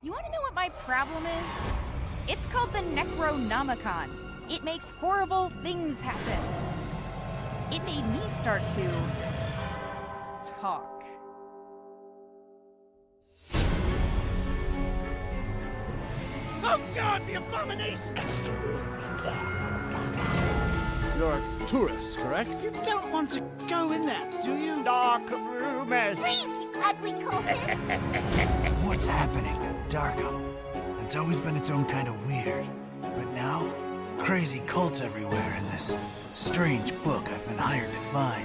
You want to know what my problem is? It's called the Necronomicon. It makes horrible things happen. It made me start to talk. Oh God, the abomination! You're a tourist, correct? You don't want to go in there, do you? Dark rumors. Please, you ugly cultist! What's happening to Darkham? It's always been its own kind of weird. But now, crazy cults everywhere in this strange book I've been hired to find.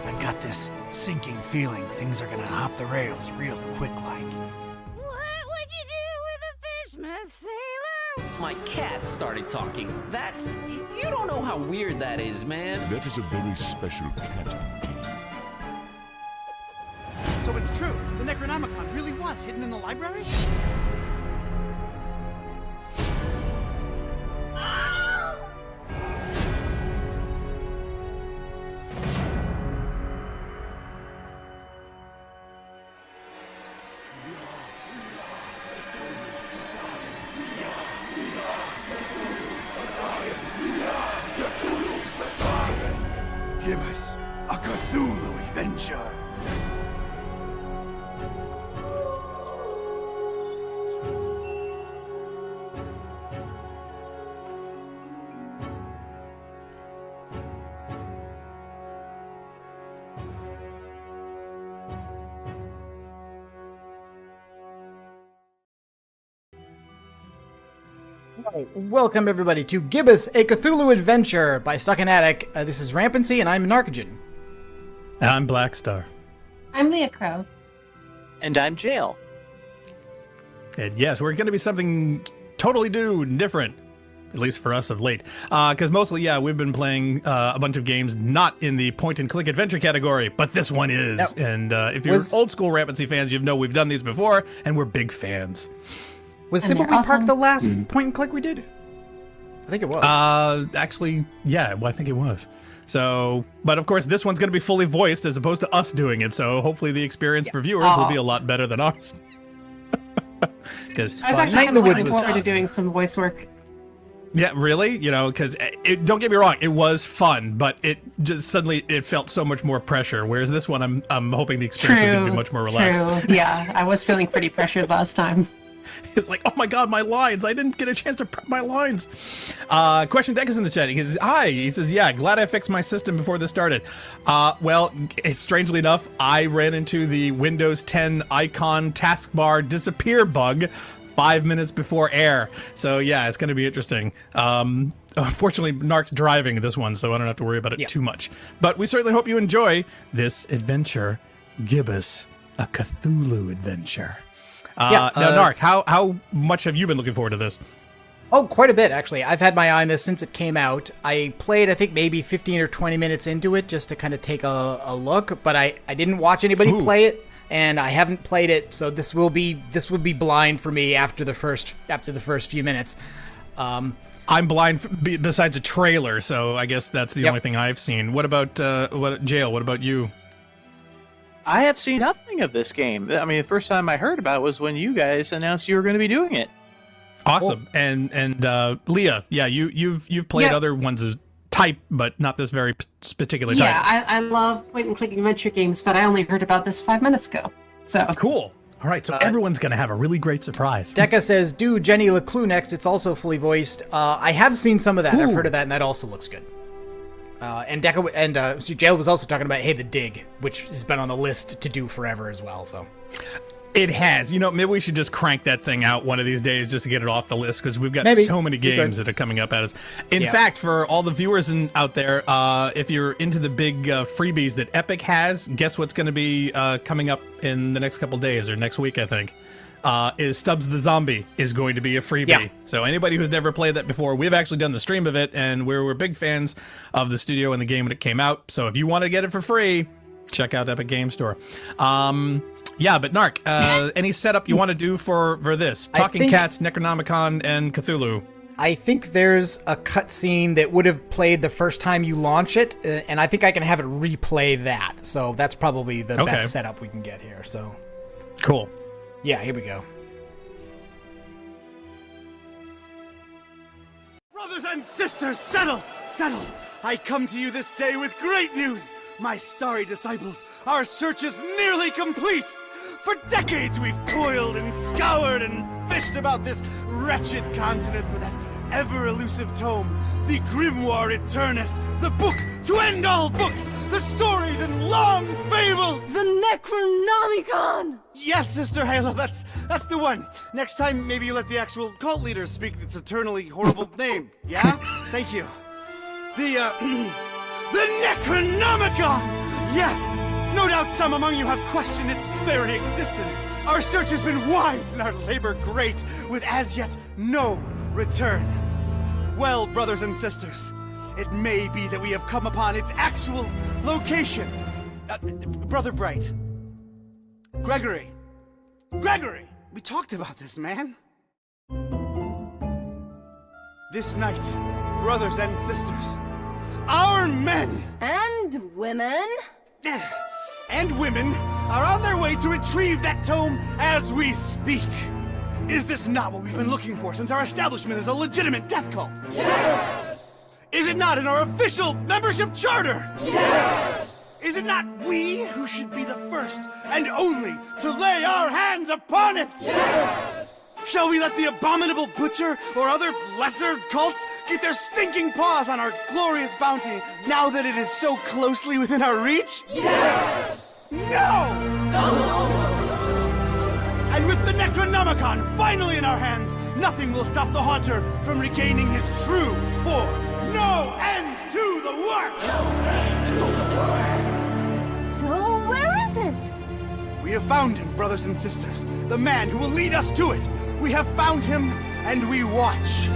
I've got this sinking feeling things are gonna hop the rails real quick like. What would you do with a fishman, sailor? My cat started talking. You don't know how weird that is, man. That is a very special cat. So it's true. The Necronomicon really was hidden in the library? Gibbous, a Cthulhu adventure. Welcome everybody to Gibbous, a Cthulhu Adventure by Stuck in Attic. This is Horrampancy and I'm Narcogen. And I'm Blackstar. I'm Leah Crow. And I'm Jail. And yes, we're going to be something totally new and different, at least for us of late. Because mostly, we've been playing a bunch of games not in the point-and-click adventure category, but this one is. Yep. And if you're old-school Horrampancy fans, you know we've done these before, and we're big fans. Was Thimbleweed Park the last point-and-click we did? I think it was. Actually, yeah, well, I think it was. So, but of course, this one's going to be fully voiced as opposed to us doing it. So hopefully the experience for viewers will be a lot better than ours. Because I was actually looking forward to doing some voice work. Yeah, really? You know, because don't get me wrong, it was fun, but it just suddenly it felt so much more pressure. Whereas this one, I'm hoping the experience is going to be much more relaxed. True. Yeah, I was feeling pretty pressured last time. It's like, oh my god, my lines! I didn't get a chance to prep my lines. Question Deck is in the chat. He says, hi. He says, yeah, glad I fixed my system before this started. Well, strangely enough, I ran into the Windows 10 icon taskbar disappear bug 5 minutes before air. So yeah, it's going to be interesting. Unfortunately, Narc's driving this one, so I don't have to worry about it too much. But we certainly hope you enjoy this adventure, Gibbous, a Cthulhu adventure. Now, Narc, how much have you been looking forward to this? Oh, quite a bit, actually. I've had my eye on this since it came out. I played, I think, maybe 15 or 20 minutes into it just to kind of take a look, but I didn't watch anybody play it, and I haven't played it, so this will be blind for me after the first few minutes. I'm blind besides a trailer, so I guess that's the only thing I've seen. What about Jail? What about you? I have seen nothing of this game. I mean, the first time I heard about it was when you guys announced you were going to be doing it. Awesome. Cool. And Leah, yeah, you've played other ones of type, but not this very particular type. Yeah, I love point-and-click adventure games, but I only heard about this 5 minutes ago. So cool. All right, so everyone's going to have a really great surprise. Deca says, do Jenny LeClue next. It's also fully voiced. I have seen some of that. Ooh. I've heard of that, and that also looks good. And Deca and Jail was also talking about The Dig, which has been on the list to do forever as well. So it has. You know, maybe we should just crank that thing out one of these days just to get it off the list, because we've got so many games that are coming up at us. In fact, for all the viewers out there, if you're into the big freebies that Epic has, guess what's going to be coming up in the next couple days or next week, I think. Is Stubbs the Zombie is going to be a freebie. Yeah. So anybody who's never played that before, we've actually done the stream of it, and we're big fans of the studio and the game when it came out. So if you want to get it for free, check out Epic Game Store. Yeah, but Narc, any setup you want to do for this? Talking Cats, Necronomicon, and Cthulhu. I think there's a cutscene that would have played the first time you launch it, and I think I can have it replay that. So that's probably the best setup we can get here. So cool. Yeah, here we go. Brothers and sisters, settle! Settle! I come to you this day with great news! My starry disciples, our search is nearly complete! For decades we've toiled and scoured and fished about this wretched continent for that ever-elusive tome, the Grimoire Eternus, the book to end all books, the storied and long-fabled... The Necronomicon! Yes, Sister Halo, that's the one. Next time, maybe you let the actual cult leader speak its eternally horrible name, yeah? Thank you. The Necronomicon! Yes! No doubt some among you have questioned its very existence. Our search has been wide and our labor great, with as yet no return. Well, brothers and sisters, it may be that we have come upon its actual location. Brother Bright. Gregory, we talked about this, man. This night, brothers and sisters, our men and women are on their way to retrieve that tome as we speak. Is this not what we've been looking for since our establishment is a legitimate death cult? Yes! Is it not in our official membership charter? Yes! Is it not we who should be the first and only to lay our hands upon it? Yes! Shall we let the abominable butcher or other lesser cults get their stinking paws on our glorious bounty now that it is so closely within our reach? Yes! No! No! And with the Necronomicon finally in our hands, nothing will stop the Haunter from regaining his true form. No end to the work! No end to the work! So where is it? We have found him, brothers and sisters. The man who will lead us to it. We have found him, and we watch.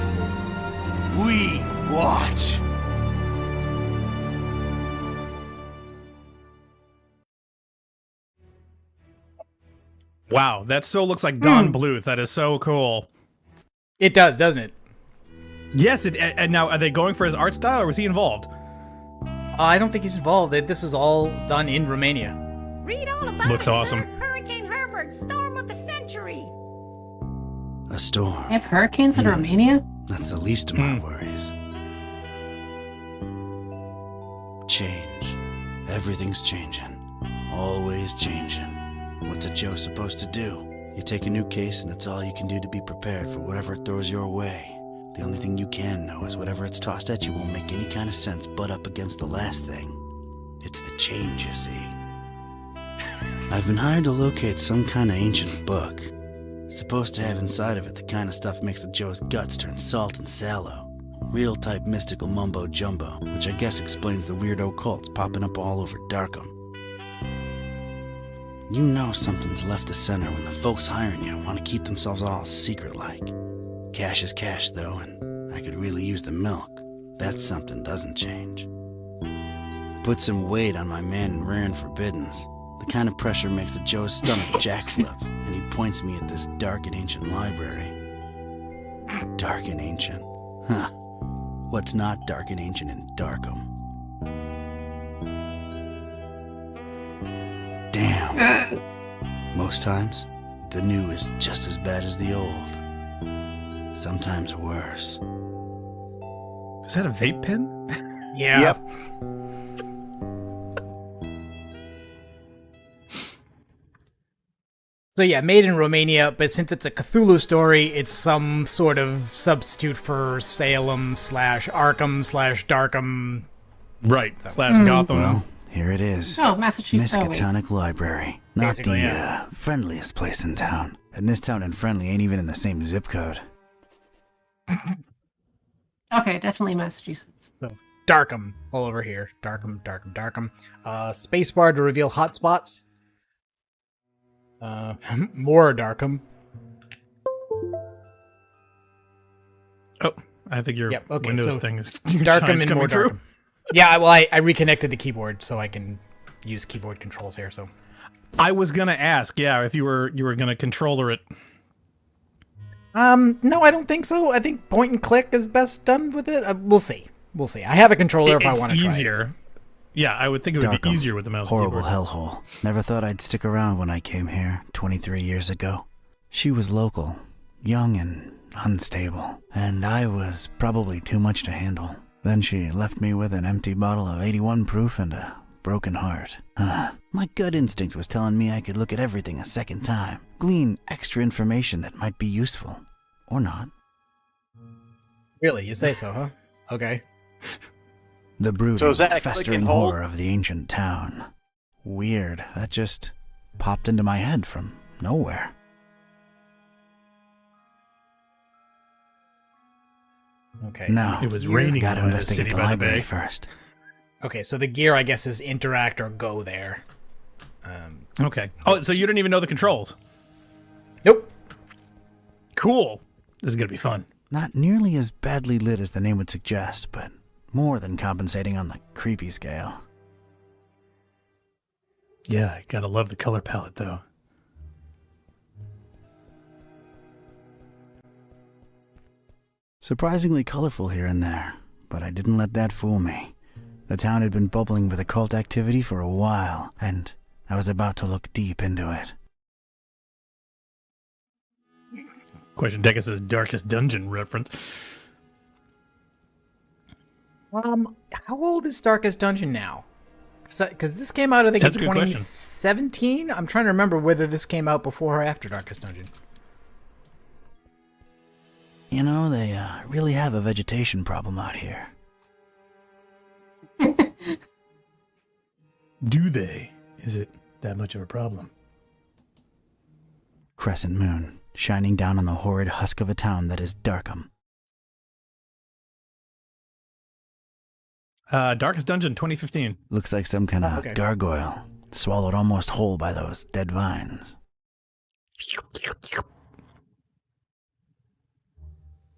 We watch. Wow, that so looks like Don Bluth. That is so cool. It does, doesn't it? Yes, and now are they going for his art style, or was he involved? I don't think he's involved. This is all done in Romania. Read all about Looks it, awesome. Sir. Hurricane Herbert, storm of the century. A storm. They have hurricanes in Romania? That's the least of my worries. Change. Everything's changing. Always changing. What's a Joe supposed to do? You take a new case and it's all you can do to be prepared for whatever it throws your way. The only thing you can know is whatever it's tossed at you won't make any kind of sense butt up against the last thing. It's the change, you see. I've been hired to locate some kind of ancient book. Supposed to have inside of it the kind of stuff makes the Joe's guts turn salt and sallow. Real type mystical mumbo jumbo, which I guess explains the weirdo cults popping up all over Darkham. You know something's left to center when the folks hiring you want to keep themselves all secret-like. Cash is cash, though, and I could really use the milk. That something doesn't change. Put some weight on my man in Rare and Forbiddens. The kind of pressure makes the Joe's stomach jackflip, and he points me at this dark and ancient library. Dark and ancient? Huh. What's not dark and ancient in Darkham? Damn. Most times, the new is just as bad as the old. Sometimes worse. Is that a vape pen? Yeah. Yep. So yeah, made in Romania, but since it's a Cthulhu story, it's some sort of substitute for Salem / Arkham / Darkham. Right, / Gotham. Well, here it is. Oh, Massachusetts. Miskatonic Library. Not Basically, the yeah. friendliest place in town. And this town and friendly ain't even in the same zip code. Okay, definitely Massachusetts. So Darkham all over here. Darkham. Spacebar to reveal hotspots. More Darkham. Oh, I think your Yep, okay, Windows so thing is Darkham and coming more through. Darkham. Yeah, well, I reconnected the keyboard so I can use keyboard controls here. So I was gonna ask, yeah, if you were gonna controller it. no, I don't think so. I think point and click is best done with it. We'll see. I have a controller if I want to try it. It's easier. Yeah, I would think it would be Darkham. easier with the mouse. Horrible and keyboard. hellhole. Never thought I'd stick around when I came here 23 years ago. She was local. young and unstable, and I was probably too much to handle. Then she left me with an empty bottle of 81 proof and a broken heart. My gut instinct was telling me I could look at everything a second time, glean extra information that might be useful. Or not. Really? You say so, huh? Okay. The brooding, So is that a festering click and hold? horror of the ancient town. Weird. That just popped into my head from nowhere. Okay. No, It was raining gotta in the investigate city the by the library bay. first. Okay, so the gear, I guess, is interact or go there. Okay. Oh, so you didn't even know the controls? Nope. Cool. This is gonna be fun. Not nearly as badly lit as the name would suggest, but more than compensating on the creepy scale. Yeah, I gotta love the color palette, though. Surprisingly colorful here and there, but I didn't let that fool me. The town had been bubbling with occult activity for a while, and I was about to look deep into it. Question Deca says Darkest Dungeon reference. How old is Darkest Dungeon now? Because this came out, I think, That's in a good question. 2017? I'm trying to remember whether this came out before or after Darkest Dungeon. You know, they really have a vegetation problem out here. Do they? Is it that much of a problem? Crescent moon, shining down on the horrid husk of a town that is Darkham. Darkest Dungeon 2015. Looks like some kind of gargoyle, swallowed almost whole by those dead vines.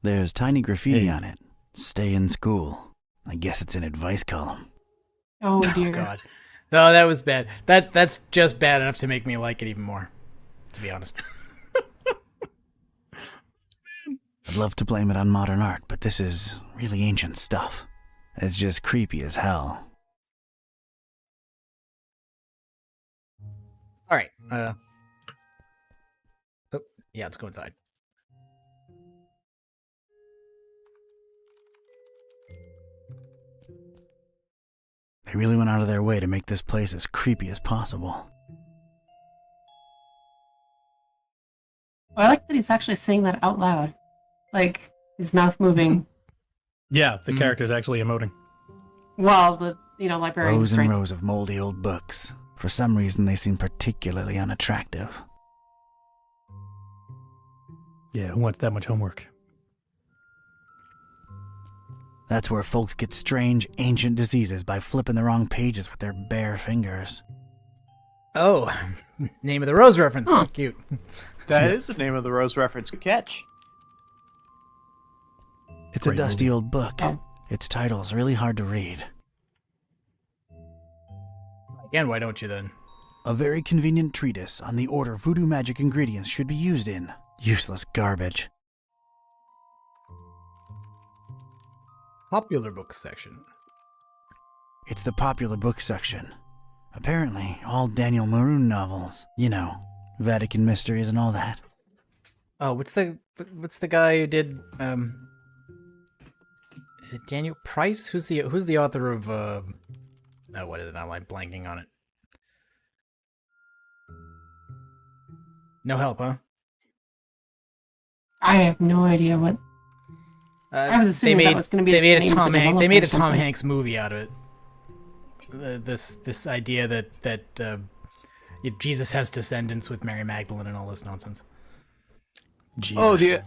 There's tiny graffiti on it. Stay in school. I guess it's an advice column. Oh dear. Oh, God. No, that was bad. That's just bad enough to make me like it even more, to be honest. I'd love to blame it on modern art, but this is really ancient stuff. It's just creepy as hell. All right. Oh, yeah, let's go inside. They really went out of their way to make this place as creepy as possible. I like that he's actually saying that out loud. Like, his mouth moving Yeah, the character's actually emoting. while the, librarian Rows is and right. rows of moldy old books. For some reason, they seem particularly unattractive. Yeah, who wants that much homework? That's where folks get strange, ancient diseases by flipping the wrong pages with their bare fingers. Oh, name of the rose reference. Huh. Cute. That is the name of the Rose reference. Good catch. It's a Great dusty movie. old book. Oh. Its title's really hard to read. Again, why don't you then? A very convenient treatise on the order voodoo magic ingredients should be used in. Useless garbage. Popular books section. It's the popular book section. Apparently, all Daniel Maroon novels. You know, Vatican mysteries and all that. Oh, what's the guy who did is it Daniel Price? Who's the author of oh, what is it? I'm like blanking on it. No help, huh? I have no idea what. I was assuming that was going to be. They made the a name of Tom the Hanks. They made a developer or Tom something. Hanks movie out of it. This idea that Jesus has descendants with Mary Magdalene and all this nonsense. Oh, Jesus.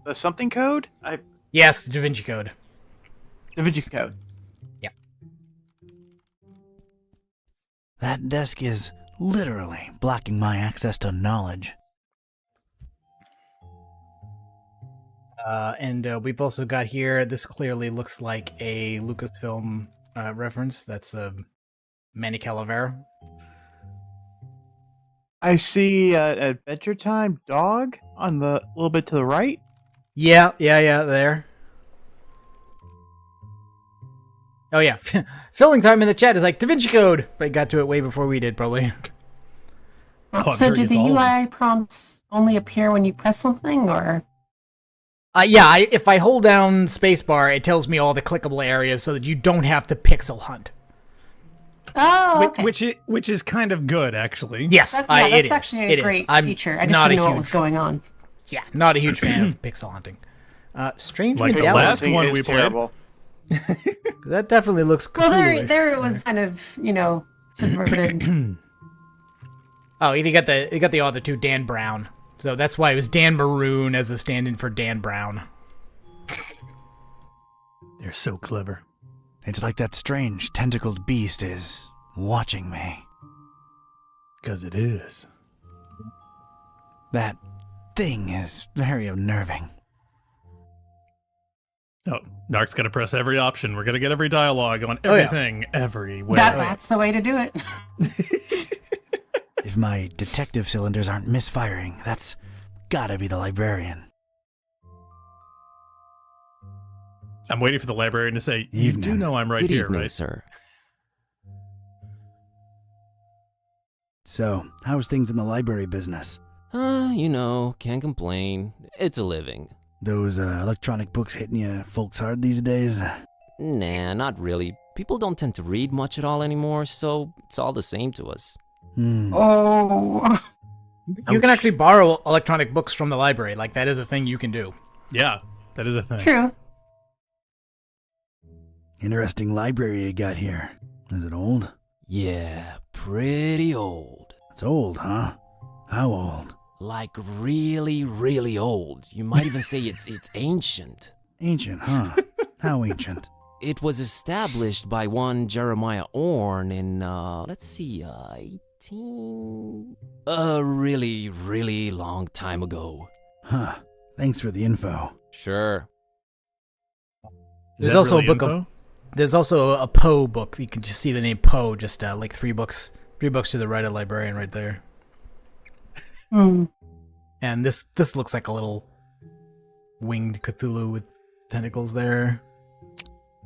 the something code? Yes, Da Vinci Code. Da Vinci Code. That desk is literally blocking my access to knowledge. And we've also got here, this clearly looks like a Lucasfilm reference. That's Manny Calavera. I see Adventure Time dog on the little bit to the right. Yeah, there. Oh, yeah. Filling time in the chat is like Da Vinci Code, but I got to it way before we did, probably. I'm So sure do it's the all of them. UI prompts only appear when you press something, or? Yeah, if I hold down spacebar, it tells me all the clickable areas so that you don't have to pixel hunt. Oh, okay. Which is kind of good, actually. Yes, That's it is. actually It a is. great I'm feature. I just not didn't a know what huge was going on. Yeah, not a huge fan of pixel hunting. Strange Like the Medallion. last Thing one is we played. terrible. That definitely looks cool. Well, there it was kind of, subverted. Oh, you got the author too, Dan Brown. So that's why it was Dan Maroon as a stand-in for Dan Brown. They're so clever. It's like that strange tentacled beast is watching me. Because it is. That thing is very unnerving. Oh, Narc's gonna press every option. We're gonna get every dialogue on Oh, yeah. everything, everywhere. That's the way to do it. If my detective cylinders aren't misfiring, that's gotta be the librarian. I'm waiting for the librarian to say, "You do Evening. know I'm right Good here, evening, right?" sir. So, how's things in the library business? Can't complain. It's a living. Those electronic books hitting you folks hard these days? Nah, not really. People don't tend to read much at all anymore, so it's all the same to us. Oh. You can actually borrow electronic books from the library. Like, that is a thing you can do. Yeah, that is a thing. True. Interesting library you got here. Is it old? Yeah, pretty old. It's old, huh? How old? Like really, really old. You might even say it's ancient. Ancient, huh? How ancient? It was established by one Jeremiah Orn in, 18... A really, really long time ago. Huh. Thanks for the info. Sure. Is There's that also really a book info? of, there's also a Poe book. You can just see the name Poe, just like 3 books to the right of librarian right there. Hmm. And this looks like a little winged Cthulhu with tentacles there.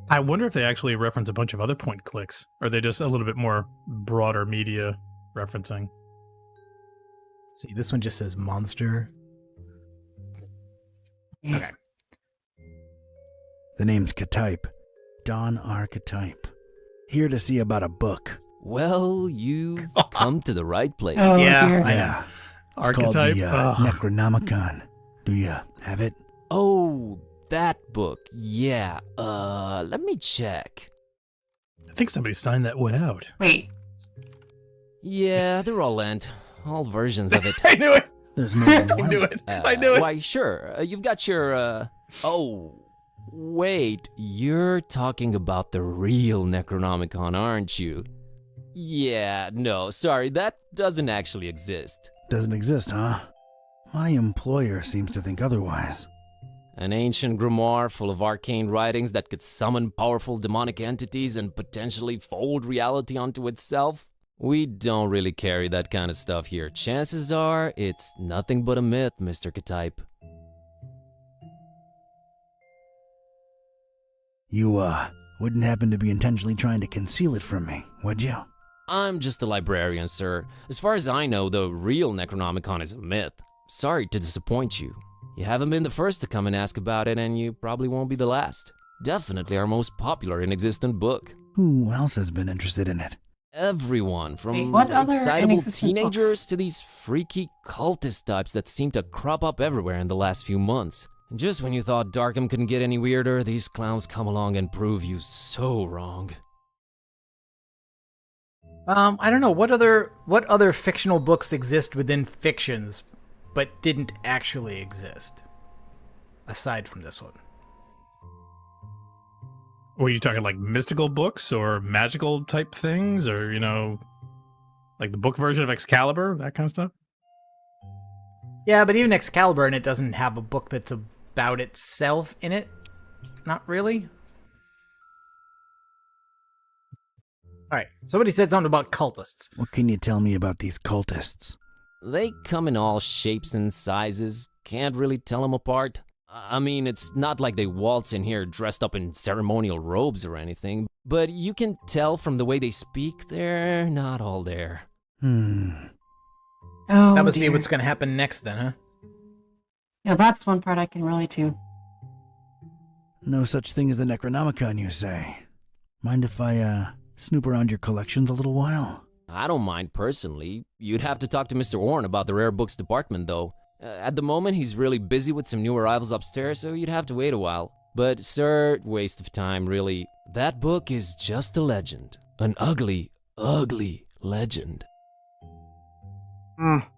I wonder if they actually reference a bunch of other point clicks, or are they just a little bit more broader media referencing? See, this one just says monster. Okay. The name's Katype. Don Archetype. Here to see about a book. Well, you've come to the right place. Oh, Yeah, dear. I know. Yeah. It's Archetype? called the Ugh. Necronomicon. Do you have it? Oh, that book. Yeah. Let me check. I think somebody signed that one out. Wait. Yeah, they're all lent. All versions of it. I knew it! There's more than I one. knew it! I knew it! Why, sure. You've got your, Oh, wait. You're talking about the real Necronomicon, aren't you? Yeah, no, sorry. That doesn't actually exist. Doesn't exist, huh? My employer seems to think otherwise. An ancient grimoire full of arcane writings that could summon powerful demonic entities and potentially fold reality onto itself? We don't really carry that kind of stuff here. Chances are, it's nothing but a myth, Mr. Katype. You, wouldn't happen to be intentionally trying to conceal it from me, would you? I'm just a librarian, sir. As far as I know, the real Necronomicon is a myth. Sorry to disappoint you. You haven't been the first to come and ask about it, and you probably won't be the last. Definitely our most popular and existent book. Who else has been interested in it? Everyone, from Wait, what other excitable inexistent teenagers books? to these freaky cultist types that seem to crop up everywhere in the last few months. And just when you thought Darkham couldn't get any weirder, these clowns come along and prove you so wrong. I don't know what other fictional books exist within fictions, but didn't actually exist, aside from this one. Were you talking like mystical books or magical type things, or like the book version of Excalibur, that kind of stuff? Yeah, but even Excalibur in it doesn't have a book that's about itself in it. Not really. Alright, somebody said something about cultists. What can you tell me about these cultists? They come in all shapes and sizes. Can't really tell them apart. I mean, it's not like they waltz in here dressed up in ceremonial robes or anything, but you can tell from the way they speak they're not all there. I Oh, that must be dear. what's going to happen next then, huh? Yeah, that's one part I can relate to. No such thing as the Necronomicon, you say? Mind if I, snoop around your collections a little while? I don't mind personally. You'd have to talk to Mr. Orn about the rare books department, though. At the moment, he's really busy with some new arrivals upstairs, so you'd have to wait a while. But, sir, waste of time, really. That book is just a legend. An ugly, ugly legend.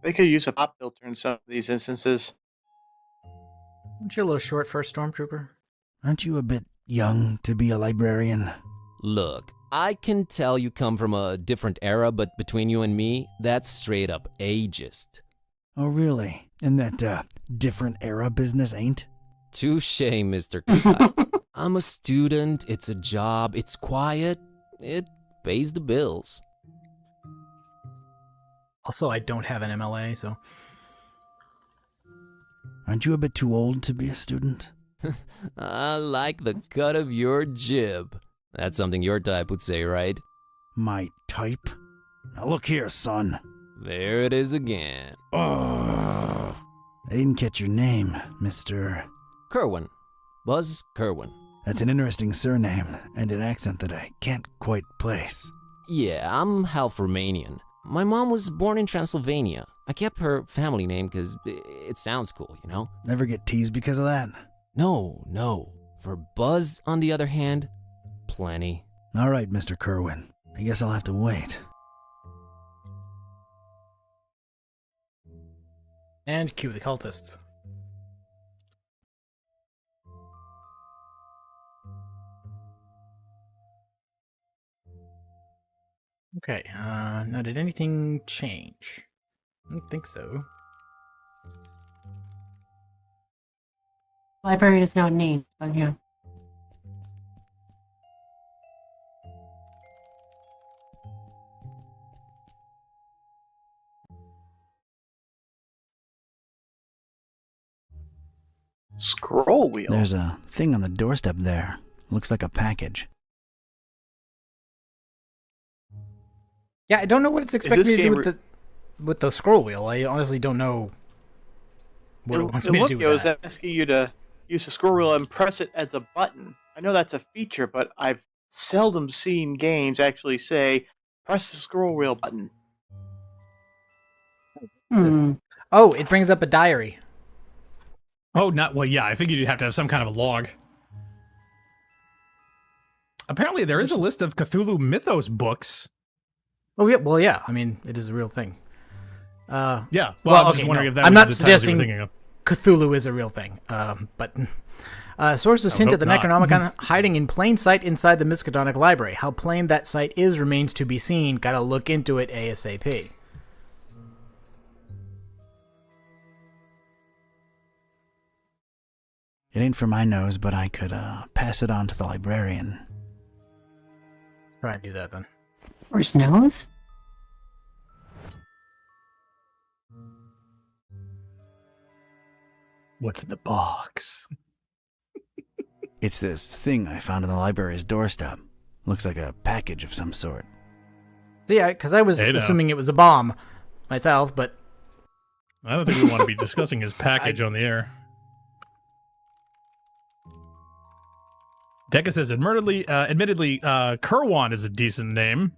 They could use a pop filter in some of these instances. Aren't you a little short for a stormtrooper? Aren't you a bit young to be a librarian? Look, I can tell you come from a different era, but between you and me, that's straight up ageist. Oh, really? And that, different era business ain't? Touche, Mr. Kasai. I'm a student, it's a job, it's quiet, it pays the bills. Also, I don't have an MLA, so... Aren't you a bit too old to be a student? I like the cut of your jib. That's something your type would say, right? My type? Now look here, son. There it is again. I didn't catch your name, Mr. Kerwin. Buzz Kerwin. That's an interesting surname, and an accent that I can't quite place. Yeah, I'm half Romanian. My mom was born in Transylvania. I kept her family name because it sounds cool, you know? Never get teased because of that? No. For Buzz, on the other hand, plenty. All right, Mr. Kerwin. I guess I'll have to wait. And cue the cultists. Okay, now did anything change? I don't think so. Library is now named, but yeah. Scroll wheel. There's a thing on the doorstep there. Looks like a package. Yeah, I don't know what it's expecting me to do game with the scroll wheel. I honestly don't know what it wants me to do with It was that. asking you to use the scroll wheel and press it as a button. I know that's a feature, but I've seldom seen games actually say, press the scroll wheel button. Oh, it brings up a diary. Oh, well, yeah, I figured you'd have to have some kind of a log. Apparently, there is a list of Cthulhu Mythos books. Oh, yeah, well, yeah. I mean, it is a real thing. Yeah, well, I was just wondering if that I'm was not the titles you were suggesting thinking of. Cthulhu is a real thing, but sources hint hope at the not. Necronomicon hiding in plain sight inside the Miskatonic Library. How plain that sight is remains to be seen. Gotta look into it ASAP. It ain't for my nose, but I could, pass it on to the librarian. Try and do that then. For his nose? What's in the box? It's this thing I found on the library's doorstep. Looks like a package of some sort. Yeah, because I was Hey, now. assuming it was a bomb myself, but I don't think we want to be discussing his package on the air. Deca says, admittedly, Kerwan is a decent name.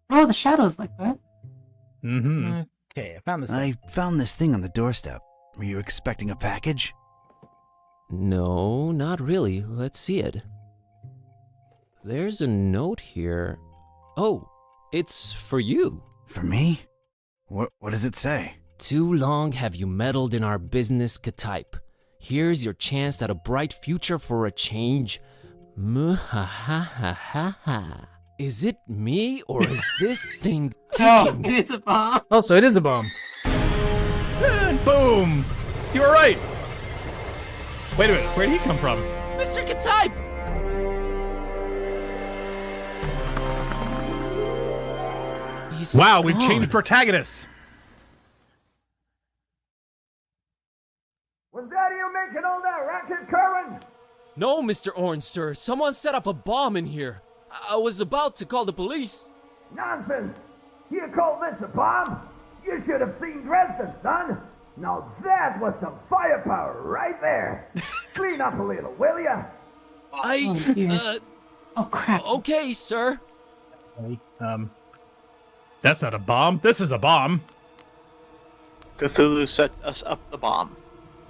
Oh, the shadows like that. Mm-hmm. okay, I found this I thing. found this thing on the doorstep. Were you expecting a package? No, not really. Let's see it. There's a note here. Oh, it's for you. For me? What does it say? Too long have you meddled in our business, Katype. Here's your chance at a bright future for a change. Muhahahaha. Is it me or is this thing ticking? It's a bomb. Oh, so it is a bomb. And boom! You were right! Wait a minute, where'd he come from? Mr. Katype! He's Wow, we've gone. changed protagonists! Was that you making all that racket, Kerwin? No, Mr. Orange, sir. Someone set off a bomb in here. I was about to call the police. Nonsense! You call this a bomb? You should have seen Dresden, son. Now that was some firepower right there. Clean up a little, will ya? Oh crap. Okay, sir. That's not a bomb. This is a bomb. Cthulhu set us up the bomb.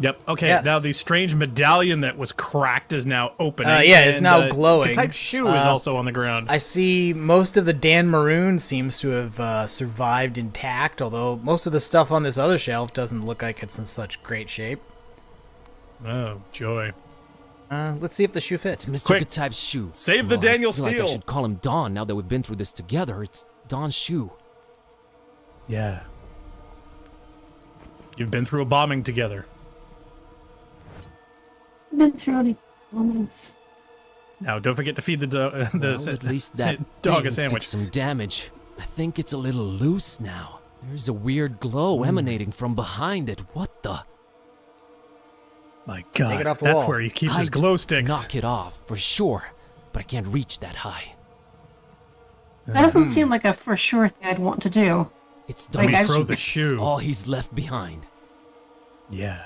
Yep. Okay. Yes. Now the strange medallion that was cracked is now opening. Yeah, it's and now the glowing. type shoe is also on the ground. I see most of the Dan Maroon seems to have survived intact, although most of the stuff on this other shelf doesn't look like it's in such great shape. Oh, joy. Let's see if the shoe fits. It's Mr. Quick. Good-Type's shoe. Save the Daniel I feel like Steele. I should call him Don now that we've been through this together. It's Don's shoe. Yeah. You've been through a bombing together. I've been through any moments. Now, don't forget to feed the At least that dog a thing sandwich. took some damage. I think it's a little loose now. There's a weird glow emanating from behind it. What the? My God, Take it off the that's wall. where he keeps his I'd glow sticks. Knock it off for sure, but I can't reach that high. That doesn't seem like a for sure thing I'd want to do. It's Let me Don's throw shoe. the shoe. It's all he's left behind. Yeah.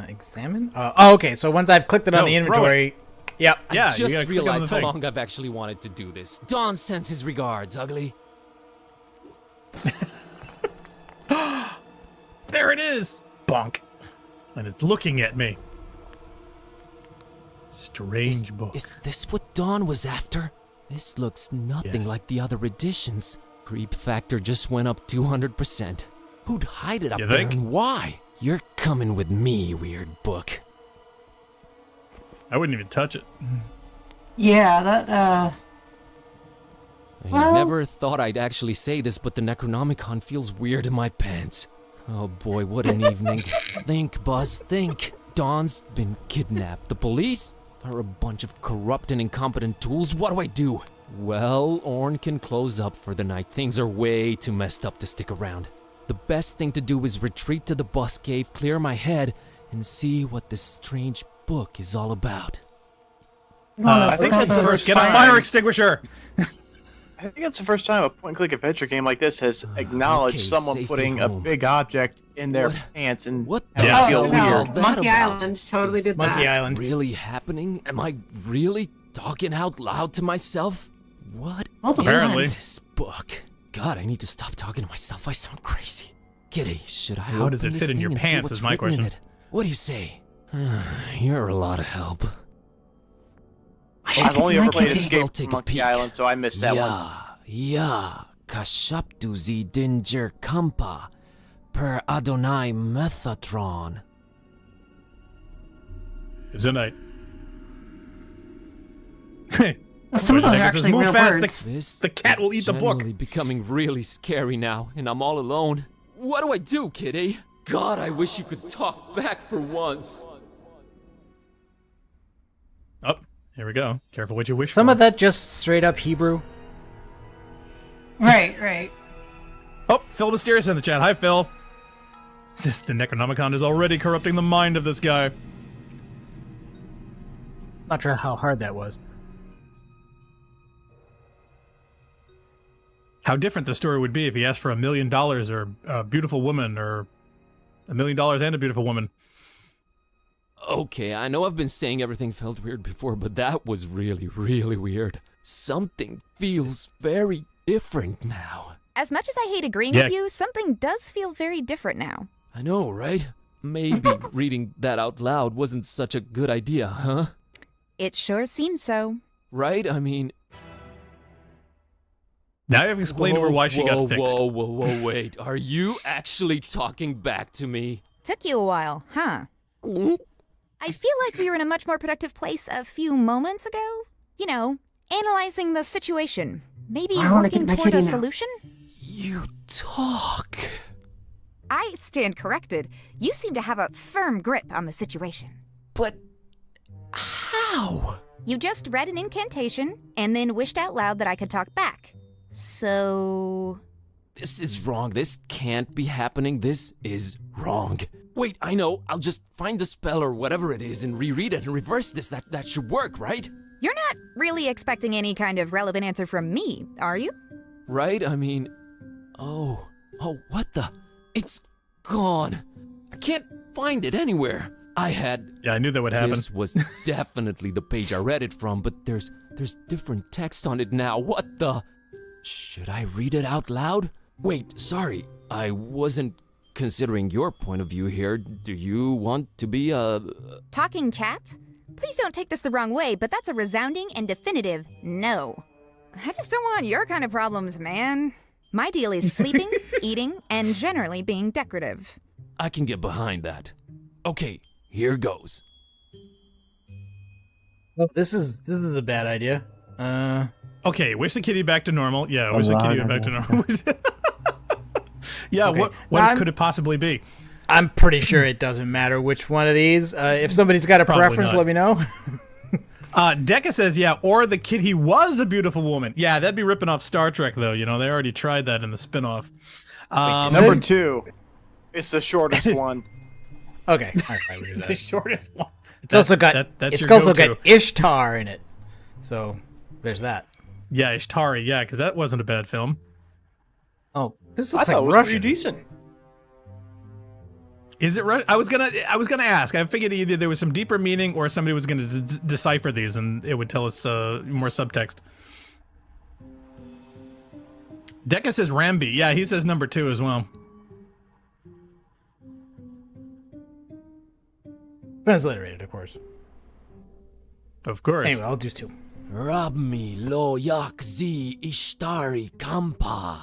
Examine? Okay, so once I've clicked it on No, the throw inventory... Yep. Yeah, I you just gotta click on the realized how thing. long I've actually wanted to do this. Don sends his regards, Ugly. There it is! Bonk. And it's looking at me. Strange book. Is this what Don was after? This looks nothing Yes. like the other editions. Creep factor just went up 200%. Who'd hide it up You there think? and why? You're coming with me, weird book. I wouldn't even touch it. Yeah, that, I Well- never thought I'd actually say this, but the Necronomicon feels weird in my pants. Oh boy, what an evening. Think, Buzz, think. Don's been kidnapped. The police are a bunch of corrupt and incompetent tools. What do I do? Well, Orn can close up for the night. Things are way too messed up to stick around. The best thing to do is retreat to the bus cave, clear my head, and see what this strange book is all about. I think that's the first. Get a fire extinguisher! I think that's the first time a point-and-click adventure game like this has acknowledged okay, someone safely putting a home. big object in their What? pants and What have the it Yeah. feel oh, no. weird. that Monkey about? Island totally did Monkey that. Island. Really happening? Am I really talking out loud to myself? What Multiple Apparently. is this book? God, I need to stop talking to myself. I sound crazy. Kitty, should I How does open it this fit in thing your and see pants what's is my written in question. it? What do you say? You're a lot of help. I've only ever played I'll Escape take from a Monkey peek. Island, so I missed that one. Ja, kashaptu zi dinger kampa per Adonai Methatron. Zunite. Some of those are It says, actually "Move real fast, words. This The cat is will eat the book." genuinely becoming really scary now, and I'm all alone. What do I do, Kitty? God, I wish you could talk back for once. Oh, here we go. Careful what you wish Some for. of that just straight up Hebrew. Right, right. Oh, Phil Mysterious in the chat. Hi, Phil. Says the Necronomicon is already corrupting the mind of this guy. Not sure how hard that was. How different the story would be if he asked for $1 million or a beautiful woman or $1 million and a beautiful woman. Okay, I know I've been saying everything felt weird before, but that was really, really weird. Something feels very different now. As much as I hate agreeing Yeah. with you, something does feel very different now. I know, right? Maybe reading that out loud wasn't such a good idea, huh? It sure seems so. Right? I mean... Now I've explained to her why she got fixed. Whoa, wait. Are you actually talking back to me? Took you a while, huh? I feel like we were in a much more productive place a few moments ago. You know, analyzing the situation. Maybe I wanna working get my toward a kitty now. solution? You talk. I stand corrected. You seem to have a firm grip on the situation. But how? You just read an incantation and then wished out loud that I could talk back. So... This is wrong. This can't be happening. This is wrong. Wait, I know. I'll just find the spell or whatever it is and reread it and reverse this. That should work, right? You're not really expecting any kind of relevant answer from me, are you? Right? I mean... Oh, Oh, what the? It's gone. I can't find it anywhere. Yeah, I knew that would happen. This was definitely the page I read it from, but there's different text on it now. What the? Should I read it out loud? Wait, sorry. I wasn't considering your point of view here. Do you want to be a... Talking cat? Please don't take this the wrong way, but that's a resounding and definitive no. I just don't want your kind of problems, man. My deal is sleeping, eating, and generally being decorative. I can get behind that. Okay, here goes. Well, this is a bad idea. Okay, wish the kitty back to normal. Yeah, wish the kitty went back to normal. Yeah, okay. What could it possibly be? I'm pretty sure it doesn't matter which one of these. If somebody's got a preference, let me know. Decca says, yeah, or the kid, he was a beautiful woman. Yeah, that'd be ripping off Star Trek, though. You know, they already tried that in the spinoff. Number 2. It's the shortest one. Okay. It's the shortest one. It's also got Ishtar in it. So there's that. Yeah, Ishtari, yeah, because that wasn't a bad film. Oh, this looks I thought like it was Russian. pretty decent. Is it right? I was gonna ask. I figured either there was some deeper meaning or somebody was gonna decipher these and it would tell us more subtext. Decca says Rambi. Yeah, he says number 2 as well. Transliterated, of course. Of course. Anyway, I'll do 2. Rabmi lo yakzi Ishtari kampa.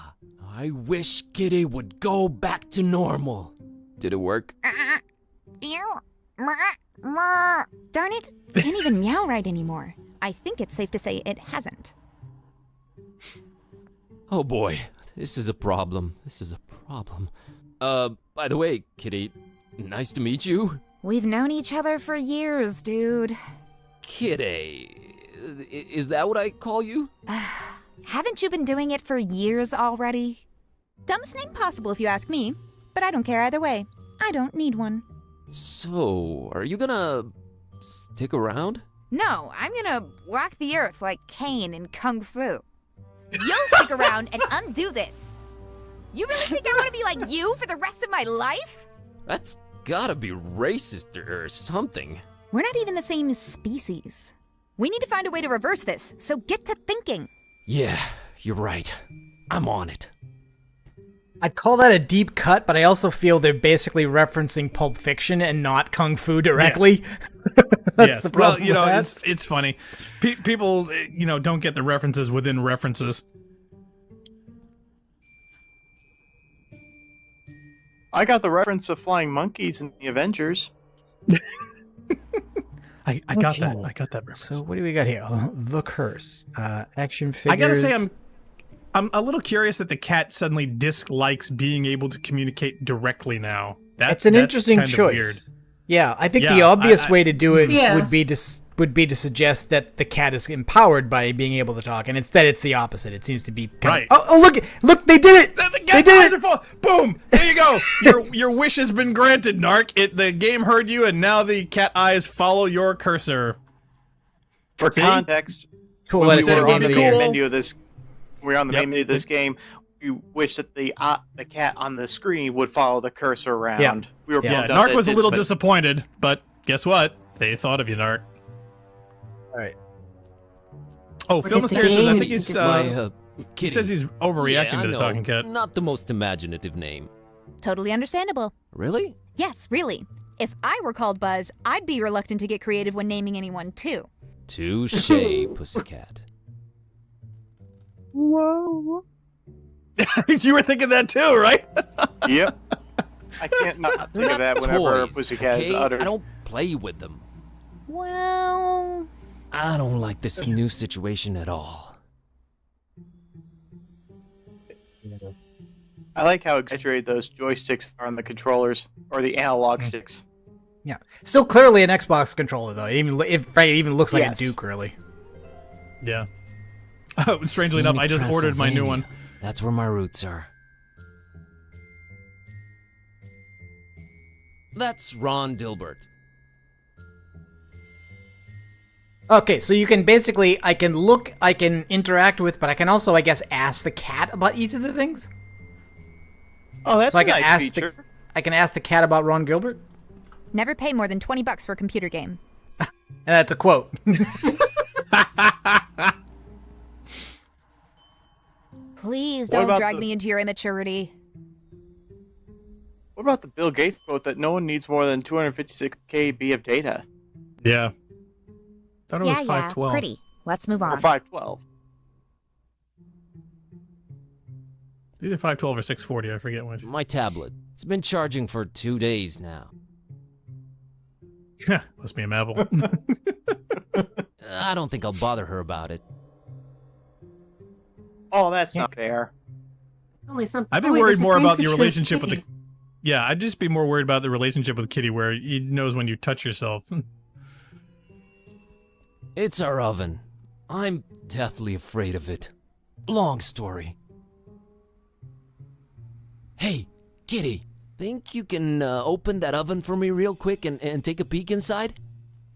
I wish Kitty would go back to normal. Did it work? Darn it, can't even meow right anymore. I think it's safe to say it hasn't. Oh boy, this is a problem. By the way, Kitty, nice to meet you. We've known each other for years, dude. Kitty, is that what I call you? Haven't you been doing it for years already? Dumbest name possible if you ask me, but I don't care either way. I don't need one. So, are you gonna stick around? No, I'm gonna walk the earth like Caine in Kung Fu. You'll stick around and undo this. You really think I want to be like you for the rest of my life? That's gotta be racist or something. We're not even the same species. We need to find a way to reverse this, so get to thinking. Yeah, you're right. I'm on it. I'd call that a deep cut, but I also feel they're basically referencing Pulp Fiction and not Kung Fu directly. Yes. Yes. Well, you know, it's funny. People, you know, don't get the references within references. I got the reference of flying monkeys in the Avengers. I got that. I got that reference. So what do we got here? The Curse. Action figures. I gotta say, I'm a little curious that the cat suddenly dislikes being able to communicate directly now. That's an interesting kind of choice. Weird. Yeah, I think the obvious way to do it Yeah. would be to suggest that the cat is empowered by being able to talk, and instead it's the opposite. It seems to be kind Right. of, oh look, they did it. The cat's eyes are full. Boom! There you go. Your wish has been granted, Narc. The game heard you, and now the cat eyes follow your cursor. For context, Cool. when Let we it go were on on the the main air. menu of this, we're on the main menu of this game. We wish that the cat on the screen would follow the cursor around. Yeah. We were Yeah, bummed out Narc that was a it little did, but- disappointed, but guess what? They thought of you, Narc. All right. Oh, Phil Mysterious says, I think he's, My, he Kitty. says he's overreacting Yeah, I to the know. talking cat. Not the most imaginative name. Totally understandable. Really? Yes, really. If I were called Buzz, I'd be reluctant to get creative when naming anyone too. Touche, pussycat. Whoa. You were thinking that too, right? Yep. I can't not think of that whenever a pussycat is okay? uttered. I don't play with them. Well, I don't like this new situation at all. I like how exaggerated those joysticks are on the controllers, or the analog sticks. Yeah. Still clearly an Xbox controller though. It even looks like Yes. a Duke, really. Yeah. Oh, strangely enough, I just ordered my new one. That's where my roots are. That's Ron Dilbert. Okay, so you can basically, I can interact with, but I can also, I guess, ask the cat about each of the things? Oh, that's So I a can nice ask feature. I can ask the cat about Ron Gilbert? Never pay more than $20 for a computer game. And that's a quote. Please What don't about drag the- me into your immaturity. What about the Bill Gates quote that no one needs more than 256 KB of data? Yeah. Thought it was Yeah, 512. pretty. Let's move Or on. 512. Either 512 or 640, I forget which. My tablet. It's been charging for 2 days now. Must be a Mabel. I don't think I'll bother her about it. Oh, that's not fair. Only something. I'd be worried more about your relationship with the... Yeah, I'd just be more worried about the relationship with Kitty where he knows when you touch yourself. It's our oven. I'm deathly afraid of it. Long story. Hey, Kitty, think you can open that oven for me real quick and take a peek inside?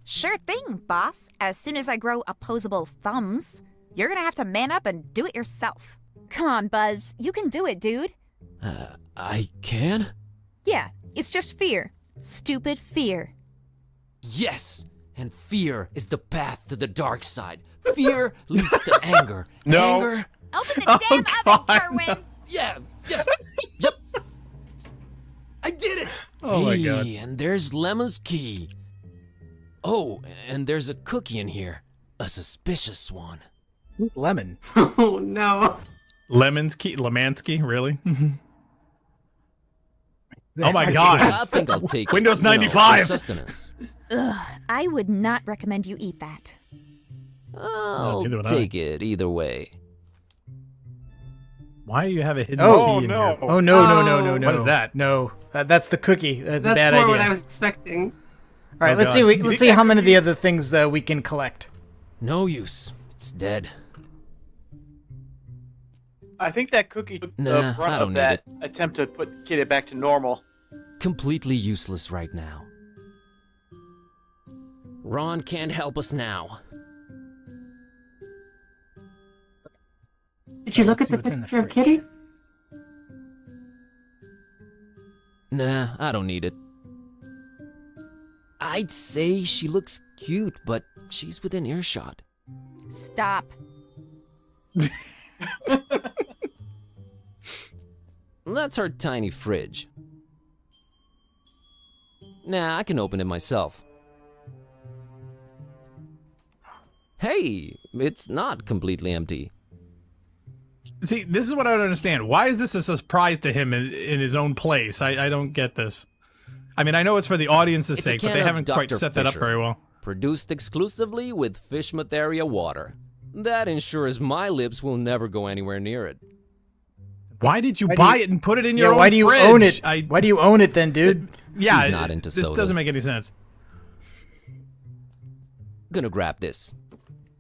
Sure thing, boss. As soon as I grow opposable thumbs, you're gonna have to man up and do it yourself. Come on, Buzz. You can do it, dude. I can? Yeah, it's just fear. Stupid fear. Yes! And fear is the path to the dark side. Fear leads to anger. No. Anger? Open the damn oven, Kerwin! Yeah, yes, yep. I did it! Oh my God. And there's Lemon's key. Oh, and there's a cookie in here. A suspicious one. Lemon. Oh no. Lemansky? Lemansky? Really? Oh my I God. think I'll take Windows it, you know, 95. for sustenance. Ugh, I would not recommend you eat that. I'll neither would I. take it either way. Why do you have a hidden Oh, key in no. here? Oh, no. What is that? No, that's the cookie. That's a That's bad more idea. what I was expecting. All right, Oh, let's God. see. You Let's think see how that many of the other things we can collect. No use. It's dead. I think that cookie took Nah, the I brunt don't of need that attempt to put Kitty back to normal. Completely useless right now. Ron can't help us now. Did you look Let's at see the what's in the picture of fridge. Kitty? Nah, I don't need it. I'd say she looks cute, but she's within earshot. Stop. That's her tiny fridge. Nah, I can open it myself. Hey, it's not completely empty. See, this is what I don't understand. Why is this a surprise to him in his own place? I don't get this. I mean, I know it's for the audience's It's a sake, but can they of haven't quite Dr. set that up Fisher. very well. Produced exclusively with Fishmouth area water. That ensures my lips will never go anywhere near it. Why did you Why do buy you- it and put it in Yeah, your own why do you fridge? own it? Why do you own it then, dude? Yeah, He's not into this sodas. doesn't make any sense. Gonna grab this.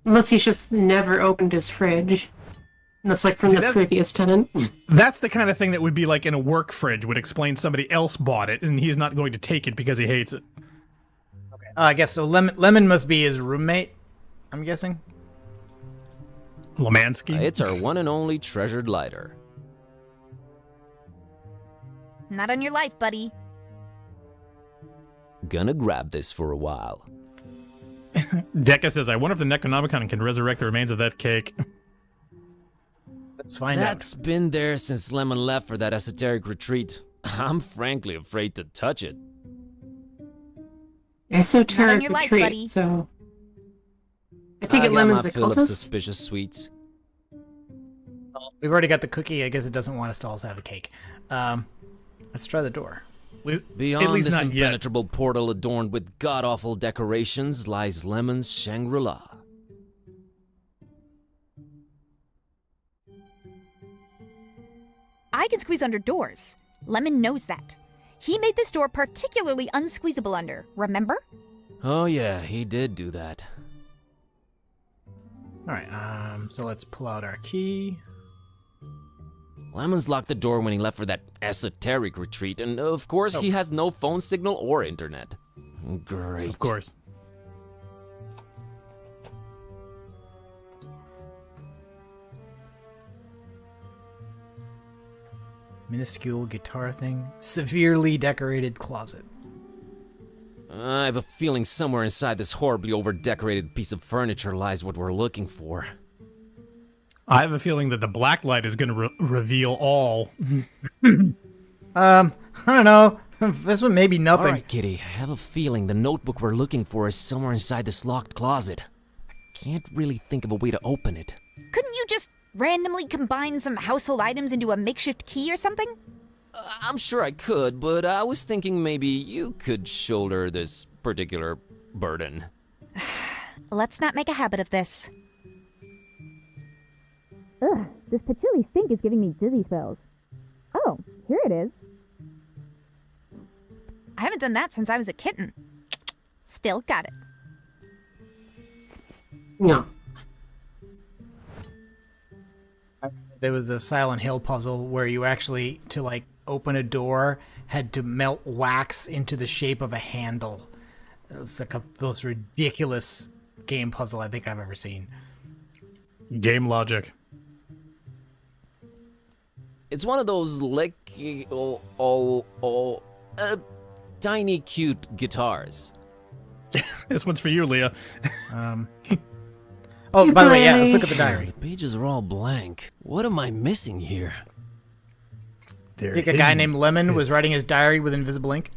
Unless he's just never opened his fridge. And that's like from See, the that- previous tenant. That's the kind of thing that would be like in a work fridge, would explain somebody else bought it and he's not going to take it because he hates it. I guess so. Lemon must be his roommate. I'm guessing. Lemansky? It's our one and only treasured lighter. Not on your life, buddy. Gonna grab this for a while. Decca says, I wonder if the Necronomicon can resurrect the remains of that cake. Let's find That's been there since Lemon left for that esoteric retreat. I'm frankly afraid to touch it. Esoteric your life, retreat, buddy. so... I take I it got Lemon's my a fill of cultist? suspicious sweets. out. We've already got the cookie. I guess it doesn't want us to also have the cake. Let's try the door. Beyond at least this not yet. impenetrable portal adorned with god-awful decorations lies Lemon's Shangri-La. I can squeeze under doors. Lemon knows that. He made this door particularly unsqueezable under, remember? Oh yeah, he did do that. All right. So let's pull out our key. Lemon's locked the door when he left for that esoteric retreat, and of course he has no phone signal or internet. Great. Of course. Minuscule guitar thing. Severely decorated closet. I have a feeling somewhere inside this horribly over-decorated piece of furniture lies what we're looking for. I have a feeling that the black light is going to reveal all. I don't know. This one may be nothing. All right, Kitty. I have a feeling the notebook we're looking for is somewhere inside this locked closet. I can't really think of a way to open it. Couldn't you just randomly combine some household items into a makeshift key or something? I'm sure I could, but I was thinking maybe you could shoulder this particular burden. Let's not make a habit of this. Ugh, this patchouli stink is giving me dizzy spells. Oh, here it is. I haven't done that since I was a kitten. Still got it. No. There was a Silent Hill puzzle where you actually, to like open a door, had to melt wax into the shape of a handle. It was like the most ridiculous game puzzle I think I've ever seen. Game logic. It's one of those tiny cute guitars. This one's for you, Leah. Oh, by the way, yeah, let's look at the diary. The pages are all blank. What am I missing here? I think a guy named Lemon was writing his diary with invisible ink.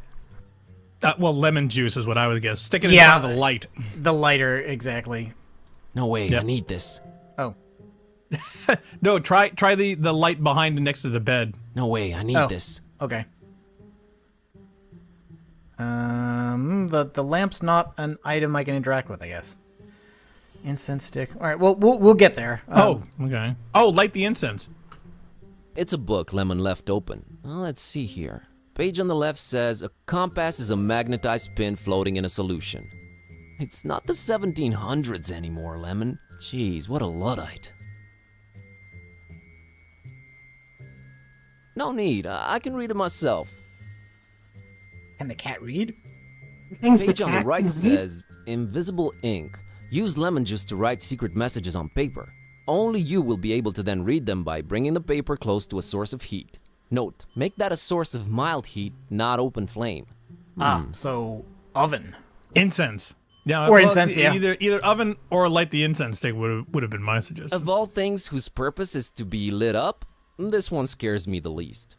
Well, lemon juice is what I would guess. Stick it in front of the light. The lighter, exactly. No way, Yep. I need this. Oh. No, try the light behind next to the bed. No way, I need this. Okay. The lamp's not an item I can interact with, I guess. Incense stick. All right, well, we'll get there. Okay. Oh, light the incense. It's a book Lemon left open. Well, let's see here. Page on the left says, a compass is a magnetized pin floating in a solution. It's not the 1700s anymore, Lemon. Jeez, what a Luddite. No need, I can read it myself. Can the cat read? Page on the right says, invisible ink. Use lemon juice to write secret messages on paper. Only you will be able to then read them by bringing the paper close to a source of heat. Note, make that a source of mild heat, not open flame. So oven. Incense. Yeah, or incense, yeah. Either oven or light the incense stick would have been my suggestion. Of all things whose purpose is to be lit up, this one scares me the least.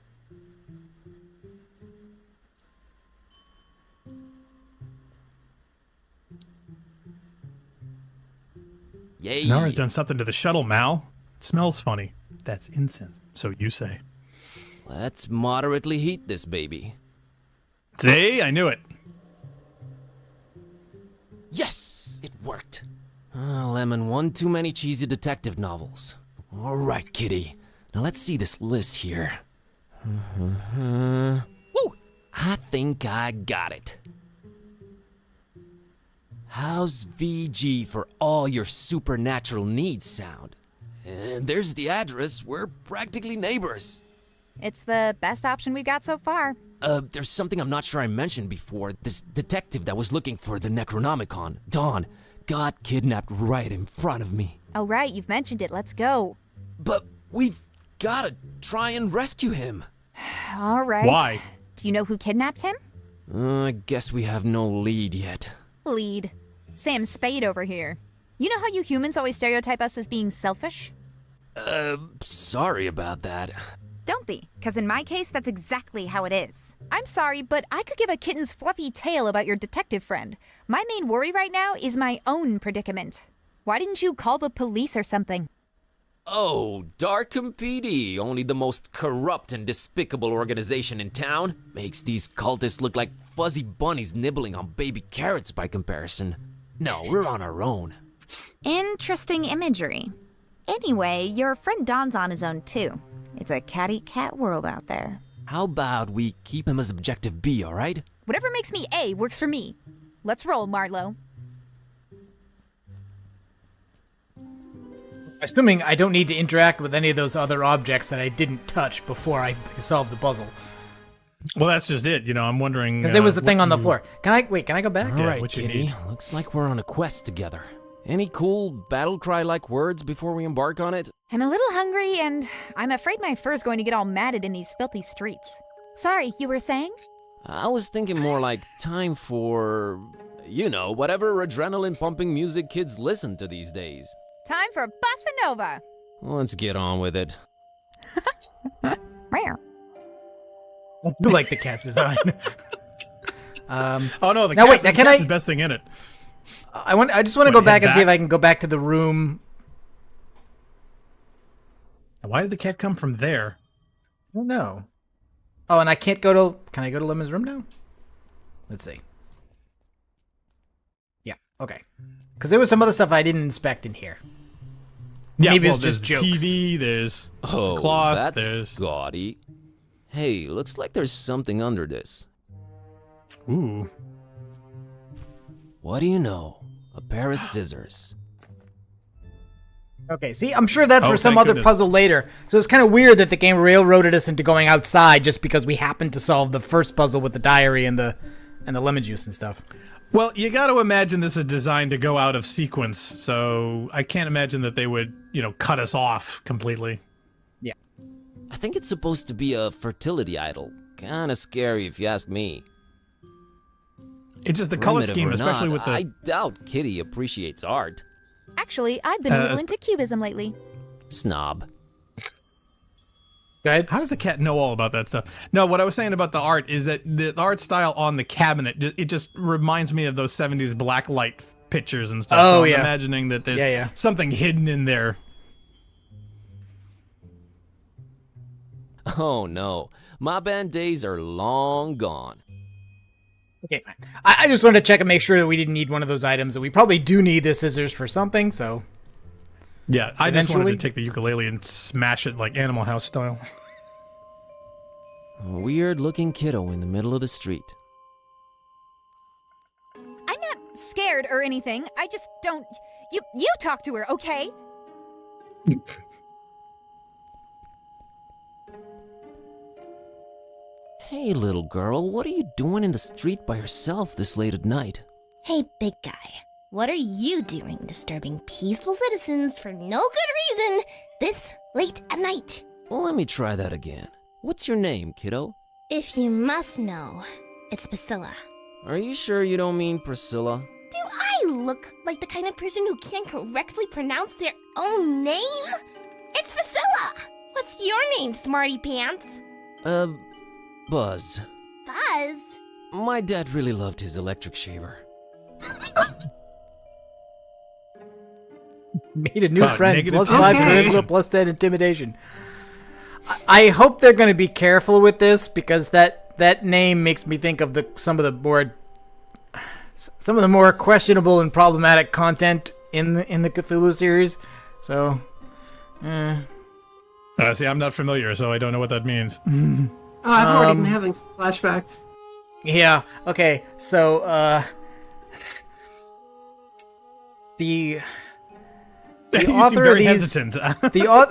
Yay. Nara's done something to the shuttle, Mal. It smells funny. That's incense, so you say. Let's moderately heat this baby. See? I knew it. Yes! It worked. Lemon, one too many cheesy detective novels. All right, kitty. Now let's see this list here. Woo! I think I got it. How's VG for all your supernatural needs sound? And there's the address. We're practically neighbors. It's the best option we've got so far. There's something I'm not sure I mentioned before. This detective that was looking for the Necronomicon, Dawn, got kidnapped right in front of me. Oh, right, you've mentioned it. Let's go. But we've gotta try and rescue him. All right. Why? Do you know who kidnapped him? I guess we have no lead yet. Lead. Sam Spade over here. You know how you humans always stereotype us as being selfish? Sorry about that. Don't be, because in my case, that's exactly how it is. I'm sorry, but I could give a kitten's fluffy tale about your detective friend. My main worry right now is my own predicament. Why didn't you call the police or something? Oh, Darkham PD, only the most corrupt and despicable organization in town, makes these cultists look like fuzzy bunnies nibbling on baby carrots by comparison. No, we're on our own. Interesting imagery. Anyway, your friend Don's on his own too. It's a catty-cat world out there. How about we keep him as objective B, alright? Whatever makes me A works for me. Let's roll, Marlowe. Assuming I don't need to interact with any of those other objects that I didn't touch before I solved the puzzle. Well, that's just it. You know, I'm wondering... Because there was the thing on the floor. Can I go back? Alright, what you kitty. need. Looks like we're on a quest together. Any cool battle cry-like words before we embark on it? I'm a little hungry, and I'm afraid my fur's going to get all matted in these filthy streets. Sorry, you were saying? I was thinking more like time for, you know, whatever adrenaline-pumping music kids listen to these days. Time for Bossa Nova! Let's get on with it. I do like the cat's design. Oh no, the now cat's, wait, the can cat's I? the best thing in it. I just want to go back and see if I can go back to the room. Why did the cat come from there? I don't know. Oh, and I can't go to... Can I go to Lemon's room now? Let's see. Yeah, okay. Because there was some other stuff I didn't inspect in here. Yeah, Maybe well, it's just there's jokes. TV, there's the Oh, cloth, that's there's... gaudy. Hey, looks like there's something under this. Ooh. What do you know? A pair of scissors. Okay, see, I'm sure that's for some thank other goodness. puzzle later. So it's kind of weird that the game railroaded us into going outside just because we happened to solve the first puzzle with the diary and the lemon juice and stuff. Well, you got to imagine this is designed to go out of sequence, so I can't imagine that they would, you know, cut us off completely. Yeah. I think it's supposed to be a fertility idol. Kinda scary if you ask me. It's just the color Primitive scheme, or especially not, with the... I doubt Kitty appreciates art. Actually, I've been a little into cubism lately. Snob. Go ahead. How does the cat know all about that stuff? No, what I was saying about the art is that the art style on the cabinet, it just reminds me of those 70s black light pictures and stuff. Oh, so I'm yeah. imagining that there's something hidden in there. Oh no, my band days are long gone. Okay, I just wanted to check and make sure that we didn't need one of those items, and we probably do need the scissors for something, so... Yeah, I just wanted Eventually? to take the ukulele and smash it like Animal House style. A weird-looking kiddo in the middle of the street. I'm not scared or anything. I just don't... You talk to her, okay? Hey, little girl, what are you doing in the street by yourself this late at night? Hey, big guy. What are you doing disturbing peaceful citizens for no good reason this late at night? Well, let me try that again. What's your name, kiddo? If you must know, it's Priscilla. Are you sure you don't mean Priscilla? Do I look like the kind of person who can't correctly pronounce their own name? It's Priscilla! What's your name, smarty pants? Buzz. Buzz? My dad really loved his electric shaver. Made a new friend. negative Plus 5 intimidation. charisma, plus 10 intimidation. I hope they're going to be careful with this, because that name makes me think of some of the more questionable and problematic content in the Cthulhu series. So, See, I'm not familiar, so I don't know what that means. Oh, I've already been having flashbacks. yeah. Okay. So, the You seem author of very these, hesitant.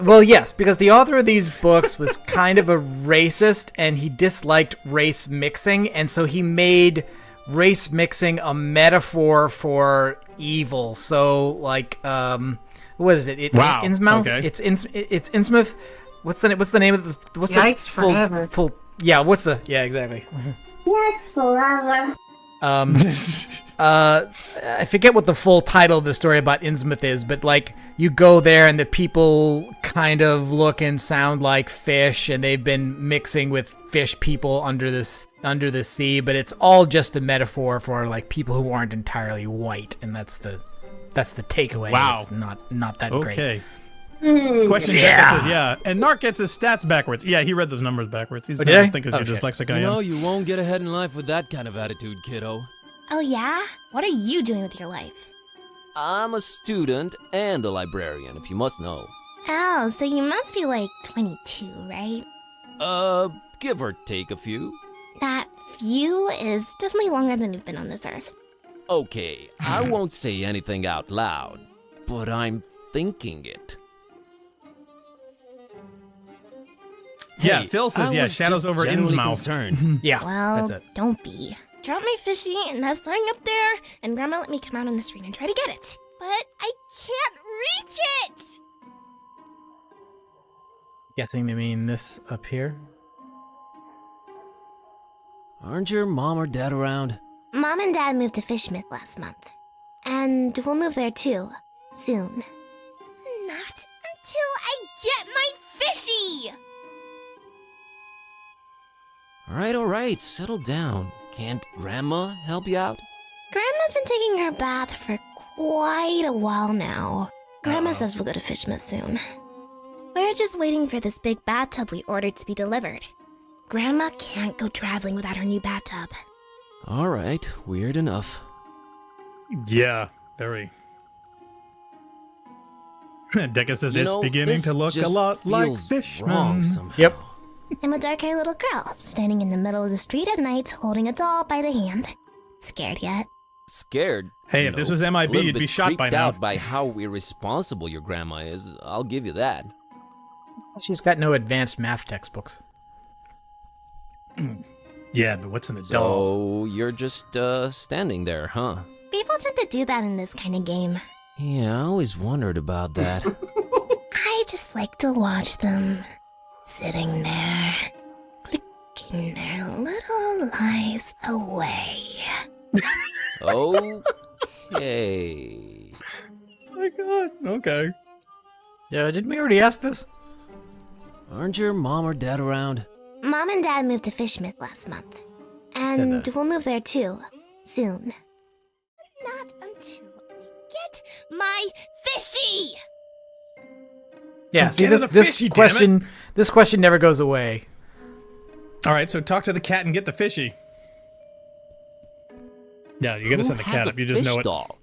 well, yes, because the author of these books was kind of a racist, and he disliked race mixing, and so he made race mixing a metaphor for evil. So, like, what is it? Wow, Innsmouth. okay. It's Innsmouth. What's the name of the? What's Yikes the full, forever. full? Yeah. What's the? Yeah. Exactly. Yikes forever. I forget what the full title of the story about Innsmouth is, but like you go there and the people kind of look and sound like fish, and they've been mixing with fish people under the sea, but it's all just a metaphor for like people who aren't entirely white, and that's the takeaway. Wow. It's not that great. Okay. Question Becca says, yeah. And Narc gets his stats backwards. Yeah, he read those numbers backwards. He's did not I? as think as Oh, you're shit. dyslexic I You am. know, you won't get ahead in life with that kind of attitude, kiddo. Oh yeah? What are you doing with your life? I'm a student and a librarian, if you must know. Oh, so you must be like 22, right? Give or take a few. That few is definitely longer than you've been on this earth. Okay, I won't say anything out loud, but I'm thinking it. Yeah, Hey, Phil says, I yeah, was shadows just over generally Innsmouth. concerned. Yeah. Well, that's it. don't be. Drop my fishy and that sign up there, and Grandma let me come out on the street and try to get it. but I can't reach it! Guessing they mean this up here. Aren't your mom or dad around? Mom and Dad moved to Fishmith last month. And we'll move there too, soon. Not until I get my fishy! Alright, settle down. Can't Grandma help you out? Grandma's been taking her bath for quite a while now. Grandma says we'll go to Fishmith soon. We're just waiting for this big bathtub we ordered to be delivered. Grandma can't go traveling without her new bathtub. Alright, weird enough. Yeah, very. Deca says it's beginning to look a lot like Fishman. Yep. I'm a dark-haired little girl, standing in the middle of the street at night, holding a doll by the hand. Scared yet? Scared? Hey, if this was MIB, you'd be shot by now. Out by how irresponsible your grandma is, I'll give you that. She's got no advanced math textbooks. Yeah, but what's in the doll? So, you're just, standing there, huh? People tend to do that in this kind of game. Yeah, I always wondered about that. I just like to watch them. Sitting there, clicking their little lives away. Okay. My God. Okay. Yeah, didn't we already ask this? Aren't your mom or dad around? Mom and Dad moved to Fishmith last month. And we'll move there too, soon. Not until I get my fishy! Yeah, see, this question never goes away. All right, so talk to the cat and get the fishy. Yeah, you gotta send the cat up. You just know it. Doll?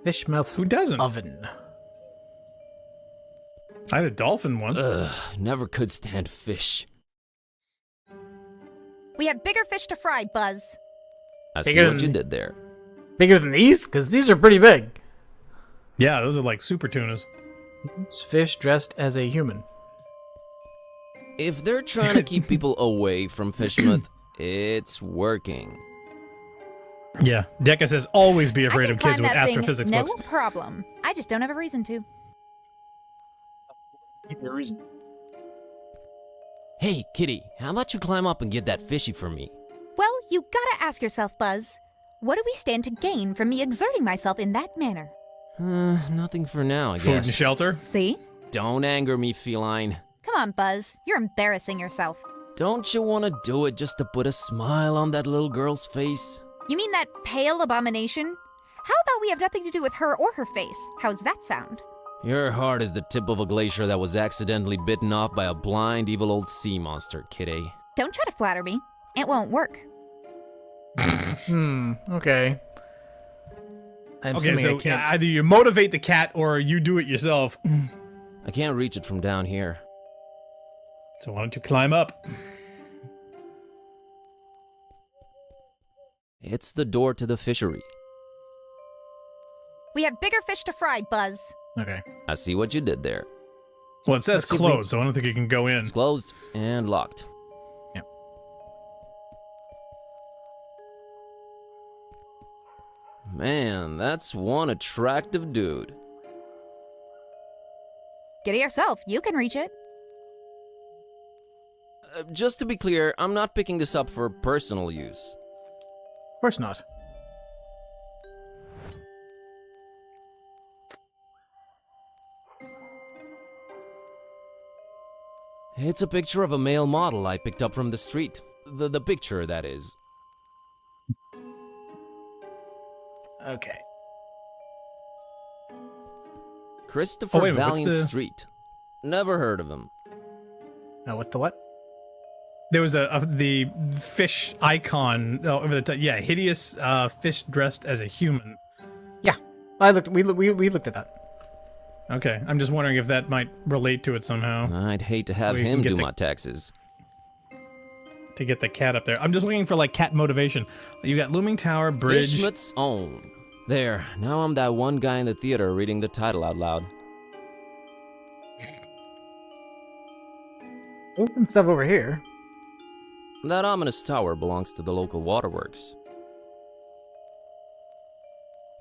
Fishmouth's Who doesn't? oven. I had a dolphin once. Never could stand fish. We have bigger fish to fry, Buzz. I see what you did there. Bigger than these? Because these are pretty big. Yeah, those are like super tunas. It's fish dressed as a human. If they're trying to keep people away from Fishmouth, it's working. Yeah, Deca says always be afraid I of can kids climb with that thing, astrophysics no books. problem. I just don't have a reason to. Give me a reason. Hey, Kitty, how about you climb up and get that fishy for me? Well, you gotta ask yourself, Buzz. What do we stand to gain from me exerting myself in that manner? Nothing for now, I Food guess. and shelter? See? Don't anger me, feline. Come on, Buzz. You're embarrassing yourself. Don't you want to do it just to put a smile on that little girl's face? You mean that pale abomination? How about we have nothing to do with her or her face? How's that sound? Your heart is the tip of a glacier that was accidentally bitten off by a blind, evil old sea monster, Kitty. Don't try to flatter me. It won't work. Okay. Okay, so either you motivate the cat or you do it yourself. I can't reach it from down here. So why don't you climb up? It's the door to the fishery. We have bigger fish to fry, Buzz. Okay. I see what you did there. Well, it says closed, so I don't think you can go in. It's closed and locked. Yep. Man, that's one attractive dude. Get it yourself. You can reach it. Just to be clear, I'm not picking this up for personal use. Of course not. It's a picture of a male model I picked up from the street. The picture, that is. Okay. Christopher wait a minute, what's Valiant the- Street. Never heard of him. No, what's the what? There was the fish icon over the top. Yeah, hideous fish dressed as a human. Yeah. We looked at that. Okay, I'm just wondering if that might relate to it somehow. I'd hate to have We can him get do the- my taxes. To get the cat up there. I'm just looking for like cat motivation. You got Looming Tower, Bridge. Fishmut's own. There, now I'm that one guy in the theater reading the title out loud. There's some stuff over here. That ominous tower belongs to the local waterworks.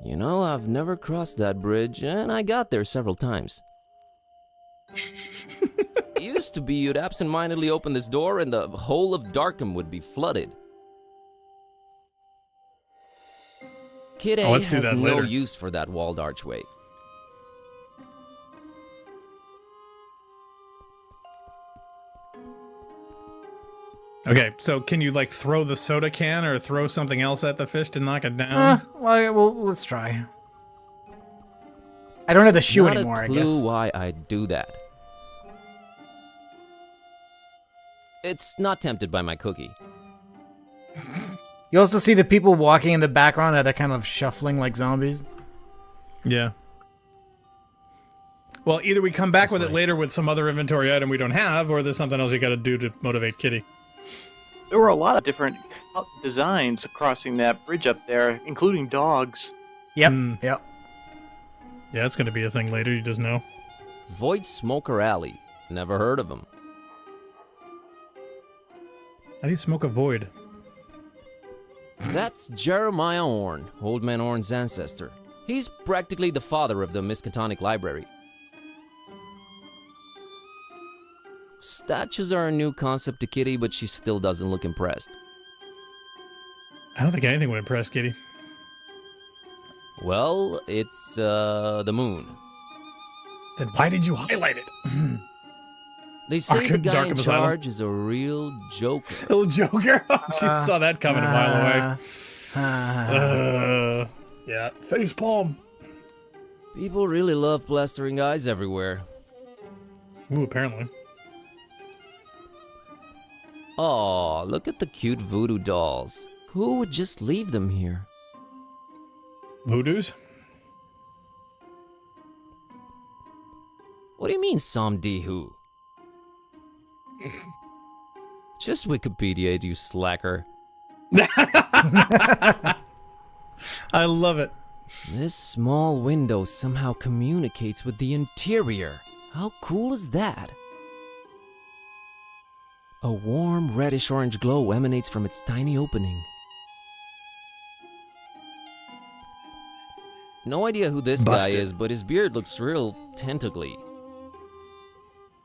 You know, I've never crossed that bridge, and I got there several times. It used to be you'd absentmindedly open this door and the whole of Darkham would be flooded. Kid A let's do has that no later. use for that walled archway. Okay, so can you like throw the soda can or throw something else at the fish to knock it down? Well, let's try. I don't have the shoe Not anymore, a I clue guess. why I'd do that. It's not tempted by my cookie. You also see the people walking in the background, they're kind of shuffling like zombies. Yeah. Well, either we come back with it later with some other inventory item we don't have, or there's something else you gotta do to motivate Kitty. There were a lot of different designs crossing that bridge up there, including dogs. Yep, yep. Yeah, it's gonna be a thing later, you just know. Void Smoker Alley. Never heard of him. How do you smoke a void? That's Jeremiah Orn, Old Man Orn's ancestor. He's practically the father of the Miskatonic Library. Statues are a new concept to Kitty, but she still doesn't look impressed. I don't think anything would impress Kitty. Well, it's the moon. Then why did you highlight it? They say the guy in Darkham Asylum? charge is a real joker. Little Joker? She saw that coming a mile away. Yeah, facepalm. People really love plastering eyes everywhere. Ooh, apparently. Aw, look at the cute voodoo dolls. Who would just leave them here? Voodoos? What do you mean, Somdi who? Just Wikipedia, you slacker. I love it. This small window somehow communicates with the interior. How cool is that? A warm reddish-orange glow emanates from its tiny opening. No idea who this Busted. guy is, but his beard looks real tentacly.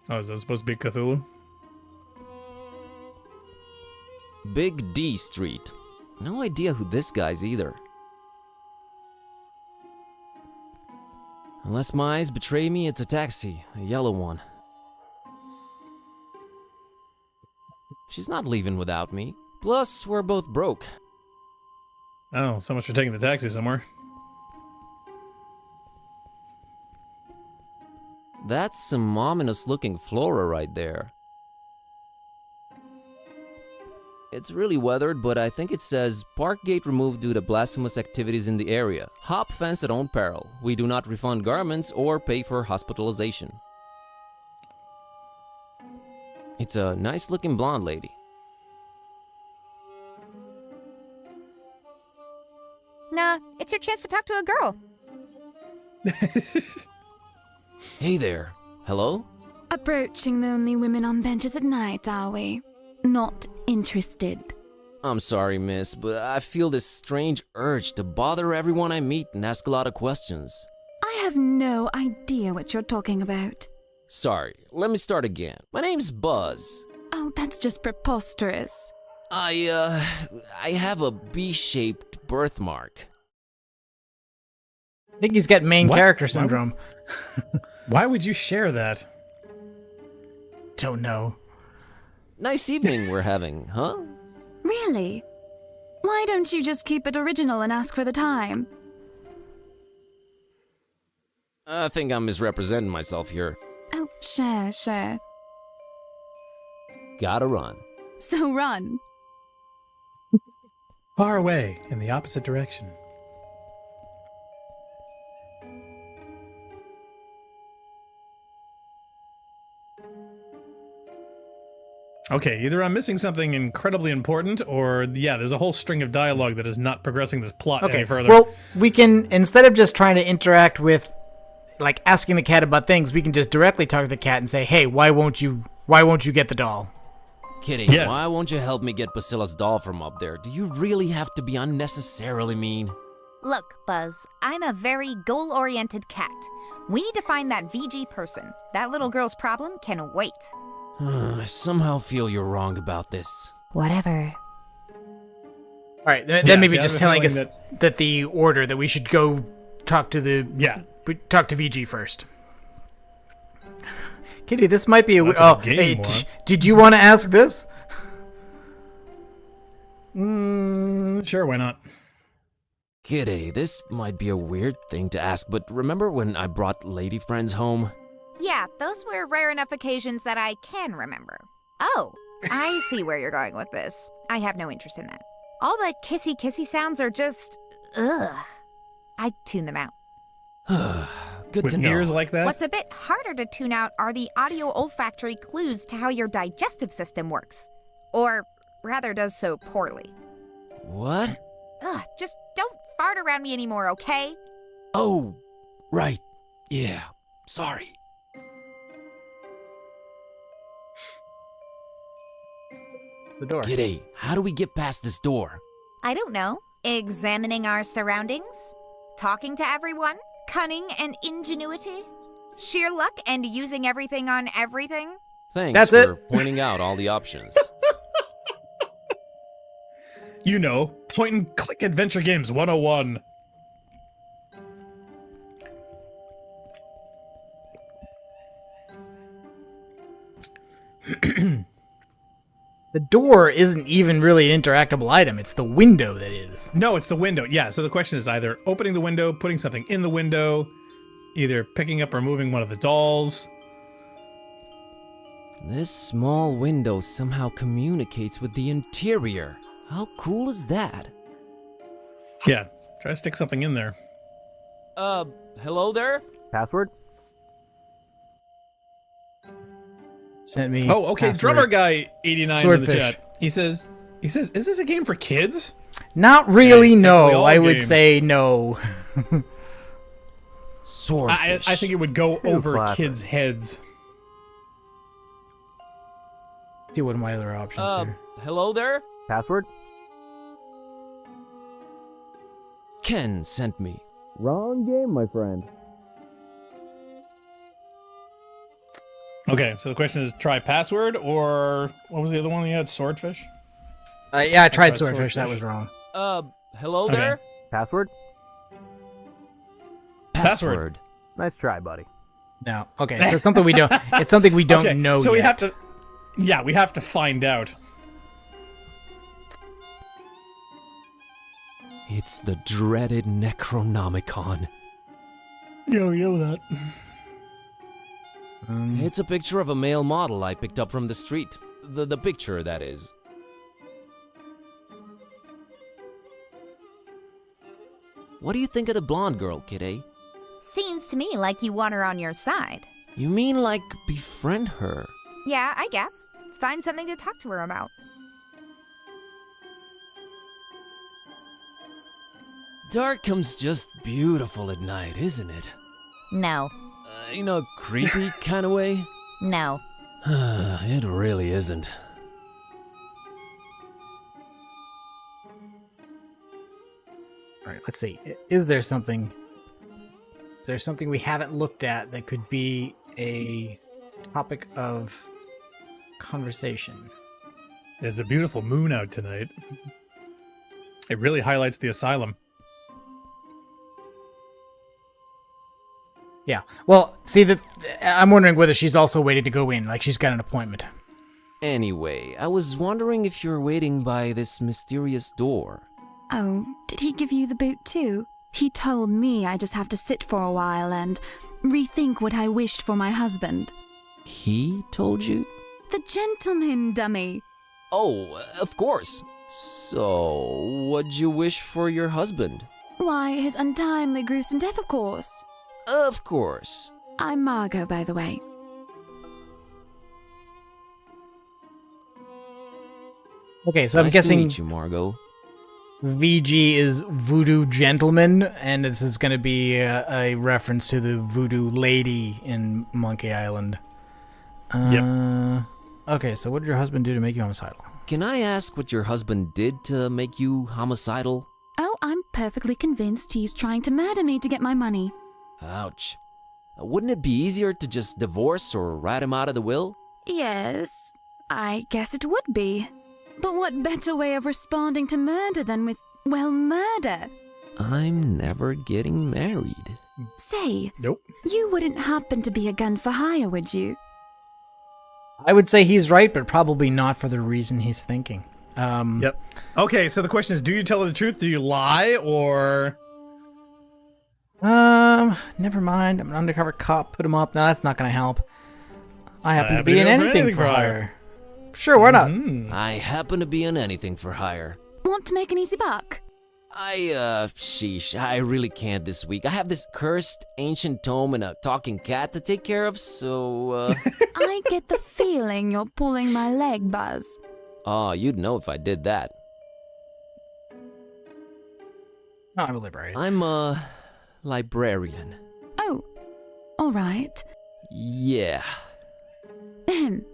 Oh, is that supposed to be Cthulhu? Big D Street. No idea who this guy's either. Unless my eyes betray me, it's a taxi, a yellow one. She's not leaving without me. Plus, we're both broke. Oh, so much for taking the taxi somewhere. That's some ominous-looking flora right there. It's really weathered, but I think it says, Park gate removed due to blasphemous activities in the area. Hop fence at own peril. We do not refund garments or pay for hospitalization. It's a nice-looking blonde lady. Nah, it's your chance to talk to a girl. Hey there. Hello? Approaching the only women on benches at night, are we? Not interested. I'm sorry, miss, but I feel this strange urge to bother everyone I meet and ask a lot of questions. I have no idea what you're talking about. Sorry, let me start again. My name's Buzz. Oh, that's just preposterous. I have a B-shaped birthmark. I think he's got main What? character syndrome. Why would you share that? Don't know. Nice evening we're having, huh? Really? Why don't you just keep it original and ask for the time? I think I'm misrepresenting myself here. Oh, sure. Gotta run. So run. Far away, in the opposite direction. Okay, either I'm missing something incredibly important, or yeah, there's a whole string of dialogue that is not progressing this plot Okay, any further. well, we can, instead of just trying to interact with, like, asking the cat about things, we can just directly talk to the cat and say, hey, why won't you get the doll? Kitty, Yes. why won't you help me get Basila's doll from up there? Do you really have to be unnecessarily mean? Look, Buzz, I'm a very goal-oriented cat. We need to find that VG person. That little girl's problem can wait. I somehow feel you're wrong about this. Whatever. All right, then Yeah, maybe see, I just have a telling us feeling that the order that we should go talk to talk to VG first. Kitty, this might be a. That's what the game was. Did you want to ask this? Sure, why not? Kitty, this might be a weird thing to ask, but remember when I brought lady friends home? Yeah, those were rare enough occasions that I can remember. Oh, I see where you're going with this. I have no interest in that. All the kissy sounds are just... ugh. I tune them out. Good With to know. ears like that? What's a bit harder to tune out are the audio-olfactory clues to how your digestive system works. Or, rather, does so poorly. What? Ugh, just don't fart around me anymore, okay? Oh, right. Yeah, sorry. It's the door. Kitty, how do we get past this door? I don't know. Examining our surroundings? Talking to everyone? Cunning and ingenuity? Sheer luck and using everything on everything? Thanks That's for it. pointing out all the options. You know, point and click adventure games 101. The door isn't even really an interactable item. It's the window that is. No, it's the window. Yeah, so the question is either opening the window, putting something in the window, either picking up or moving one of the dolls. This small window somehow communicates with the interior. How cool is that? Yeah, try to stick something in there. Hello there? Password? Sent me. Oh, okay, password. drummer guy 89 in the Swordfish. chat. He says, is this a game for kids? Not really. Yeah, technically No, all I would games. say no. Swordfish. I think it would go over classic. kids' heads. See what are my other options here. Hello there? Password? Ken sent me. Wrong game, my friend. Okay, so the question is try password or what was the other one you had? Swordfish? Yeah, I tried tried swordfish. That swordfish. was wrong. Hello Okay. there? Password? Password. Nice try, buddy. No. Okay, so it's something we don't. It's something we don't Okay, know so yet. we have to. Yeah, we have to find out. It's the dreaded Necronomicon. Yeah, we know that. It's a picture of a male model I picked up from the street. The picture, that is. What do you think of the blonde girl, Kitty? Seems to me like you want her on your side. You mean like befriend her? Yeah, I guess. Find something to talk to her about. Darkham's just beautiful at night, isn't it? No. In a creepy kind of way? No. It really isn't. All right, let's see. Is there something we haven't looked at that could be a topic of conversation? There's a beautiful moon out tonight. It really highlights the asylum. Yeah. Well, see, I'm wondering whether she's also waiting to go in, like she's got an appointment. Anyway, I was wondering if you're waiting by this mysterious door. Oh, did he give you the boot too? He told me I just have to sit for a while and rethink what I wished for my husband. He told you? The gentleman, dummy. Oh, of course. So, what'd you wish for your husband? Why, his untimely, gruesome death, of course. Of course. I'm Margot, by the way. Okay, so I'm Nice guessing to meet you, Margot. VG is Voodoo Gentleman, and this is going to be a reference to the Voodoo Lady in Monkey Island. Okay, so what did your husband do to make you homicidal? Can I ask what your husband did to make you homicidal? Oh, I'm perfectly convinced he's trying to murder me to get my money. Ouch. Wouldn't it be easier to just divorce or write him out of the will? Yes, I guess it would be. But what better way of responding to murder than with, well, murder? I'm never getting married. Say, Nope. you wouldn't happen to be a gun for hire, would you? I would say he's right, but probably not for the reason he's thinking. Yep. Okay, so the question is, do you tell the truth? Do you lie, or... Never mind. I'm an undercover cop. Put him up. No, that's not going to help. I happen to happy be to in go for anything anything for for hire. Sure, why not? I happen to be in anything for hire. Want to make an easy buck? Sheesh, I really can't this week. I have this cursed ancient tome and a talking cat to take care of, so, I get the feeling you're pulling my leg, Buzz. Oh, you'd know if I did that. Not a librarian. I'm a librarian. Oh, all right. Yeah. Ahem.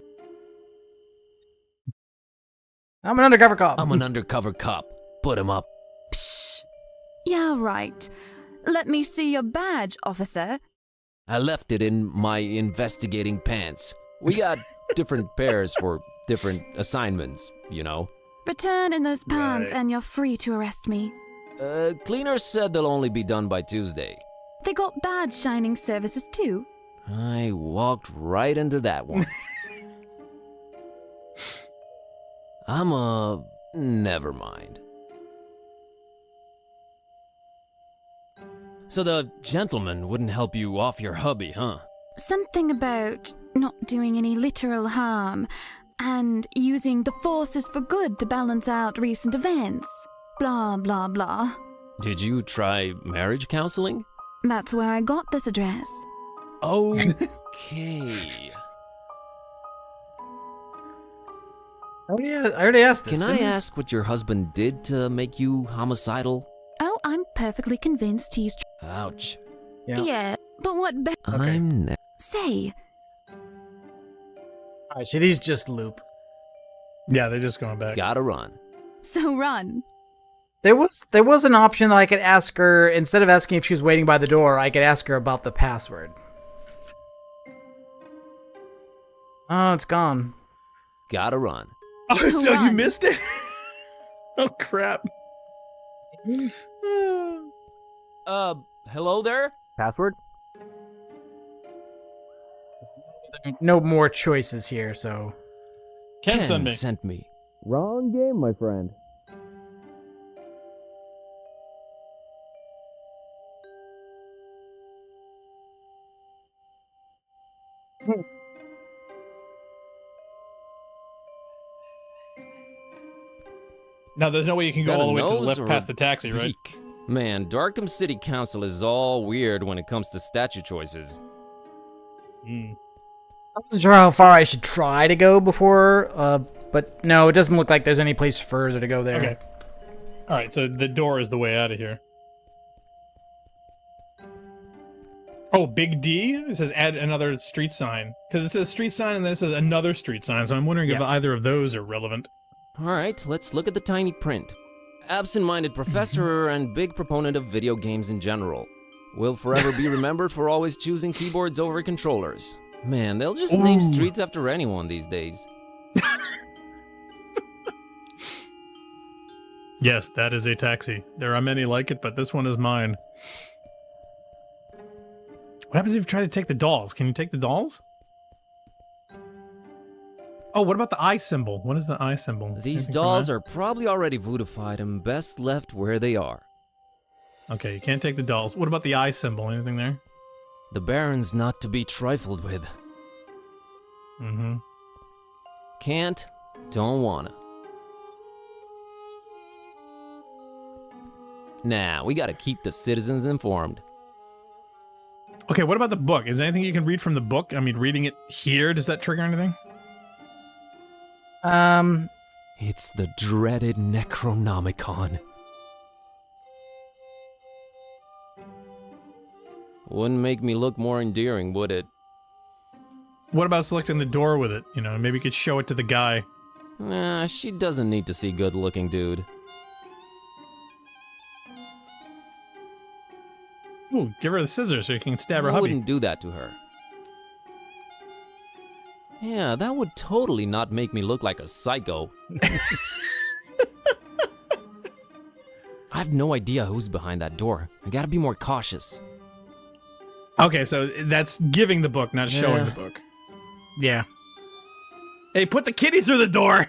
I'm an undercover cop. I'm an undercover cop. Put him up. Psh. Yeah, right. Let me see your badge, officer. I left it in my investigating pants. We got different pairs for different assignments, you know. Return in those pants Right. and you're free to arrest me. Cleaners said they'll only be done by Tuesday. They got badge shining services too. I walked right into that one. Never mind. So the gentleman wouldn't help you off your hubby, huh? Something about not doing any literal harm and using the forces for good to balance out recent events. Blah, blah, blah. Did you try marriage counseling? That's where I got this address. Okay. I already asked this. Can I didn't ask what your husband did to make you homicidal? Oh, I'm perfectly convinced he's... Ouch. Yeah, but what I'm Say, Alright, see, these just loop. Yeah, they're just going back. Gotta run. so run. There was an option that I could ask her, instead of asking if she was waiting by the door, I could ask her about the password. Oh, it's gone. Gotta run. Oh, so you Run. missed it? Oh, crap. Hello there? Password? No more choices here, so... Ken sent me. sent me. Wrong game, my friend. No, there's no way you can go Got a all the way to the nose left or past a the taxi, right? beak? Man, Darkham City Council is all weird when it comes to statue choices. Mm. I wasn't sure how far I should try to go before, but no, it doesn't look like there's any place further to go there. Okay. All right, so the door is the way out of here. Oh, big D? It says add another street sign. Because it says street sign and then it says another street sign, so I'm wondering if either of those are relevant. Alright, let's look at the tiny print. Absent-minded professor and big proponent of video games in general. Will forever be remembered for always choosing keyboards over controllers. Man, they'll just name streets after anyone these days. Yes, that is a taxi. There are many like it, but this one is mine. What happens if you try to take the dolls? Can you take the dolls? Oh, what about the eye symbol? What is the eye symbol? These dolls are probably already voodified and best left where they are. Okay, you can't take the dolls. What about the eye symbol? Anything there? The Baron's not to be trifled with. Mm-hmm. Can't, don't wanna. Nah, we gotta keep the citizens informed. Okay, what about the book? Is there anything you can read from the book? I mean, reading it here, does that trigger anything? It's the dreaded Necronomicon. Wouldn't make me look more endearing, would it? What about selecting the door with it? You know, maybe you could show it to the guy. Nah, she doesn't need to see good-looking dude. Ooh, give her the scissors so you can stab her I hubby. wouldn't do that to her. Yeah, that would totally not make me look like a psycho. I have no idea who's behind that door. I gotta be more cautious. Okay, so that's giving the book, not showing the book. Yeah. Hey, put the kitty through the door!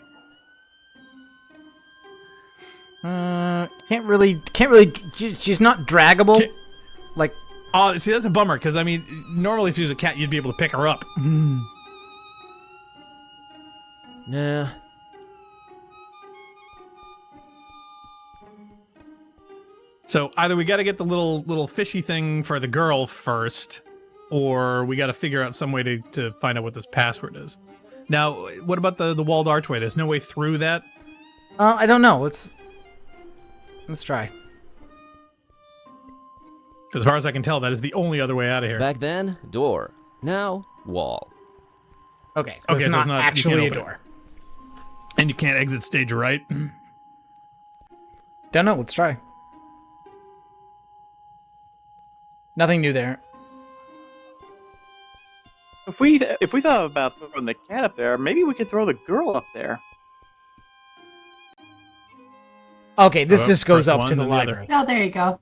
Can't really, she's not draggable. Like, oh, see, that's a bummer, because, I mean, normally if she was a cat, you'd be able to pick her up. Nah. So either we got to get the little fishy thing for the girl first, or we got to figure out some way to find out what this password is. Now, what about the walled archway? There's no way through that? I don't know. Let's try. As far as I can tell, that is the only other way out of here. Back then, door. Now, wall. Okay, so it's so not actually a door. And you can't exit stage right? Don't know. Let's try. Nothing new there. If we thought about throwing the cat up there, maybe we could throw the girl up there. Okay, this just goes up to the library. Oh, there you go.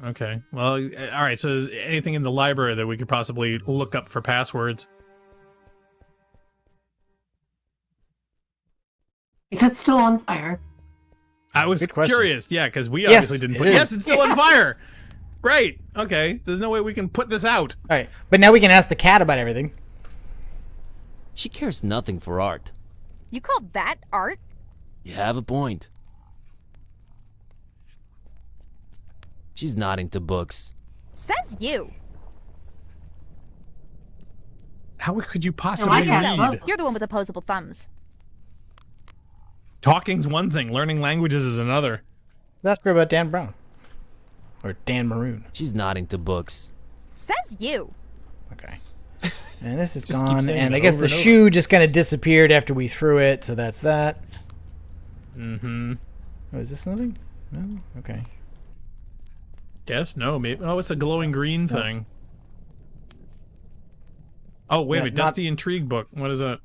Okay. Well, all right. So is anything in the library that we could possibly look up for passwords? Is it still on fire? I was curious. Yeah, because we Yes, obviously didn't it put... is. Yes, it's still on fire! Great. Okay. There's no way we can put this out. All right, but now we can ask the cat about everything. She cares nothing for art. You call that art? You have a point. She's not into books. Says you. How could you possibly read? You're the one with opposable thumbs. Talking's one thing. Learning languages is another. That's great about Dan Brown. Or Dan Maroon. She's not into books. Says you. Okay. And this is Just keep gone, saying and it I guess over the and over. shoe just kind of disappeared after we threw it, so that's that. Mm-hmm. Oh, is this nothing? No? Okay. Yes, no, maybe. Oh, it's a glowing green thing. Oh, wait a minute. Dusty Intrigue book. What is that?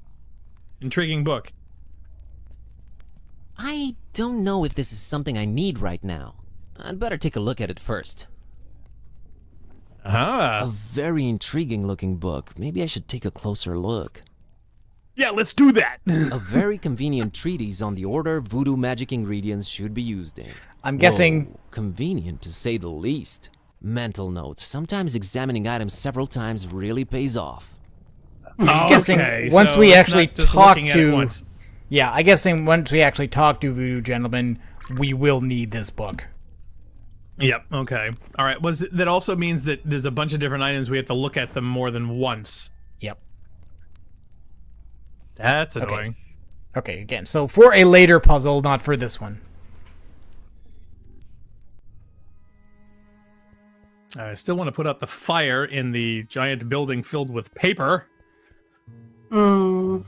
Intriguing book. I don't know if this is something I need right now. I'd better take a look at it first. Ah. A very intriguing looking book. Maybe I should take a closer look. Yeah, let's do that. A very convenient treatise on the order voodoo magic ingredients should be used in. I'm guessing... Convenient to say the least. Mental notes. Sometimes examining items several times really pays off. I'm guessing once we actually talk to... Yeah, I guessing once we actually talk to Voodoo Gentleman, we will need this book. Yep, okay. All right, that also means that there's a bunch of different items we have to look at them more than once. Yep. That's annoying. Okay, again, so for a later puzzle, not for this one. I still want to put out the fire in the giant building filled with paper. Hmm.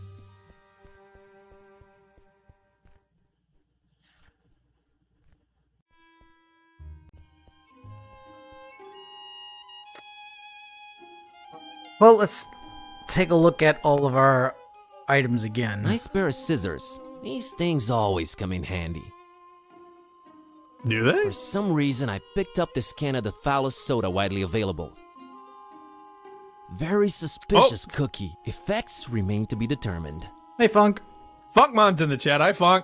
Well, let's take a look at all of our items again. Nice pair of scissors. These things always come in handy. Do they? For some reason, I picked up this can of the foulest soda widely available. Very suspicious cookie. Effects remain to be determined. Hey, Funk. Funkmon's in the chat. Hi, Funk.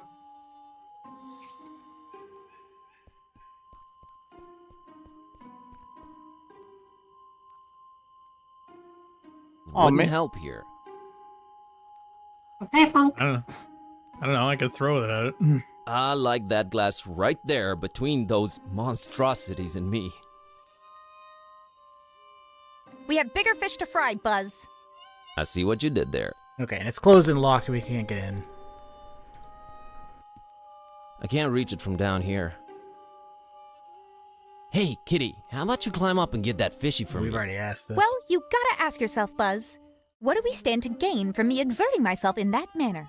Wouldn't help here. Okay, Funk. I don't know. I could throw it at it. I like that glass right there between those monstrosities and me. We have bigger fish to fry, Buzz. I see what you did there. Okay, and it's closed and locked, we can't get in. I can't reach it from down here. Hey, Kitty, how about you climb up and get that fishy for me? We've already asked this. Well, you gotta ask yourself, Buzz. What do we stand to gain from me exerting myself in that manner?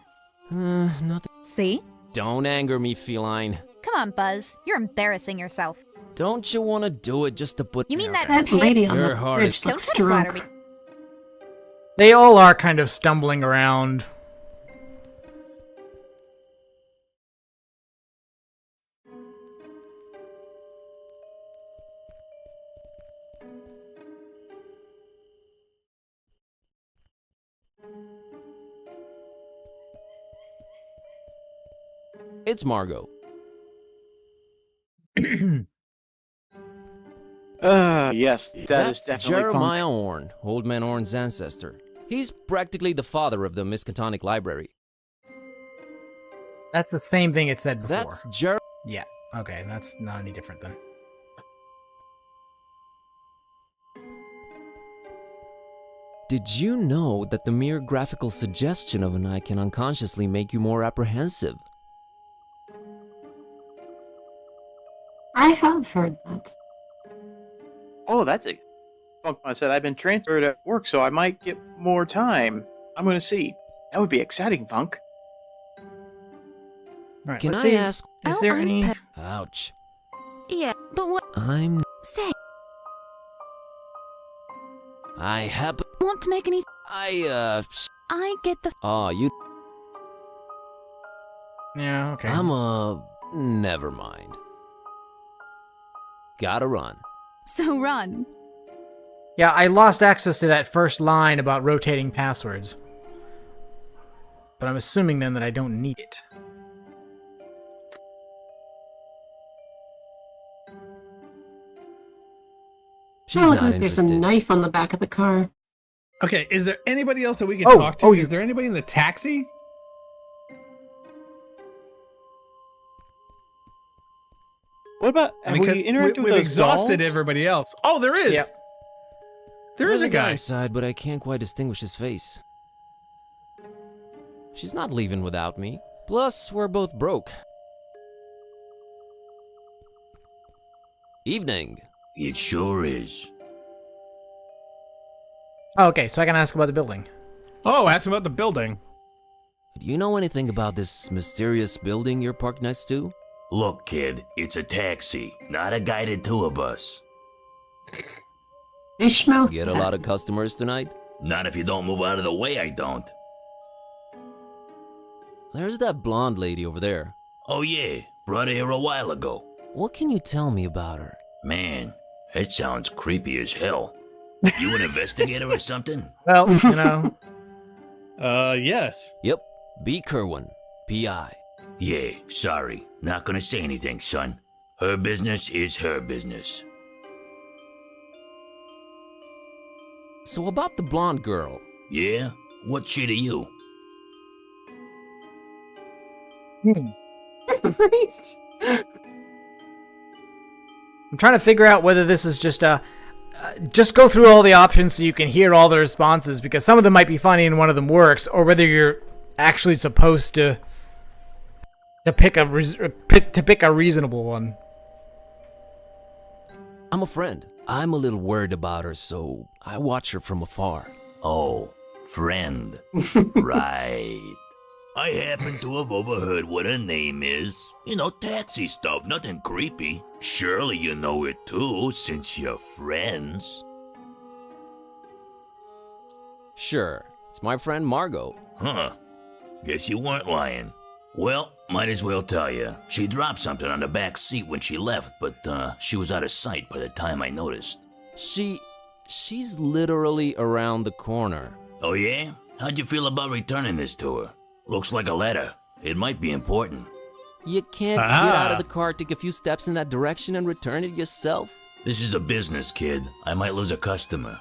Nothing. See? Don't anger me, feline. Come on, Buzz. You're embarrassing yourself. Don't you want to do it just to put... You mean that That lady on Your the heart bridge is- Don't looks try to flatter drunk. me. They all are kind of stumbling around. It's Margot. Yes, That's is definitely Jeremiah funk. Orn, Old Man Orn's ancestor. He's practically the father of the Miskatonic Library. That's the same thing it said before. That's Jer... Yeah, okay, that's not any different then. Did you know that the mere graphical suggestion of an eye can unconsciously make you more apprehensive? I have heard that. Oh, that's a funk. I said I've been transferred at work, so I might get more time. I'm going to see. That would be exciting, Funk. Right, Can let's I see. ask... Is there any... Ouch. Yeah, but what? I'm... Say, I happen... want to make any? I get the. Oh, you... Yeah, okay. Never mind. Gotta run. So run. Yeah, I lost access to that first line about rotating passwords. But I'm assuming then that I don't need it. She's Oh, looks not like there's interested. a knife on the back of the car. Okay, is there anybody else that we can Oh, talk to? oh, Is there anybody in the taxi? What about have we interacted with we've those exhausted dolls? everybody else. Oh, there is. Yep. There is a There's guy. inside, but I can't quite distinguish his face. She's not leaving without me. Plus, we're both broke. Evening. It sure is. Oh, okay, so I can ask about the building. Oh, ask him about the building. Do you know anything about this mysterious building you're parked next to? Look, kid, it's a taxi, not a guided tour bus. Fishmouth. Get a lot of customers tonight? Not if you don't move out of the way, I don't. There's that blonde lady over there. Oh yeah, brought her here a while ago. What can you tell me about her? Man, that sounds creepy as hell. You an investigator or something? Well, you know. Yes. Yep, B. Kerwin, P.I. Yeah, sorry. Not gonna say anything, son. Her business is her business. So about the blonde girl. Yeah? What's she to you? I'm trying to figure out whether this is just just go through all the options so you can hear all the responses, because some of them might be funny and one of them works, or whether you're actually supposed to pick a reasonable one. I'm a friend. I'm a little worried about her, so I watch her from afar. Oh, friend. Right. I happen to have overheard what her name is. You know, taxi stuff, nothing creepy. Surely you know it too, since you're friends. Sure, it's my friend Margot. Huh. Guess you weren't lying. Well, might as well tell you. She dropped something on the back seat when she left, but she was out of sight by the time I noticed. She's literally around the corner. Oh yeah? How'd you feel about returning this to her? Looks like a letter. It might be important. You can't get out of the car, take a few steps in that direction, and return it yourself? This is a business, kid. I might lose a customer.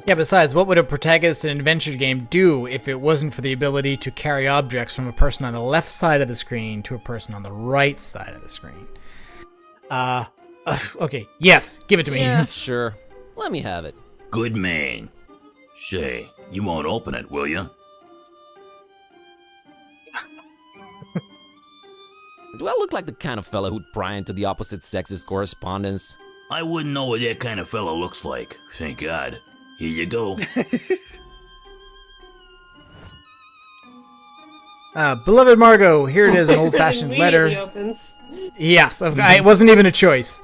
Yeah, besides, what would a protagonist in an adventure game do if it wasn't for the ability to carry objects from a person on the left side of the screen to a person on the right side of the screen? Okay, yes, give it to me. Yeah, sure. Let me have it. Good man. Say, you won't open it, will you? Do I look like the kind of fella who'd pry into the opposite sex's correspondence? I wouldn't know what that kind of fella looks like. Thank God. Here you go. Beloved Margot, here it is, an old-fashioned letter. Immediately opens. Yes, it wasn't even a choice.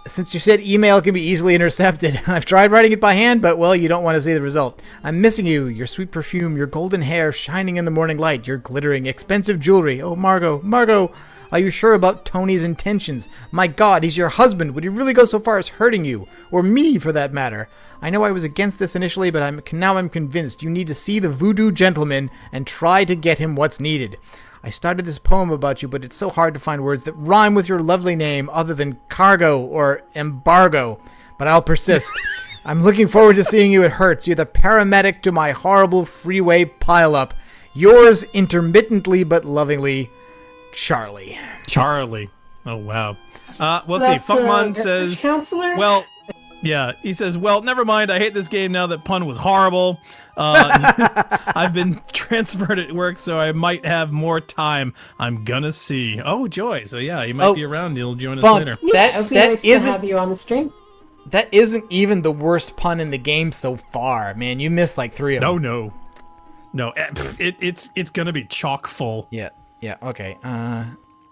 Since you said email can be easily intercepted, I've tried writing it by hand, but, well, you don't want to see the result. I'm missing you, your sweet perfume, your golden hair shining in the morning light, your glittering, expensive jewelry. Oh, Margot, are you sure about Tony's intentions? My God, he's your husband. Would he really go so far as hurting you? Or me, for that matter? I know I was against this initially, but now I'm convinced you need to see the voodoo gentleman and try to get him what's needed. I started this poem about you, but it's so hard to find words that rhyme with your lovely name other than cargo or embargo. But I'll persist. I'm looking forward to seeing you at Hertz. You're the paramedic to my horrible freeway pileup. Yours intermittently but lovingly, Charlie. Charlie. Oh, wow. Let's see. Funkmon says... Counselor? Well... Yeah, he says, well, never mind. I hate this game now that pun was horrible. I've been transferred at work, so I might have more time. I'm gonna see. Oh, Joy. So, yeah, he might be around. He'll join us later. Yeah, it would be nice to have you on the stream. That isn't even the worst pun in the game so far, man. You missed like 3 of them. No, it's gonna be chock full. Yeah, okay.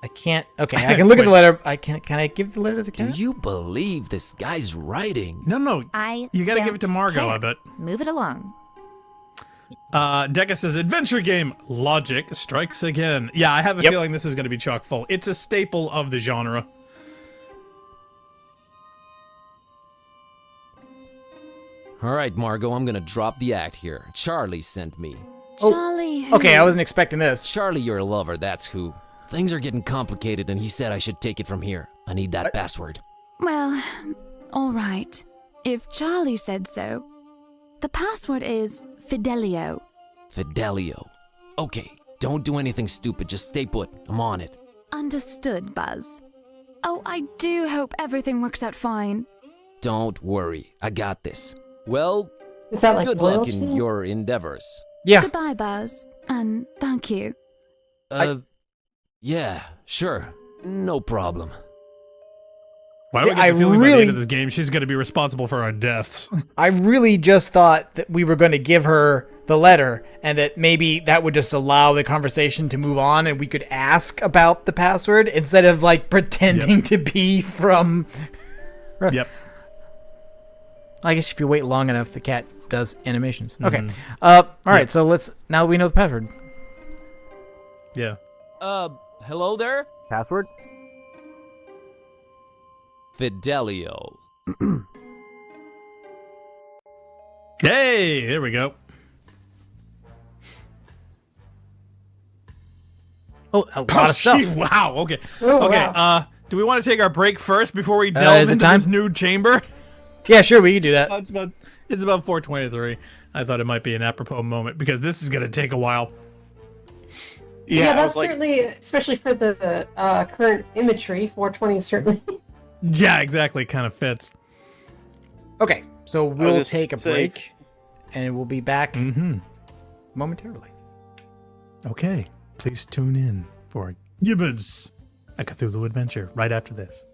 I can't. Okay, I can look at the letter. Can I give the letter to the cat? Do you believe this guy's writing? No. You gotta give it to Margot, care. I bet. Move it along. Deca says, adventure game logic strikes again. Yeah, I have a feeling this is gonna be chock full. It's a staple of the genre. All right, Margot, I'm gonna drop the act here. Charlie sent me. Charlie. Who? Okay, I wasn't expecting this. Charlie, your lover, that's who. Things are getting complicated, and he said I should take it from here. I need that password. Well, all right. If Charlie said so. The password is Fidelio. Fidelio. Okay, don't do anything stupid. Just stay put. I'm on it. Understood, Buzz. Oh, I do hope everything works out fine. Don't worry. I got this. Well, Is that like good luck loyalty? in your endeavors. Yeah. Goodbye, Buzz. And thank you. Yeah, sure. No problem. Why do we get the feeling by the end of this game she's going to be responsible for our deaths? I really just thought that we were going to give her the letter and that maybe that would just allow the conversation to move on and we could ask about the password instead of like pretending to be from... Yep. I guess if you wait long enough, the cat does animations. Okay. All right, so now we know the password. Yeah. Hello there? Password? Fidelio. Hey, there we go. Oh, a lot of stuff. Gee, wow, okay. Oh, okay, wow. Do we want to take our break first before we delve into this new chamber? Yeah, sure, we can do that. It's about 4:23. I thought it might be an apropos moment because this is going to take a while. Yeah, that's certainly, especially for the current imagery, 420 certainly. Yeah, exactly. Kind of fits. Okay, so we'll take a break, and we'll be back momentarily. Okay, please tune in for Gibbous, a Cthulhu adventure, right after this.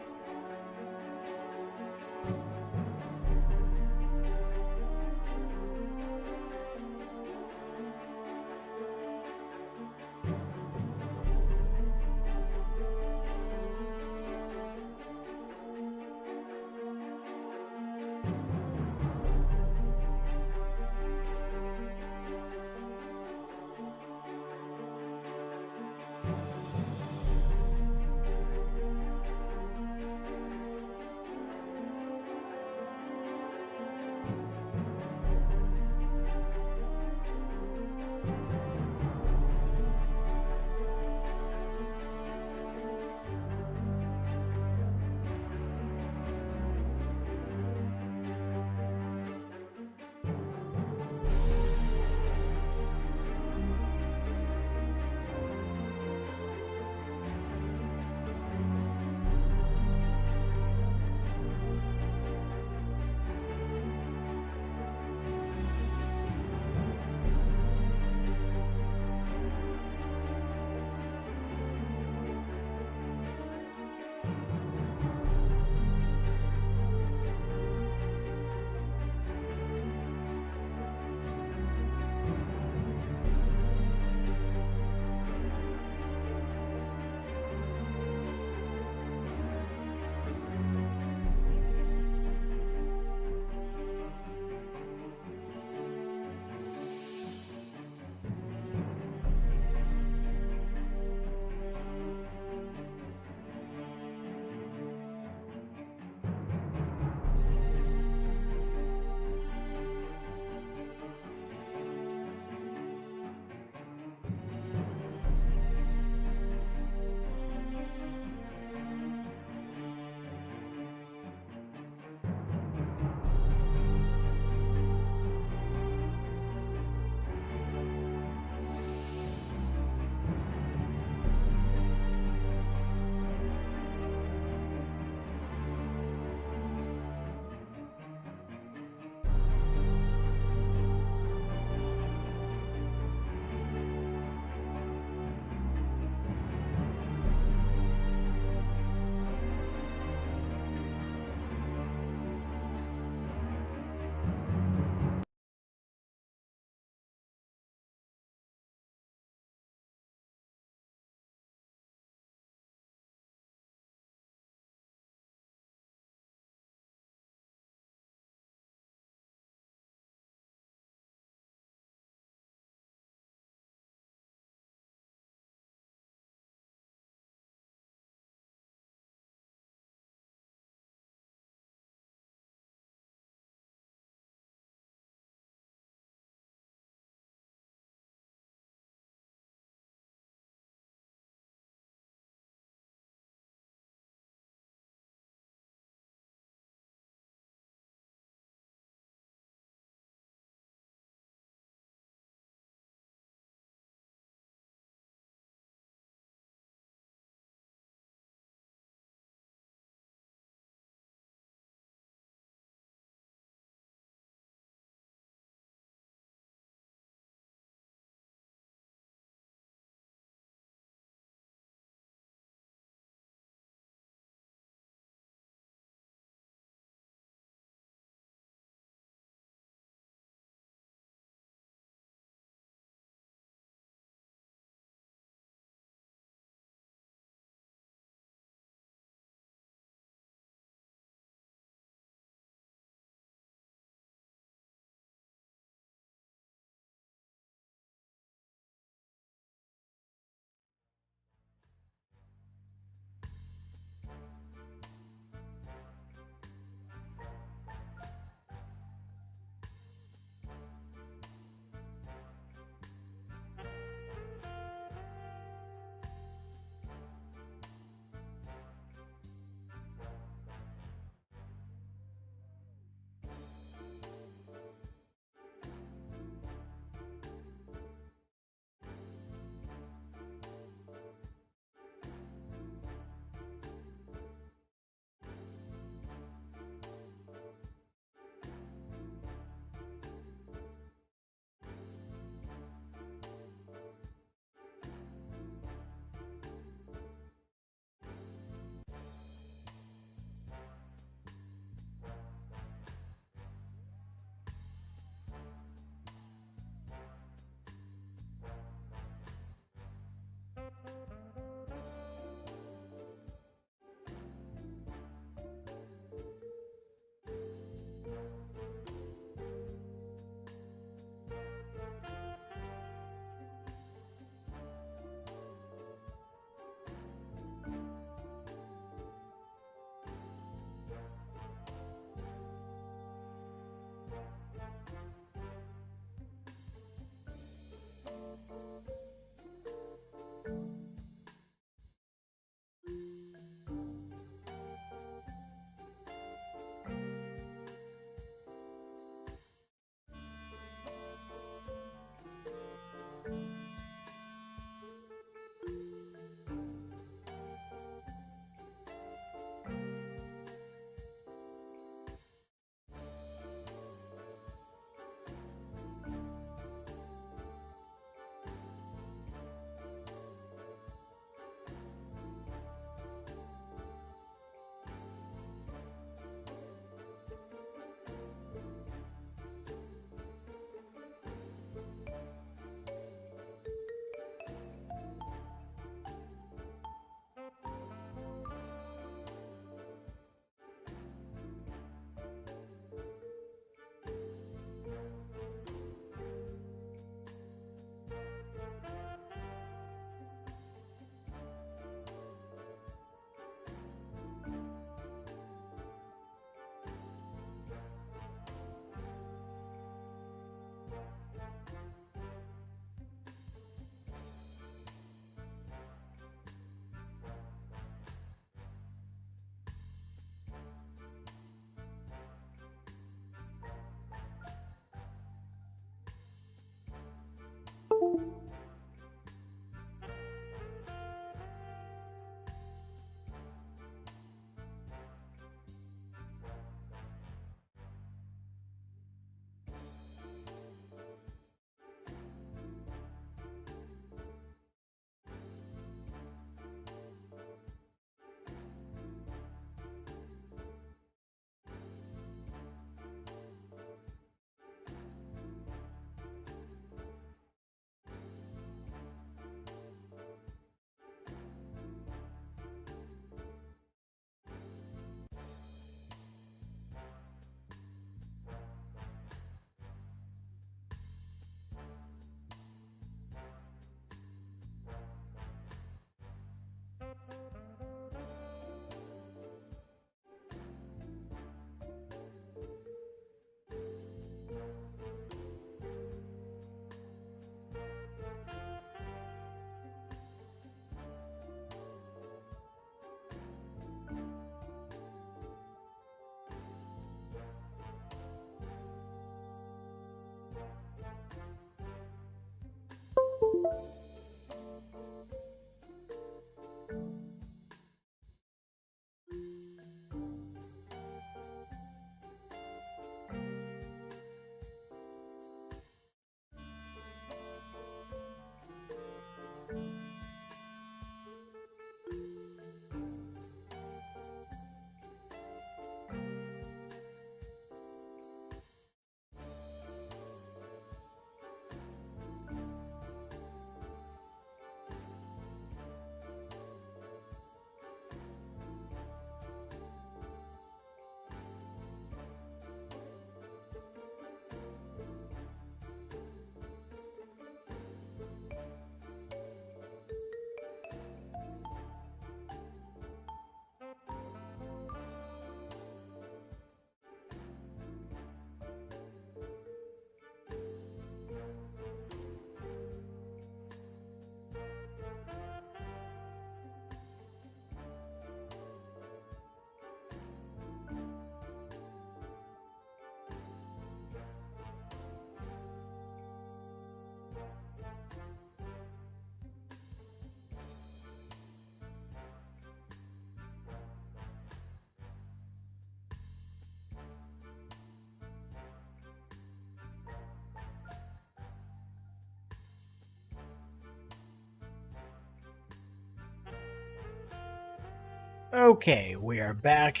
Okay, we are back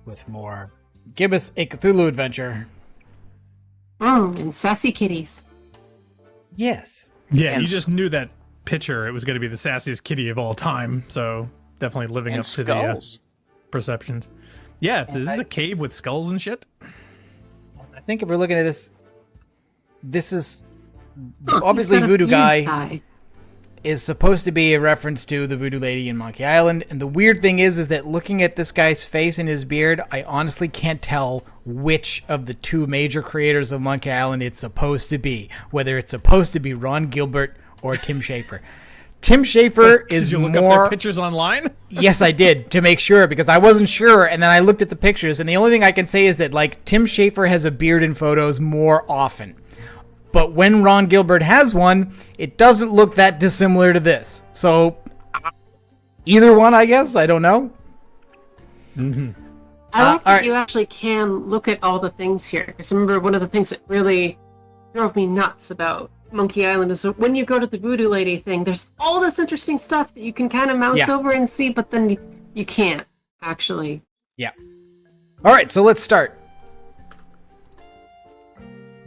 with more Gibbous, a Cthulhu adventure. And sassy kitties. Yes. Yeah, you just knew that picture. It was going to be the sassiest kitty of all time. So definitely living up to the perceptions. Yeah, this is a cave with skulls and shit. I think if we're looking at this, this is obviously Voodoo Guy is supposed to be a reference to the Voodoo Lady in Monkey Island. And the weird thing is that looking at this guy's face and his beard, I honestly can't tell which of the two major creators of Monkey Island it's supposed to be. Whether it's supposed to be Ron Gilbert or Tim Schafer. Tim Schafer is Did you look more... up their pictures online? Yes, I did, to make sure, because I wasn't sure, and then I looked at the pictures, and the only thing I can say is that, like, Tim Schafer has a beard in photos more often. But when Ron Gilbert has one, it doesn't look that dissimilar to this. So, either one, I guess? I don't know. Mm-hmm. I like that you actually can look at all the things here. Because remember, one of the things that really drove me nuts about Monkey Island is when you go to the Voodoo Lady thing, there's all this interesting stuff that you can kind of mouse over and see, but then you can't, actually. Yeah. All right, so let's start.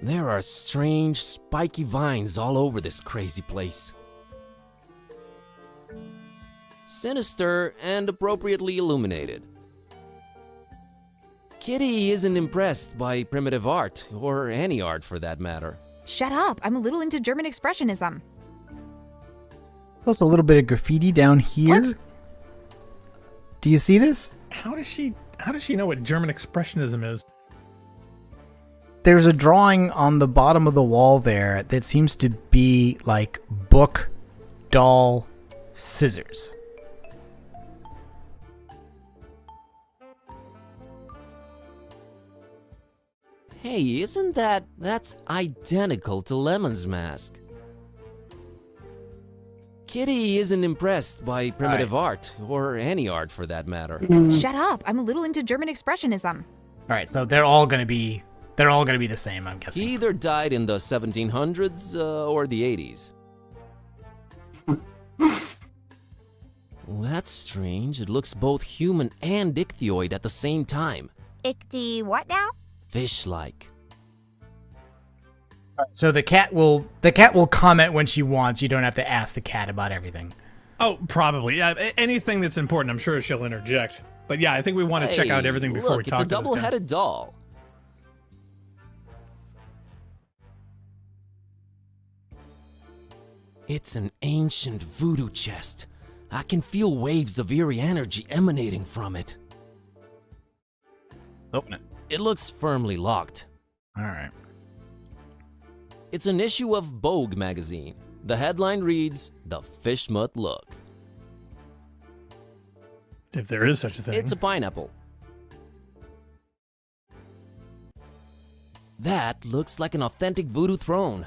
There are strange, spiky vines all over this crazy place. Sinister and appropriately illuminated. Kitty isn't impressed by primitive art, or any art for that matter. Shut up, I'm a little into German expressionism. There's also a little bit of graffiti down here. What? Do you see this? How does she know what German expressionism is? There's a drawing on the bottom of the wall there that seems to be like book, doll, scissors. Hey, that's identical to Lemon's mask. Kitty isn't impressed by primitive art, or any art for that matter. Shut up, I'm a little into German expressionism. Alright, so they're all gonna be the same, I'm guessing. He either died in the 1700s or the 80s. Well, that's strange. It looks both human and ichthyoid at the same time. Ichty what now? Fish-like. So the cat will comment when she wants. You don't have to ask the cat about everything. Oh, probably. Yeah, anything that's important, I'm sure she'll interject. But yeah, I think we want to check out everything before we talk to this guy. It's a double-headed doll. It's an ancient voodoo chest. I can feel waves of eerie energy emanating from it. Open it. It looks firmly locked. All right. It's an issue of Vogue magazine. The headline reads, "The Fishmut Look." If there is such a thing. It's a pineapple. That looks like an authentic voodoo throne.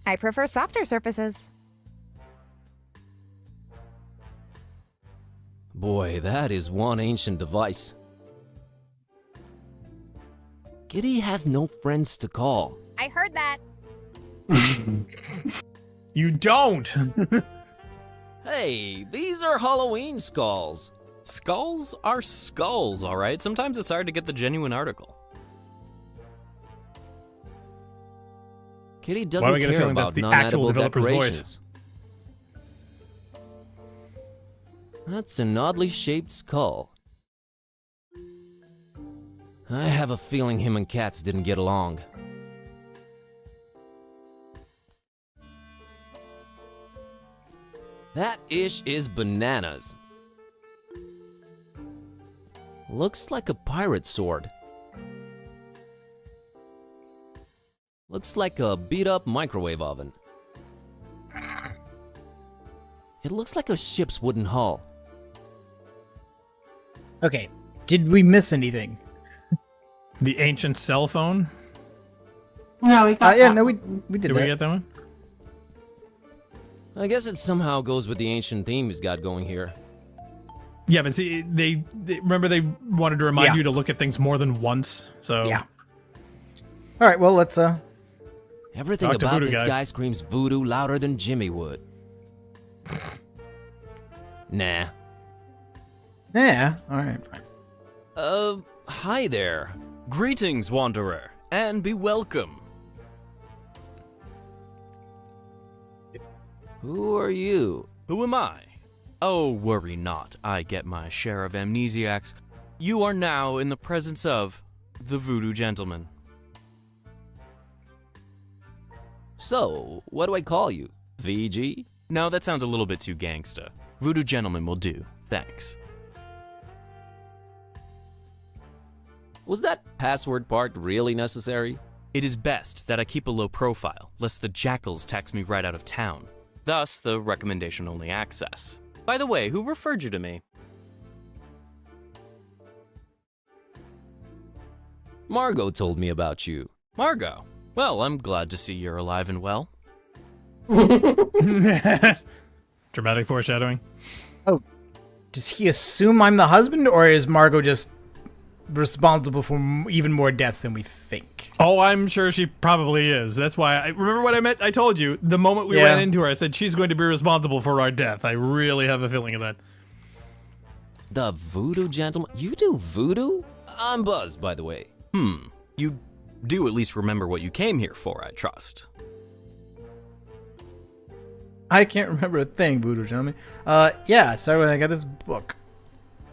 I prefer softer surfaces. Boy, that is one ancient device. Kitty has no friends to call. I heard that. You don't! Hey, these are Halloween skulls. Skulls are skulls, alright? Sometimes it's hard to get the genuine article. Kitty doesn't care about non-edible decorations. That's an oddly shaped skull. I have a feeling him and cats didn't get along. That ish is bananas. Looks like a pirate sword. Looks like a beat-up microwave oven. It looks like a ship's wooden hull. Okay, did we miss anything? The ancient cell phone? No, we got yeah, that. no, we did Did we get that one? I guess it somehow goes with the ancient theme he's got going here. Yeah, but see, they remember they wanted to remind you to look at things more than once, so... Yeah. All right, well, let's, Everything about this guy screams voodoo louder than Jimmy would. Nah. Yeah, alright, fine. Hi there. Greetings, Wanderer, and be welcome. Who are you? Who am I? Oh, worry not, I get my share of amnesiacs. You are now in the presence of the Voodoo Gentleman. So, what do I call you? VG? No, that sounds a little bit too gangsta. Voodoo Gentleman will do, thanks. Was that password part really necessary? It is best that I keep a low profile, lest the jackals tax me right out of town. Thus, the recommendation-only access. By the way, who referred you to me? Margot told me about you. Margot? Well, I'm glad to see you're alive and well. Dramatic foreshadowing. Oh, does he assume I'm the husband, or is Margot just responsible for even more deaths than we think? Oh, I'm sure she probably is. That's why I remember what I meant. I told you the moment we ran into her, I said she's going to be responsible for our death. I really have a feeling of that. The Voodoo Gentleman? You do voodoo? I'm buzzed, by the way. You do at least remember what you came here for, I trust. I can't remember a thing, Voodoo Gentleman. Yeah, it started when I got this book.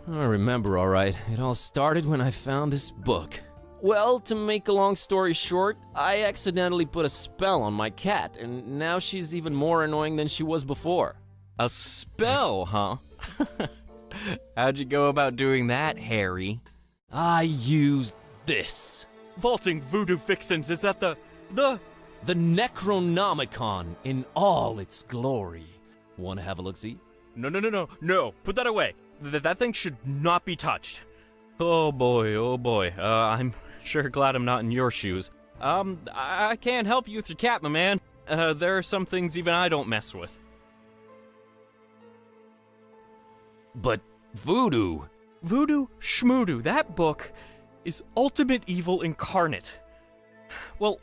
I remember, all right. It all started when I found this book. Well, to make a long story short, I accidentally put a spell on my cat, and now she's even more annoying than she was before. A spell, huh? How'd you go about doing that, Harry? I used this. Vaulting voodoo fixins, is that the Necronomicon in all its glory. Want to have a look-see? No, put that away. That thing should not be touched. Oh boy. I'm sure glad I'm not in your shoes. I can't help you with your cat, my man. There are some things even I don't mess with. But voodoo. Voodoo schmoodoo, that book is ultimate evil incarnate. Well,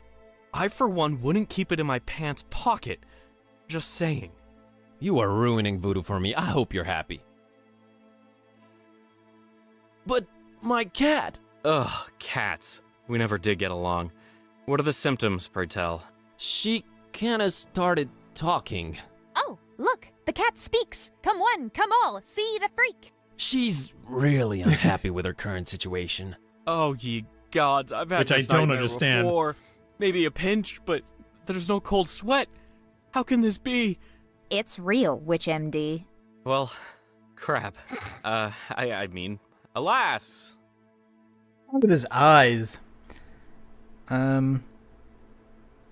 I for one wouldn't keep it in my pants pocket. Just saying. You are ruining voodoo for me. I hope you're happy. But my cat. Ugh, cats. We never did get along. What are the symptoms, pray tell? She kinda started talking. Oh, look, the cat speaks. Come one, come all, see the freak. She's really unhappy with her current situation. Oh, ye gods, I've had Which I this don't nightmare understand. Before. Maybe a pinch, but there's no cold sweat. How can this be? It's real, Witch MD. Well, crap. I mean, alas. Look at his eyes. Alright,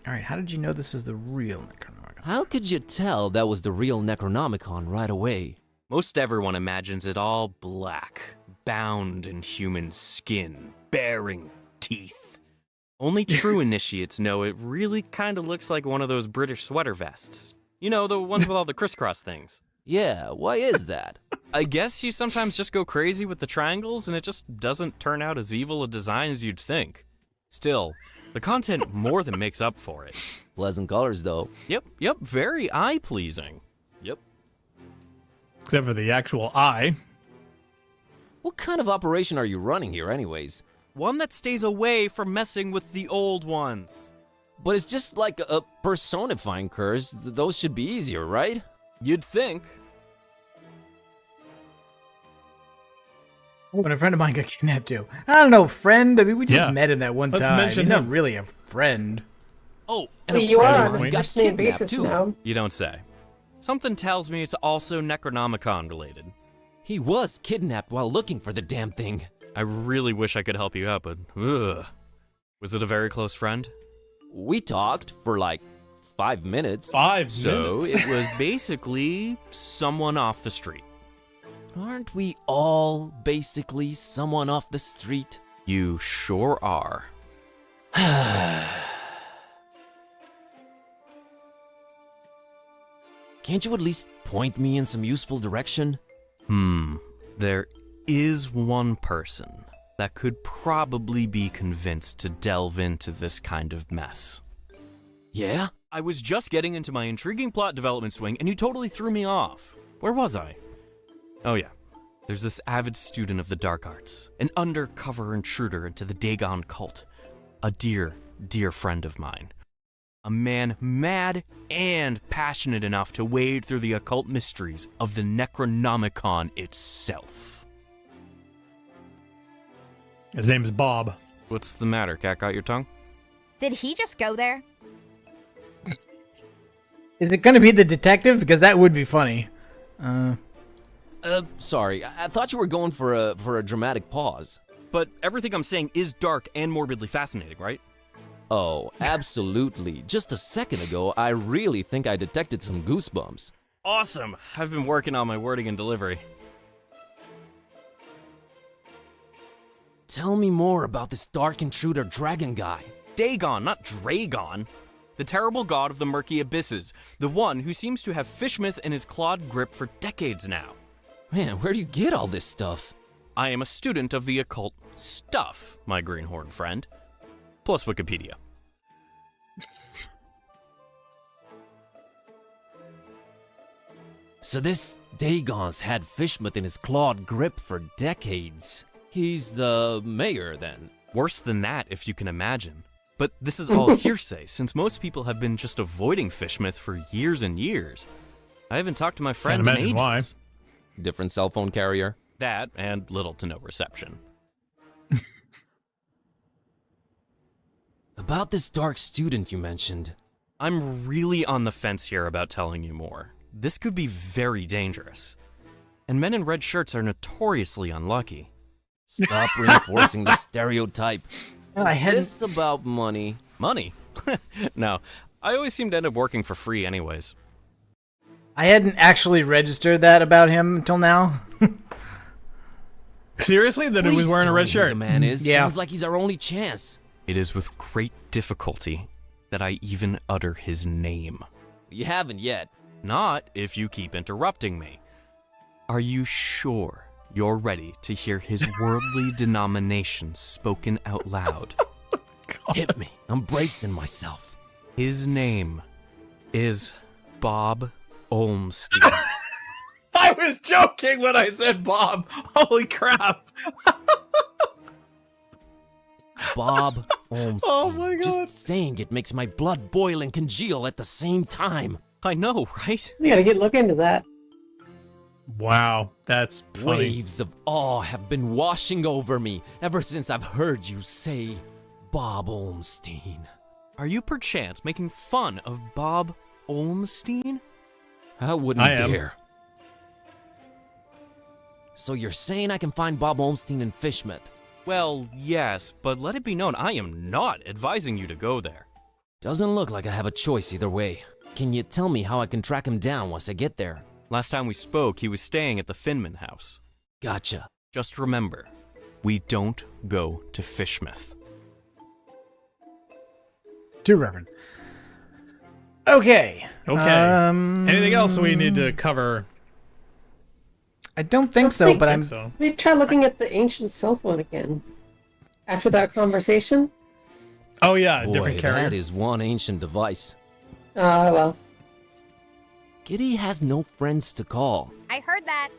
how did you know this was the real Necronomicon? How could you tell that was the real Necronomicon right away? Most everyone imagines it all black, bound in human skin, bearing teeth. Only true initiates know it really kind of looks like one of those British sweater vests. You know, the ones with all the crisscross things. Yeah, why is that? I guess you sometimes just go crazy with the triangles and it just doesn't turn out as evil a design as you'd think. Still, the content more than makes up for it. Pleasant colors, though. Yep, very eye-pleasing. Yep. Except for the actual eye. What kind of operation are you running here anyways? One that stays away from messing with the old ones. But it's just like a personifying curse. Those should be easier, right? You'd think. When a friend of mine got kidnapped too. I don't know, friend. I mean, we just met him that one Let's time. mention He's not him. really a friend. Oh, Well, you are on a got first-name kidnapped, basis too. now. You don't say. Something tells me it's also Necronomicon related. He was kidnapped while looking for the damn thing. I really wish I could help you out, but ugh. Was it a very close friend? We talked for like 5 minutes. 5 So minutes? it was basically someone off the street. Aren't we all basically someone off the street? You sure are. Can't you at least point me in some useful direction? There is one person that could probably be convinced to delve into this kind of mess. Yeah? I was just getting into my intriguing plot development swing and you totally threw me off. Where was I? Oh yeah, there's this avid student of the dark arts, an undercover intruder into the Dagon cult, a dear, dear friend of mine. A man mad and passionate enough to wade through the occult mysteries of the Necronomicon itself. His name is Bob. What's the matter? Cat got your tongue? Did he just go there? Is it going to be the detective? Because that would be funny. Sorry, I thought you were going for a dramatic pause. But everything I'm saying is dark and morbidly fascinating, right? Oh, absolutely. Just a second ago, I really think I detected some goosebumps. Awesome! I've been working on my wording and delivery. Tell me more about this dark intruder dragon guy. Dagon, not Dragon. The terrible god of the murky abysses. The one who seems to have Fishmouth in his clawed grip for decades now. Man, where do you get all this stuff? I am a student of the occult stuff, my greenhorn friend. Plus Wikipedia. So this Dagon's had Fishmouth in his clawed grip for decades. He's the mayor, then. Worse than that, if you can imagine. But this is all hearsay, since most people have been just avoiding Fishmouth for years and years. I haven't talked to my friend in ages. Why. Different cell phone carrier? That, and little to no reception. About this dark student you mentioned. I'm really on the fence here about telling you more. This could be very dangerous. And men in red shirts are notoriously unlucky. Stop reinforcing the stereotype. I Is this about money? Money? No, I always seem to end up working for free anyways. I hadn't actually registered that about him until now. Seriously? That he was Please wearing a tell red me who shirt? the man is. Yeah. Sounds like he's our only chance. It is with great difficulty that I even utter his name. You haven't yet. Not if you keep interrupting me. Are you sure you're ready to hear his worldly denomination spoken out loud? Hit me. I'm bracing myself. His name is Bob Olmsteen. I was joking when I said Bob. Holy crap. Bob Olmsteen. Oh my God. Just saying it makes my blood boil and congeal at the same time. I know, right? We gotta look into that. Wow, that's funny. Waves of awe have been washing over me ever since I've heard you say Bob Olmsteen. Are you perchance making fun of Bob Olmsteen? I wouldn't I am. dare. So you're saying I can find Bob Olmsteen in Fishmouth? Well, yes, but let it be known I am not advising you to go there. Doesn't look like I have a choice either way. Can you tell me how I can track him down once I get there? Last time we spoke, he was staying at the Finman house. Gotcha. Just remember, we don't go to Fishmouth. Too reverend. Okay. Okay. Anything else we need to cover? I don't think so, but I'm... So. Let me try looking at the ancient cell phone again. After that conversation? Oh yeah, Boy, different carrier. that is one ancient device. Well. Giddy has no friends to call. I heard that.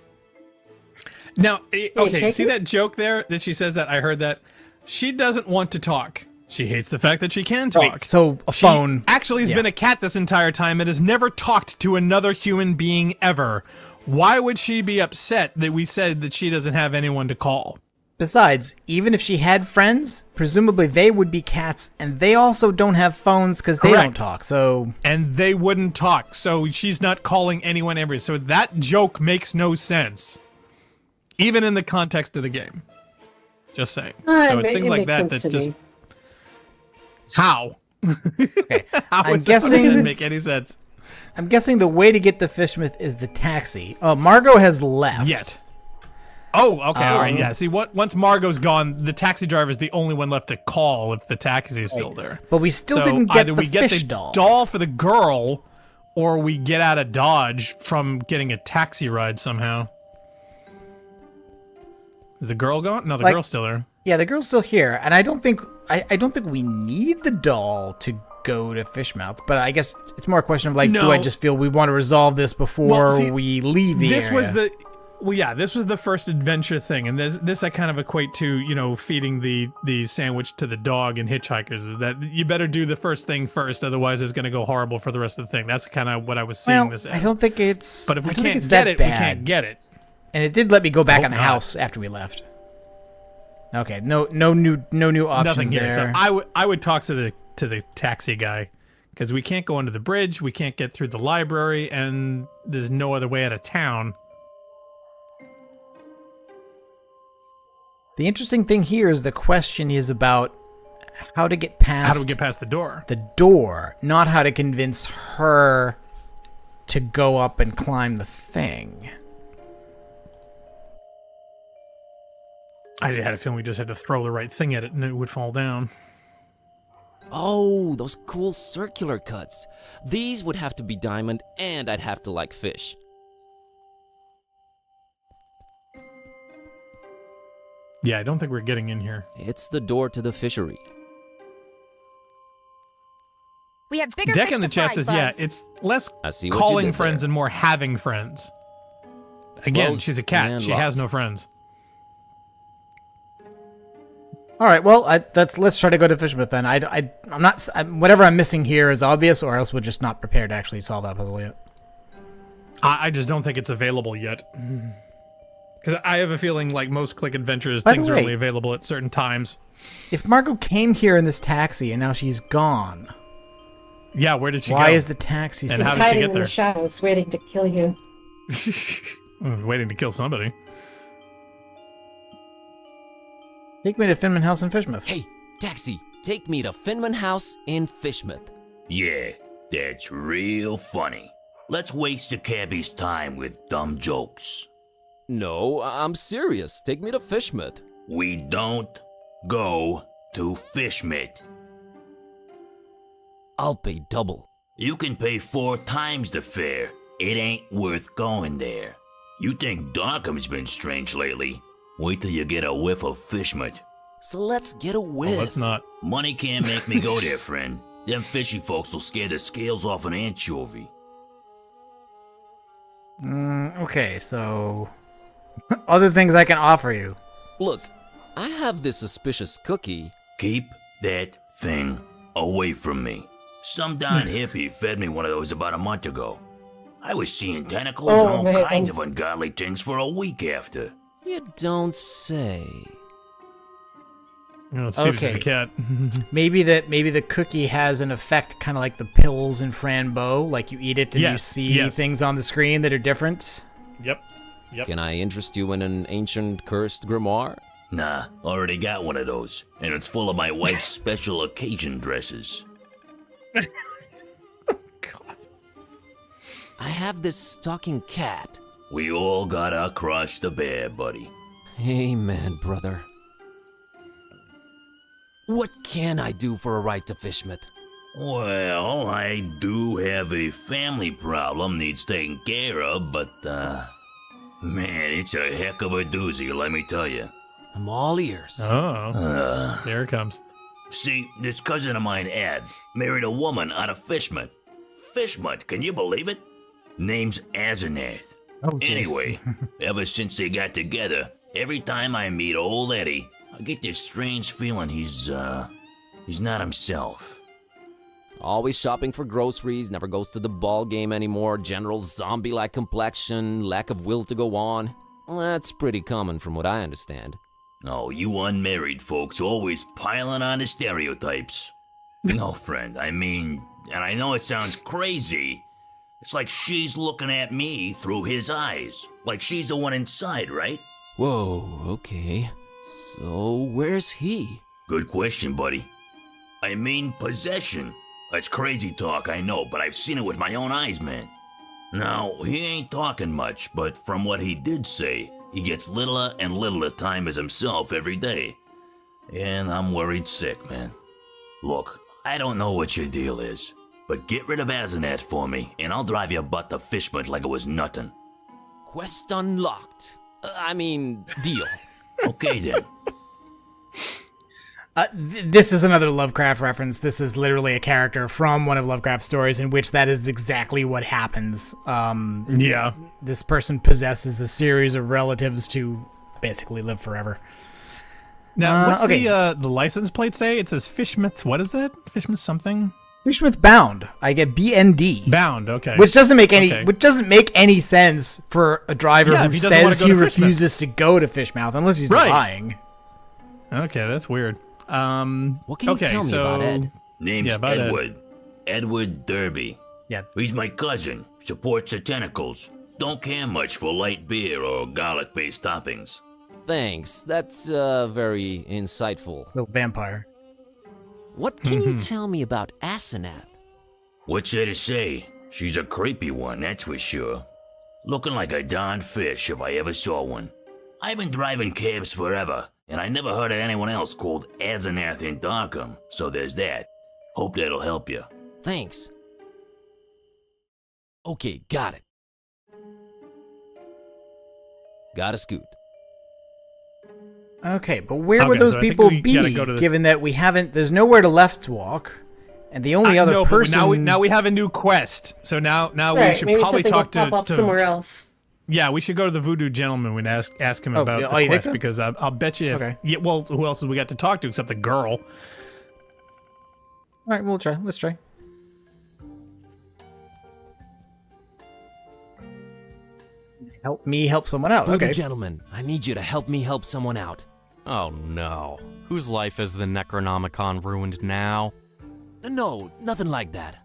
Now, okay, take see it? that joke there that she says that? I heard that. She doesn't want to talk. She hates the fact that she can talk. Wait, so a She phone... actually has been a cat this entire time and has never talked to another human being ever. Why would she be upset that we said that she doesn't have anyone to call? Besides, even if she had friends, presumably they would be cats, and they also don't have phones because they don't Correct. talk, so... And they wouldn't talk, so she's not calling anyone ever. So that joke makes no sense. Even in the context of the game. Just saying. So things like that just... How? Okay. How I'm does guessing that make any sense? I'm guessing the way to get to Fishmouth is the taxi. Oh, Margot has left. Yes. Oh, okay, all right, yeah. See, once Margot's gone, the taxi driver is the only one left to call if the taxi is still there. But we still So didn't get either the we get fish the doll. for the girl, or we get out of Dodge from getting a taxi ride somehow. Is the girl gone? No, the girl's still there. Yeah, the girl's still here, and I don't think we need the doll to go to Fishmouth. But I guess it's more a question of like, do I just feel we want to resolve this before we leave the area? Well, yeah, this was the first adventure thing, and this I kind of equate to, you know, feeding the sandwich to the dog in Hitchhikers, is that you better do the first thing first, otherwise it's going to go horrible for the rest of the thing. That's kind of what I was seeing this as. I don't think it's... But if we I don't think can't it's get that it, bad. we can't get it. And it did let me go back Hope on the not. house after we left. Okay, no new options Nothing here. there. So I would talk to the taxi guy, because we can't go under the bridge, we can't get through the library, and there's no other way out of town. The interesting thing here is the question is about how to get past... How do we get past the door? The door, not how to convince her to go up and climb the thing. I had a feeling we just had to throw the right thing at it and it would fall down. Oh, those cool circular cuts. These would have to be diamond, and I'd have to like fish. Yeah, I don't think we're getting in here. It's the door to the fishery. We have bigger Deck fish in the to chat fry, says, Buzz. yeah, it's less I see what you calling did friends there. and more having friends. Again, Close she's a cat. and She locked. has no friends. All right, well, let's try to go to Fishmouth then. I'm not... whatever I'm missing here is obvious, or else we're just not prepared to actually solve that puzzle yet. I just don't think it's available yet. Because I have a feeling, like most Click Adventures, By the things are way- only available at certain times. If Margot came here in this taxi and now she's gone, Yeah, where did she go? why is the taxi And still... how He's did she hiding get in there? the shadows, waiting to kill you. Waiting to kill somebody. Take me to Finman House in Fishmouth. Hey, taxi, take me to Finman House in Fishmouth. Yeah, that's real funny. Let's waste the cabbie's time with dumb jokes. No, I'm serious. Take me to Fishmouth. We don't go to Fishmit. I'll pay double. You can pay 4 times the fare. It ain't worth going there. You think Darkham's been strange lately? Wait till you get a whiff of Fishmit. So let's get a whiff. Let's not. Money can't make me go there, friend. Them fishy folks will scare the scales off an anchovy. Okay, so... other things I can offer you. Look, I have this suspicious cookie. Keep that thing away from me. Some darn hippie fed me one of those about a month ago. I was seeing tentacles and all man. kinds of ungodly things for a week after. You don't say. Let's feed it to Okay. the cat. Maybe the cookie has an effect kind of like the pills in Frambeau, like you eat it and you Yes, see yes. things on the screen that are different. Yep. Can I interest you in an ancient cursed grimoire? Nah, already got one of those, and it's full of my wife's special occasion dresses. I have this stalking cat. We all gotta cross the bear, buddy. Amen, brother. What can I do for a ride to Fishmouth? Well, I do have a family problem needs taken care of, but, man, it's a heck of a doozy, let me tell you. I'm all ears. Oh. There it comes. See, this cousin of mine, Ed, married a woman out of Fishmouth. Fishmouth, can you believe it? Name's Asenath. Oh, jeez. Anyway, ever since they got together, every time I meet old Eddie, I get this strange feeling he's not himself. Always shopping for groceries, never goes to the ball game anymore, general zombie-like complexion, lack of will to go on. That's pretty common from what I understand. Oh, you unmarried folks always piling on the stereotypes. No, friend, I mean, and I know it sounds crazy. It's like she's looking at me through his eyes. Like she's the one inside, right? Whoa, okay. So, where's he? Good question, buddy. I mean, possession. That's crazy talk, I know, but I've seen it with my own eyes, man. Now, he ain't talking much, but from what he did say, he gets littler and littler time as himself every day. And I'm worried sick, man. Look, I don't know what your deal is, but get rid of Asenath for me, and I'll drive your butt to Fishmouth like it was nothing. Quest unlocked. Deal. Okay then. This is another Lovecraft reference. This is literally a character from one of Lovecraft's stories in which that is exactly what happens. Yeah. This person possesses a series of relatives to basically live forever. Now, what's the license plate say? It says Fishmouth. What is that? Fishmouth something? Fishmouth Bound. I get BND. Bound. Okay. Which doesn't make any sense for a driver who says he refuses to go to Fishmouth unless he's lying. Okay, that's weird. What can you tell me about Ed? Name's Edward. Edward Derby. Yeah. He's my cousin. Supports the tentacles. Don't care much for light beer or garlic-based toppings. Thanks. That's very insightful. Little vampire. What can you tell me about Asenath? What's there to say? She's a creepy one, that's for sure. Looking like a darn fish if I ever saw one. I've been driving cabs forever, and I never heard of anyone else called Asenath in Darkham, so there's that. Hope that'll help you. Thanks. Okay, got it. Gotta scoot. Okay, but where would those people be, given that we haven't... There's nowhere to left walk, and the only other person... Now we have a new quest, so now we should probably talk to somewhere else. Yeah, we should go to the Voodoo Gentleman and ask him about the quest, because I'll bet you... well, who else have we got to talk to except the girl? All right, we'll try. Let's try. Help me help someone out. Voodoo Okay. Gentleman, I need you to help me help someone out. Oh no. Whose life has the Necronomicon ruined now? No, nothing like that.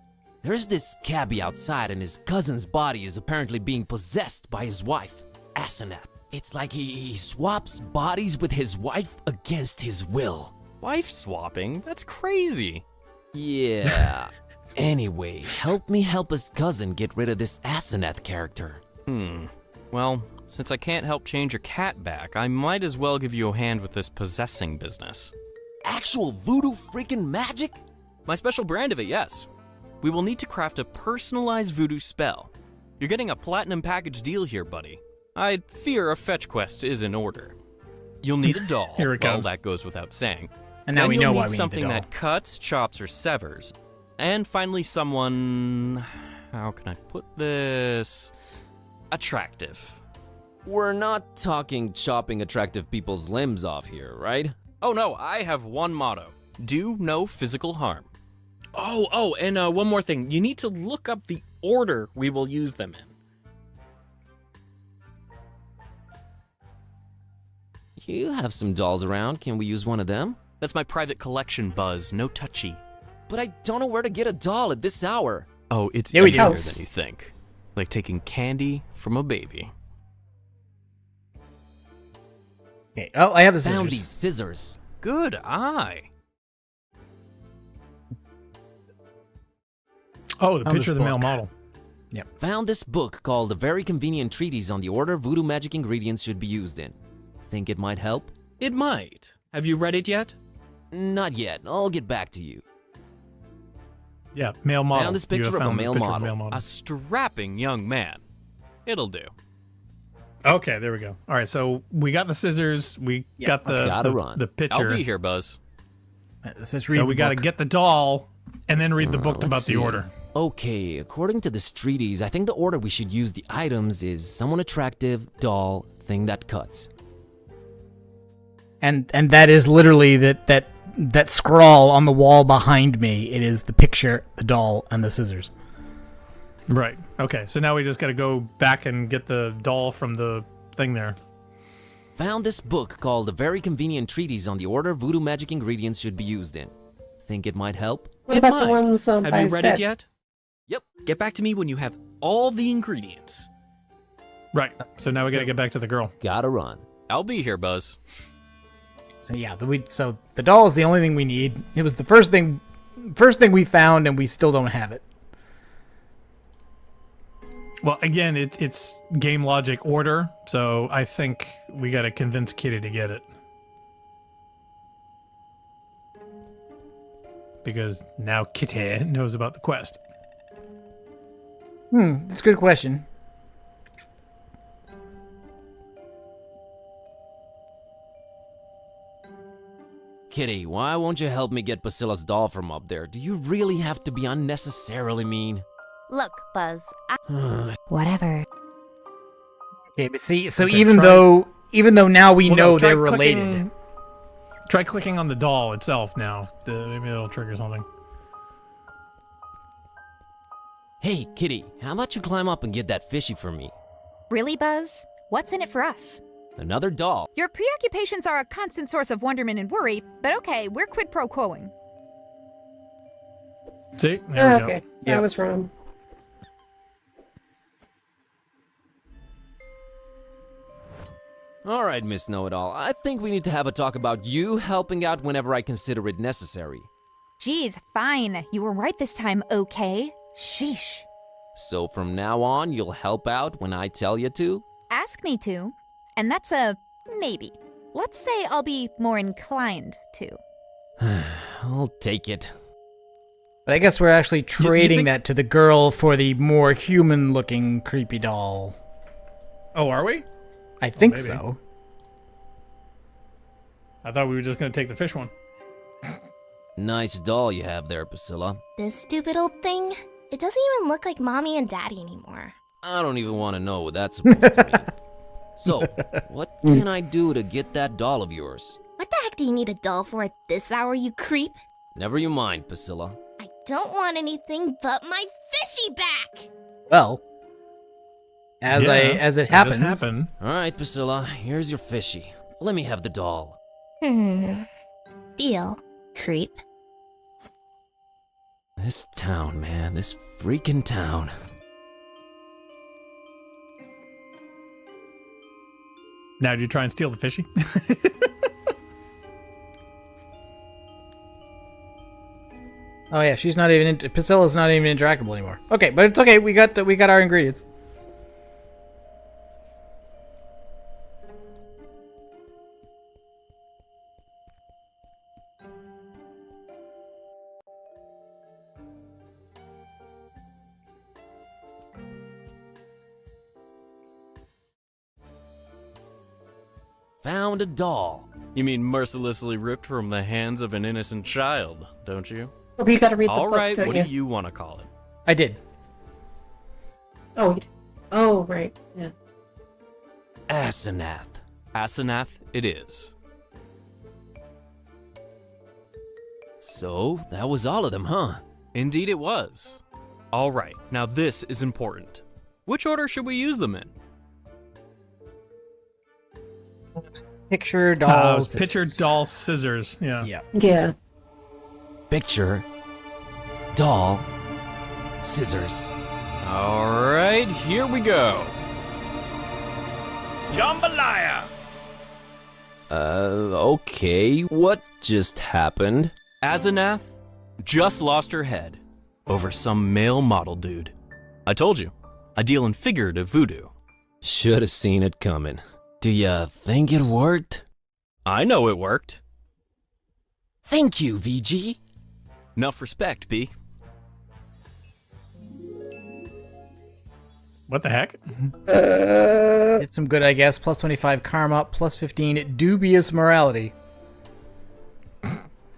There's this cabbie outside and his cousin's body is apparently being possessed by his wife, Asenath. It's like he swaps bodies with his wife against his will. Wife swapping? That's crazy. Yeah. Anyway, help me help his cousin get rid of this Asenath character. Well, since I can't help change your cat back, I might as well give you a hand with this possessing business. Actual voodoo freaking magic? My special brand of it, yes. We will need to craft a personalized voodoo spell. You're getting a platinum package deal here, buddy. I fear a fetch quest is in order. You'll need a doll. Here it comes. Well, that goes without saying. And now we know why we need the something doll. that cuts, chops, or severs. And finally someone... How can I put this... attractive. We're not talking chopping attractive people's limbs off here, right? Oh no, I have one motto. Do no physical harm. Oh, and one more thing. You need to look up the order we will use them in. You have some dolls around. Can we use one of them? That's my private collection, Buzz. No touchy. But I don't know where to get a doll at this hour. Oh, it's Yeah, we easier do. than you think. Like taking candy from a baby. Okay. Oh, I have the scissors. Found these scissors. Good eye. Oh, the Found picture of this the male book. model. Found this book called A Very Convenient Treatise on the Order Voodoo Magic Ingredients Should Be Used In. Think it might help? It might. Have you read it yet? Not yet. I'll get back to you. Yeah, male model. Found this You picture have of a found male picture of model. A strapping young man. It'll do. Okay, there we go. All right, so we got the scissors. We got Gotta run. the picture. I'll be here, Buzz. Let's read So the we got to book. get the doll and then read the book Let's about see. the order. Okay, according to this treatise, I think the order we should use the items is someone attractive, doll, thing that cuts. And that is literally that scrawl on the wall behind me. It is the picture, the doll, and the scissors. Right. Okay, so now we just got to go back and get the doll from the thing there. Found this book called A Very Convenient Treatise on the Order Voodoo Magic Ingredients Should Be Used In. Think it might help? What about the ones Have by you his read bed? it yet? Yep. Get back to me when you have all the ingredients. Right. So now we got to get back to the girl. Gotta run. I'll be here, Buzz. So yeah, so the doll is the only thing we need. It was the first thing we found, and we still don't have it. Well, again, it's game logic order, so I think we got to convince Kitty to get it. Because now Kitty knows about the quest. That's a good question. Kitty, why won't you help me get Basilla's doll from up there? Do you really have to be unnecessarily mean? Look, Buzz. Whatever. Okay, but see, so okay, even though now we know they're related. Try clicking on the doll itself now. Maybe that'll trigger something. Hey, Kitty, how about you climb up and get that fishy for me? Really, Buzz? What's in it for us? Another doll. Your preoccupations are a constant source of wonderment and worry, but okay, we're quid pro quoing. See? There we go. Okay, so I was wrong. All right, Miss Know-It-All. I think we need to have a talk about you helping out whenever I consider it necessary. Geez, fine. You were right this time, okay? Sheesh. So from now on, you'll help out when I tell you to? Ask me to. And that's a maybe. Let's say I'll be more inclined to. I'll take it. But I guess we're actually trading that to the girl for the more human-looking creepy doll. Oh, are we? I think so. I thought we were just going to take the fish one. Nice doll you have there, Basilla. This stupid old thing? It doesn't even look like Mommy and Daddy anymore. I don't even want to know what that's supposed to mean. So, what can I do to get that doll of yours? What the heck do you need a doll for at this hour, you creep? Never you mind, Basilla. I don't want anything but my fishy back! Well, as it happens. Happen. All right, Basilla, here's your fishy. Let me have the doll. Deal, creep. This town, man, this freaking town. Now, did you try and steal the fishy? Oh yeah, she's not even. Priscilla's not even interactable anymore. Okay, but it's okay. We got our ingredients. Found a doll. You mean mercilessly ripped from the hands of an innocent child, don't you? Oh, you gotta read the book, All right, don't what you? do you want to call it? I did. Oh, right. Yeah. Asenath. Asenath it is. So, that was all of them, huh? Indeed it was. All right, now this is important. Which order should we use them in? Picture, doll, scissors. Picture, doll, scissors. Yeah. Yeah. Picture, doll, scissors. All right, here we go. Jambalaya! Okay, what just happened? Asenath just lost her head over some male model dude. I told you, I deal in figurative voodoo. Should have seen it coming. Do ya think it worked? I know it worked. Thank you, VG. Enough respect, B. What the heck? It's some good, I guess. Plus 25 karma, plus 15 dubious morality.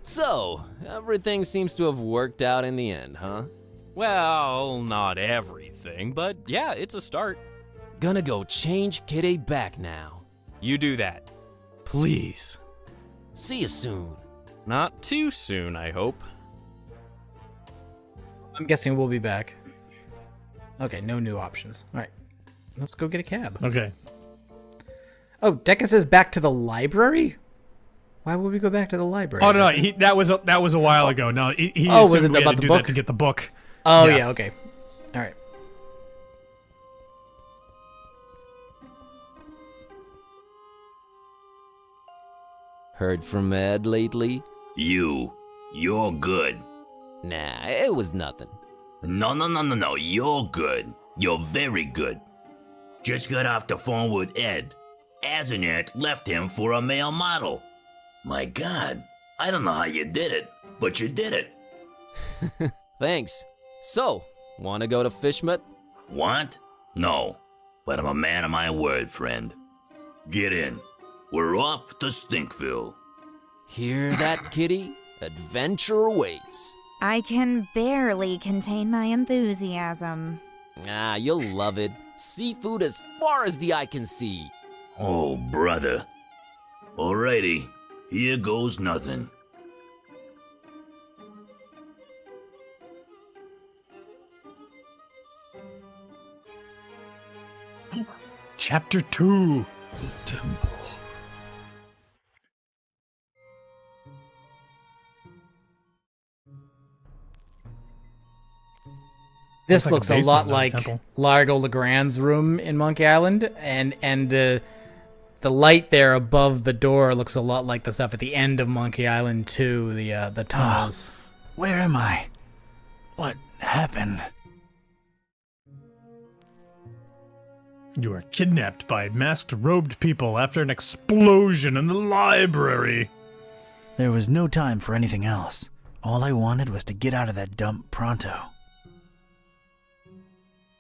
So, everything seems to have worked out in the end, huh? Well, not everything, but yeah, it's a start. Gonna go change Kitty back now. You do that. Please. See you soon. Not too soon, I hope. I'm guessing we'll be back. Okay, no new options. All right, let's go get a cab. Okay. Oh, Decca says back to the library? Why would we go back to the library? Oh, no, that was a while ago. No, he was assumed it we had about to the do book? that to get the book. Oh, yeah, okay. All right. Heard from Ed lately? You're good. Nah, it was nothing. No, you're good. You're very good. Just got off the phone with Ed. Asenath left him for a male model. My God, I don't know how you did it, but you did it. Thanks. So, wanna go to Fishmut? Want? No, but I'm a man of my word, friend. Get in. We're off to Stinkville. Hear that, kitty? Adventure awaits. I can barely contain my enthusiasm. Ah, you'll love it. Seafood as far as the eye can see. Oh, brother. Alrighty, here goes nothing. Chapter 2. The Temple. This Looks looks like a a lot basement, not a like temple. Largo Legrand's room in Monkey Island, and the light there above the door looks a lot like the stuff at the end of Monkey Island 2, the tunnels. Where am I? What happened? You were kidnapped by masked robed people after an explosion in the library. There was no time for anything else. All I wanted was to get out of that dump pronto.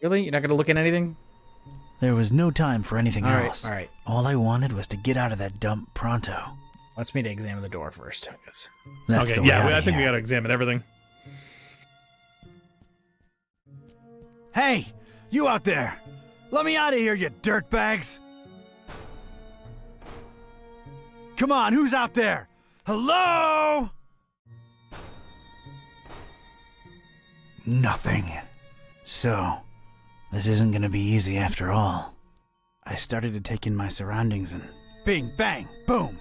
Really? You're not going to look at anything? There was no time for anything else. All right. All I wanted was to get out of that dump pronto. Wants me to examine the door first, I guess. That's Okay, the way yeah, out I of think we here. gotta examine everything. Hey, you out there! Let me out of here, you dirtbags! Come on, who's out there? Hello? Nothing. So, this isn't gonna be easy after all. I started to take in my surroundings and bing, bang, boom!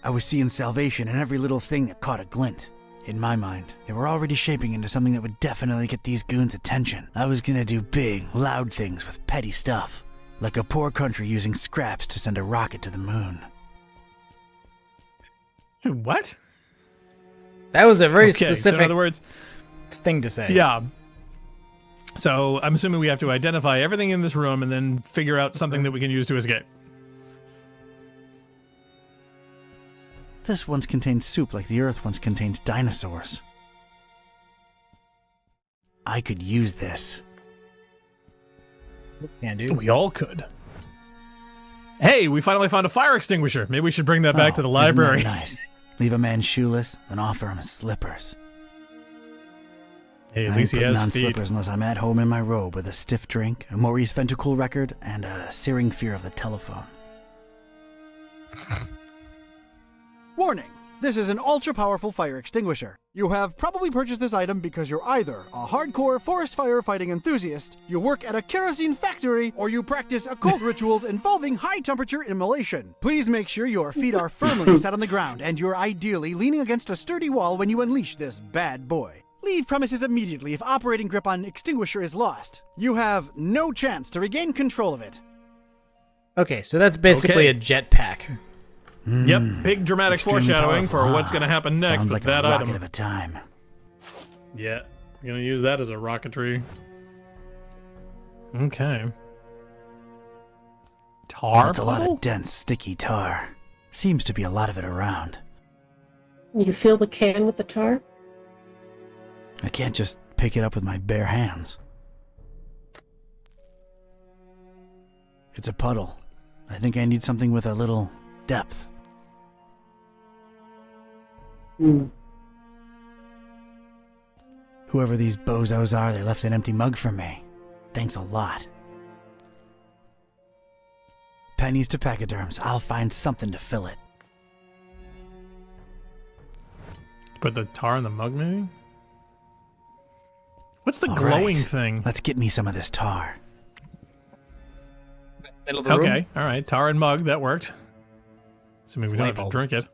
I was seeing salvation in every little thing that caught a glint. In my mind, they were already shaping into something that would definitely get these goons' attention. I was gonna do big, loud things with petty stuff. Like a poor country using scraps to send a rocket to the moon. What? That was a very Okay, so specific in other words, thing to say. yeah. So I'm assuming we have to identify everything in this room and then figure out something that we can use to escape. This once contained soup like the Earth once contained dinosaurs. I could use this. Can do. We all could. Hey, we finally found a fire extinguisher. Maybe we should bring that back to the Isn't that library. nice? Leave a man shoeless and offer him slippers. Hey, I at ain't least he putting has on feet. slippers unless I'm at home in my robe with a stiff drink, a Maurice Ventricle record, and a searing fear of the telephone. Warning! This is an ultra-powerful fire extinguisher. You have probably purchased this item because you're either a hardcore forest firefighting enthusiast, you work at a kerosene factory, or you practice occult rituals involving high-temperature immolation. Please make sure your feet are firmly set on the ground and you're ideally leaning against a sturdy wall when you unleash this bad boy. Leave premises immediately if operating grip on extinguisher is lost. You have no chance to regain control of it. Okay, so that's basically Okay. a jetpack. Yep, big dramatic Extremely foreshadowing powerful, for what's going to happen next Sounds with like that a rocket item. of a time. Yeah, we're going to use that as a rocketry. Okay. Tar That's a lot puddle? of dense, sticky tar. Seems to be a lot of it around. You fill the can with the tar? I can't just pick it up with my bare hands. It's a puddle. I think I need something with a little depth. Whoever these bozos are, they left an empty mug for me. Thanks a lot. Pennies to pachyderms. I'll find something to fill it. Put the tar in the mug, maybe? What's the All glowing right, thing? Let's get me some of this tar. Middle of the room? Okay, all right. Tar and mug, that worked. Assuming It's we don't have to labeled. drink it.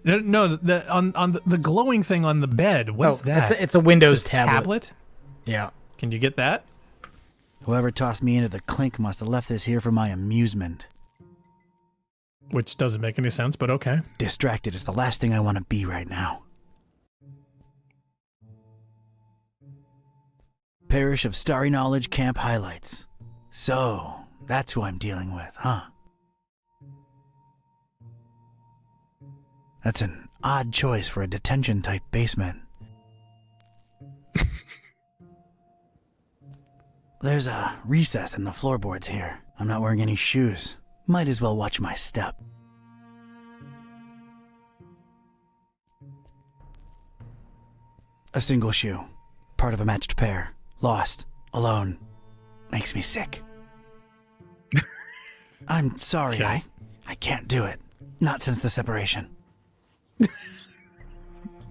No, the glowing thing on the bed. What's Oh, that? it's a Windows It's a tablet. Yeah. Can you get that? Whoever tossed me into the clink must have left this here for my amusement. Which doesn't make any sense, but okay. Distracted is the last thing I want to be right now. Parish of Starry Knowledge Camp Highlights. So, that's who I'm dealing with, huh? That's an odd choice for a detention-type basement. There's a recess in the floorboards here. I'm not wearing any shoes. Might as well watch my step. A single shoe. Part of a matched pair. Lost. Alone. Makes me sick. I'm sorry, Okay. I can't do it. Not since the separation.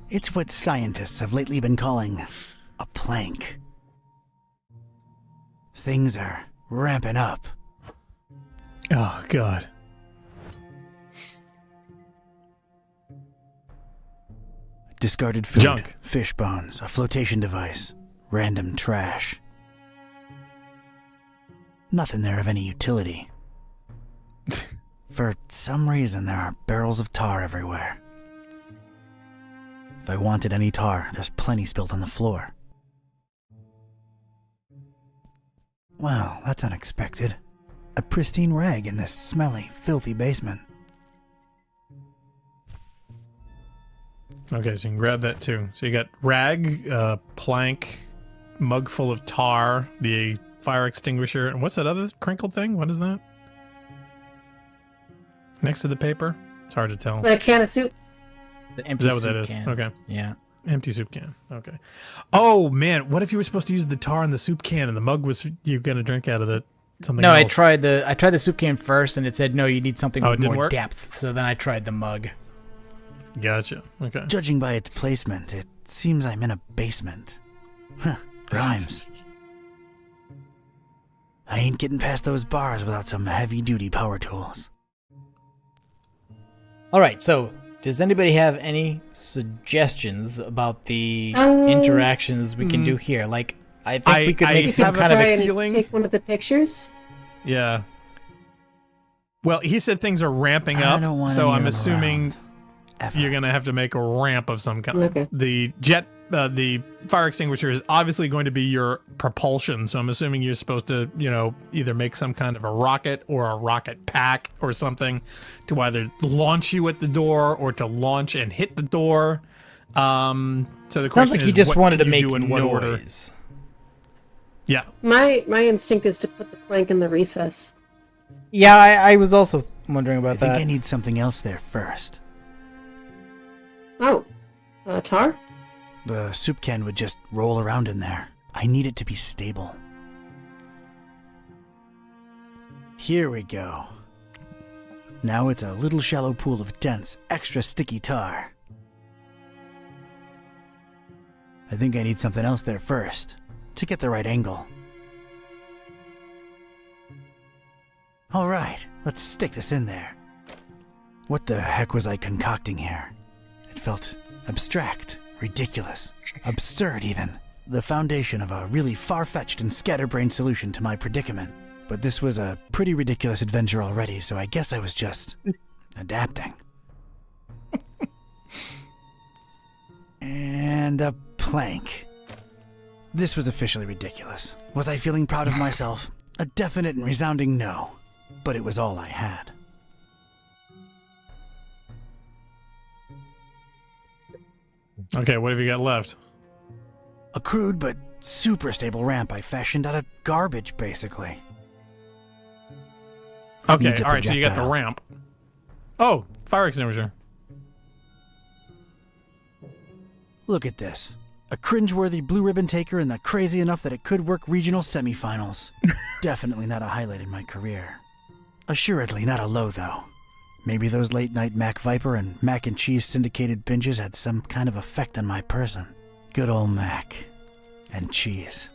It's what scientists have lately been calling a plank. Things are ramping up. Oh, God. Discarded food, Junk. fish bones, a flotation device, random trash. Nothing there of any utility. For some reason, there are barrels of tar everywhere. If I wanted any tar, there's plenty spilled on the floor. Well, that's unexpected. A pristine rag in this smelly, filthy basement. Okay, so you can grab that too. So you got rag, plank, mug full of tar, the fire extinguisher, and what's that other crinkled thing? What is that? Next to the paper? It's hard to tell. The can of soup. The Is empty that what that soup is? can. Okay. Yeah. Empty soup can. Okay. Oh man, what if you were supposed to use the tar in the soup can and the mug was you gonna drink out of the something No, else? I tried the soup can first, and it said no, you need something Oh, it with didn't more work? depth. So then I tried the mug. Gotcha. Okay. Judging by its placement, it seems I'm in a basement. Huh, rhymes. I ain't getting past those bars without some heavy-duty power tools. All right, so does anybody have any suggestions about the interactions we can do here? Like, I think we could I make some have a kind of feeling. Take one of the pictures. Yeah. Well, he said things are ramping I up, don't want so any I'm of them assuming around. Ever. you're gonna have to make a ramp of some kind. Okay. The the fire extinguisher is obviously going to be your propulsion, so I'm assuming you're supposed to, either make some kind of a rocket or a rocket pack or something to either launch you at the door or to launch and hit the door. So the question Sounds like is, he just what wanted can to you make do in what order? noise. Yeah. My instinct is to put the plank in the recess. Yeah, I was also wondering I about think that. I need something else there first. Oh, tar? The soup can would just roll around in there. I need it to be stable. Here we go. Now it's a little shallow pool of dense, extra sticky tar. I think I need something else there first, to get the right angle. Alright, let's stick this in there. What the heck was I concocting here? It felt abstract, ridiculous, absurd even. The foundation of a really far-fetched and scatterbrained solution to my predicament. But this was a pretty ridiculous adventure already, so I guess I was just adapting. And a plank. This was officially ridiculous. Was I feeling proud of myself? A definite and resounding no. But it was all I had. Okay, what have you got left? A crude but super stable ramp I fashioned out of garbage, basically. Okay, Needs a all right, so you got the projectile. ramp. Oh, fire extinguisher. Look at this. A cringeworthy blue ribbon taker and the crazy enough that it could work regional semifinals. Definitely not a highlight in my career. Assuredly not a low, though. Maybe those late-night Mac Viper and mac and cheese syndicated binges had some kind of effect on my person. Good old Mac. And cheese.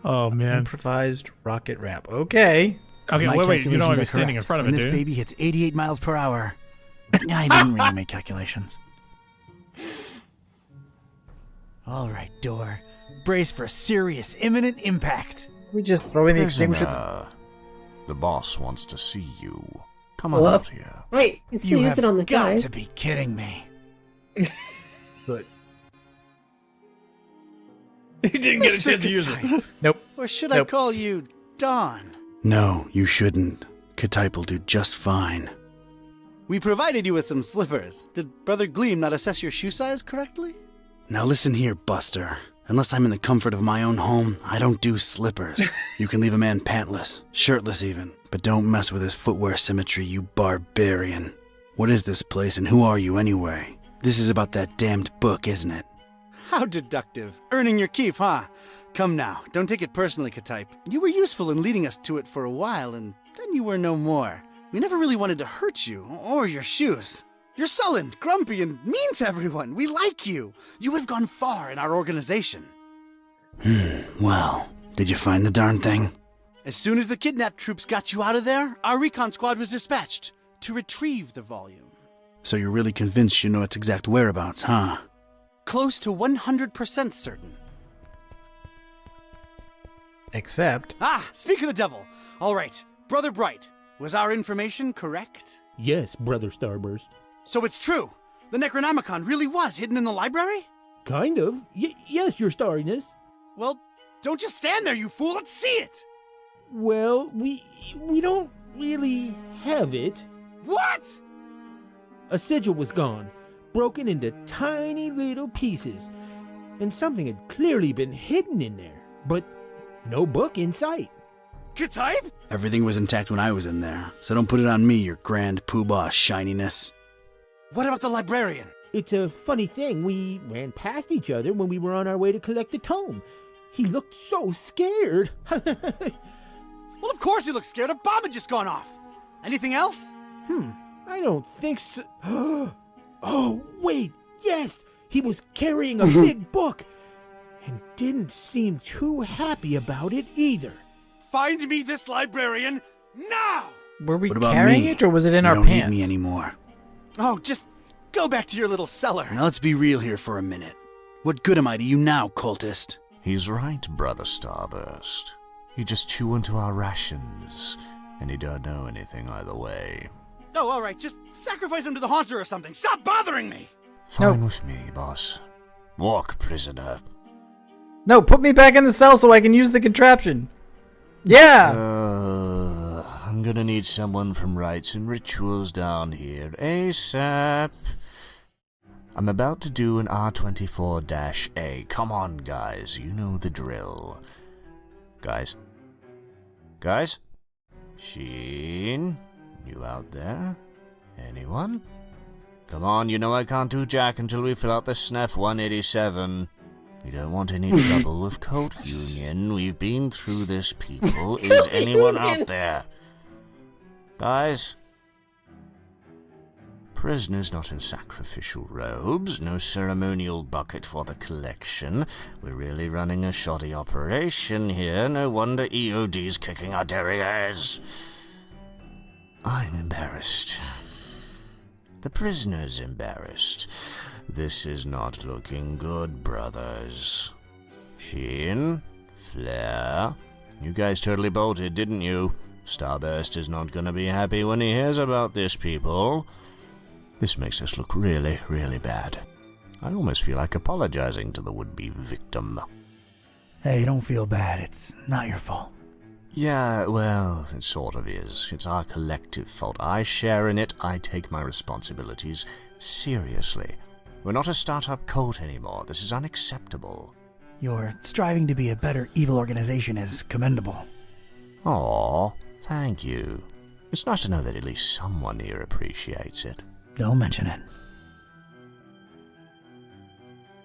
Oh, man. Improvised rocket ramp. Okay. Okay, My wait, you don't calculations want to be are standing in correct, front of it, and do this you? baby hits 88 miles per hour. I didn't really make calculations. All right, door. Brace for serious, imminent impact. We just throw in the extinguisher. The boss wants to see you. Come on Well, out here. Wait, you still You use have it on the got guy. to be kidding me. But You didn't get a chance to use it. nope. Or should Nope. I call you Don? No, you shouldn't. Katype will do just fine. We provided you with some slippers. Did Brother Gleam not assess your shoe size correctly? Now listen here, Buster. Unless I'm in the comfort of my own home, I don't do slippers. You can leave a man pantless, shirtless even, but don't mess with his footwear symmetry, you barbarian. What is this place and who are you anyway? This is about that damned book, isn't it? How deductive. Earning your keep, huh? Come now, don't take it personally, Katype. You were useful in leading us to it for a while, and then you were no more. We never really wanted to hurt you, or your shoes. You're sullen, grumpy, and mean to everyone. We like you. You would have gone far in our organization. Well, did you find the darn thing? As soon as the kidnapped troops got you out of there, our recon squad was dispatched to retrieve the volume. So you're really convinced you know its exact whereabouts, huh? Close to 100% certain. Except... Speak of the devil. All right, Brother Bright, was our information correct? Yes, Brother Starburst. So it's true. The Necronomicon really was hidden in the library? Kind of. Yes, Your Starriness. Well, don't just stand there, you fool. Let's see it. Well, we don't really have it. What? A sigil was gone, broken into tiny little pieces, and something had clearly been hidden in there, but no book in sight. Katype? Everything was intact when I was in there, so don't put it on me, your grand poobah shininess. What about the librarian? It's a funny thing. We ran past each other when we were on our way to collect the tome. He looked so scared. Well, of course he looked scared. A bomb had just gone off. Anything else? I don't think so. Oh, wait. Yes, he was carrying a big book and didn't seem too happy about it either. Find me this librarian now! Were we What about carrying me? it, or was it in You our don't pants? need me anymore. Oh, just go back to your little cellar. Now let's be real here for a minute. What good am I to you now, cultist? He's right, Brother Starburst. You just chew into our rations, and you don't know anything either way. Oh, all right. Just sacrifice him to the Haunter or something. Stop bothering me! Fine with me, boss. Walk, prisoner. No, put me back in the cell so I can use the contraption. Yeah! I'm gonna need someone from Rites and Rituals down here ASAP. I'm about to do an R24-A. Come on, guys. You know the drill. Guys? Sheen? You out there? Anyone? Come on, you know I can't do jack until we fill out the SNF 187. We don't want any trouble with Cult Union. We've been through this, people. Is anyone out there? Guys? Prisoners not in sacrificial robes. No ceremonial bucket for the collection. We're really running a shoddy operation here. No wonder EOD's kicking our derrieres. I'm embarrassed. The prisoner's embarrassed. This is not looking good, brothers. Sheen? Flare? You guys totally bolted, didn't you? Starburst is not gonna be happy when he hears about this, people. This makes us look really, really bad. I almost feel like apologizing to the would-be victim. Hey, don't feel bad. It's not your fault. Yeah, well, it sort of is. It's our collective fault. I share in it. I take my responsibilities seriously. We're not a startup cult anymore. This is unacceptable. Your striving to be a better evil organization is commendable. Aw, thank you. It's nice to know that at least someone here appreciates it. Don't mention it.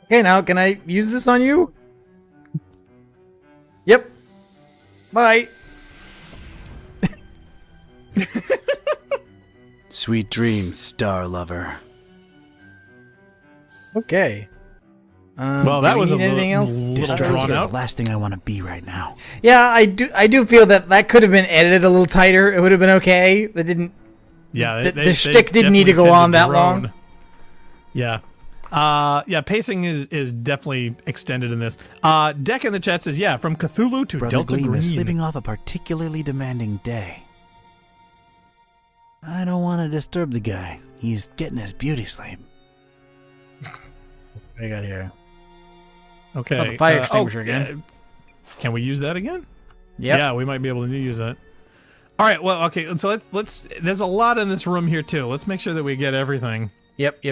Okay, now can I use this on you? Yep. Bye. Sweet dreams, star lover. Okay. Well, that was anything else? little drawn out. The last thing I want to be right now. Yeah, I do feel that could have been edited a little tighter. It would have been okay. That didn't. Yeah, the shtick didn't need to go on that long. Yeah. Pacing is definitely extended in this. Deck in the chat says, yeah, from Cthulhu to Brother Delta Gleam Green. is sleeping off a particularly demanding day. I don't want to disturb the guy. He's getting his beauty sleep. What do I got here? Okay. Oh, the fire extinguisher again. Can we use that again? Yep. Yeah, we might be able to use that. All right. Well, okay. So let's. There's a lot in this room here too. Let's make sure that we get everything. Yep.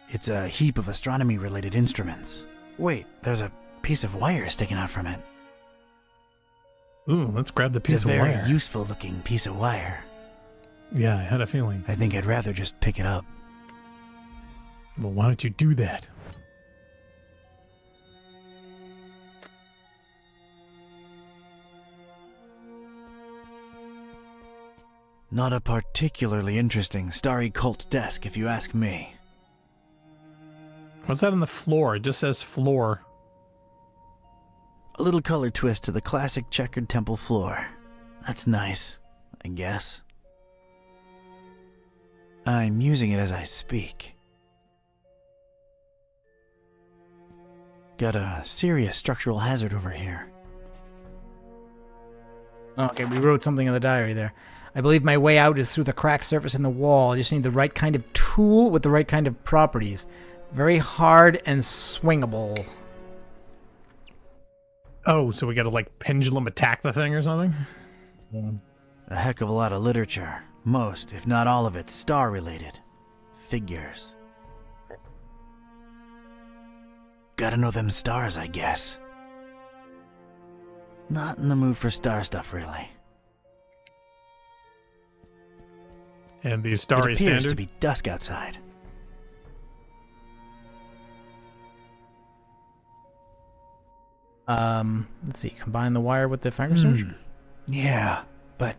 It's a heap of astronomy-related instruments. Wait, there's a piece of wire sticking out from it. Ooh, let's grab the piece It's a of very wire. useful-looking piece of wire. Yeah, I had a feeling. I think I'd rather just pick it up. Well, why don't you do that? Not a particularly interesting starry cult desk, if you ask me. What's that on the floor? It just says floor. A little color twist to the classic checkered temple floor. That's nice, I guess. I'm using it as I speak. Got a serious structural hazard over here. Okay, we wrote something in the diary there. I believe my way out is through the cracked surface in the wall. I just need the right kind of tool with the right kind of properties. Very hard and swingable. Oh, so we gotta like pendulum attack the thing or something? A heck of a lot of literature. Most, if not all of it, star-related. Figures. Gotta know them stars, I guess. Not in the mood for star stuff, really. And the starry it appears standard? To be dusk outside. Let's see. Combine the wire with the fiber switch? Yeah, but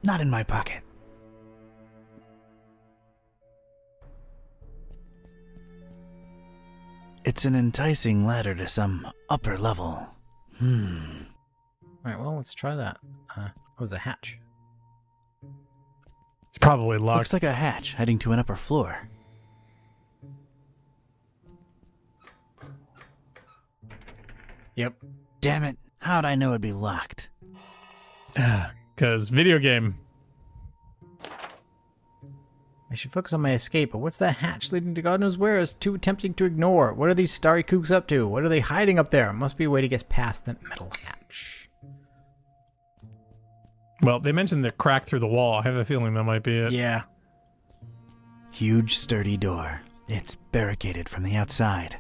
not in my pocket. It's an enticing ladder to some upper level. Alright, well, let's try that. Was a hatch. It's probably locked. Looks like a hatch heading to an upper floor. Yep. Damn it. How'd I know it'd be locked? Because video game. I should focus on my escape, but what's that hatch leading to God knows where is too tempting to ignore? What are these starry kooks up to? What are they hiding up there? Must be a way to get past that metal hatch. Well, they mentioned the crack through the wall. I have a feeling that might be it. Yeah. Huge, sturdy door. It's barricaded from the outside.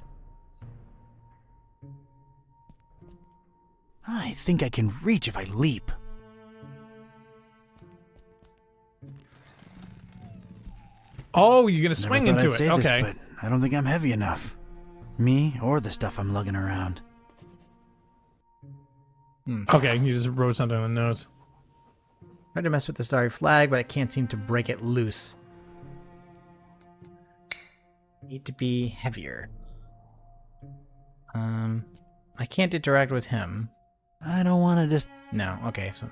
I think I can reach if I leap. Oh, you're gonna swing Never thought into I'd it. say Okay. This, but I don't think I'm heavy enough. Me or the stuff I'm lugging around. Okay, you just wrote something on the notes. Tried to mess with the starry flag, but I can't seem to break it loose. Need to be heavier. I can't interact with him. I don't want to just... No, okay, so...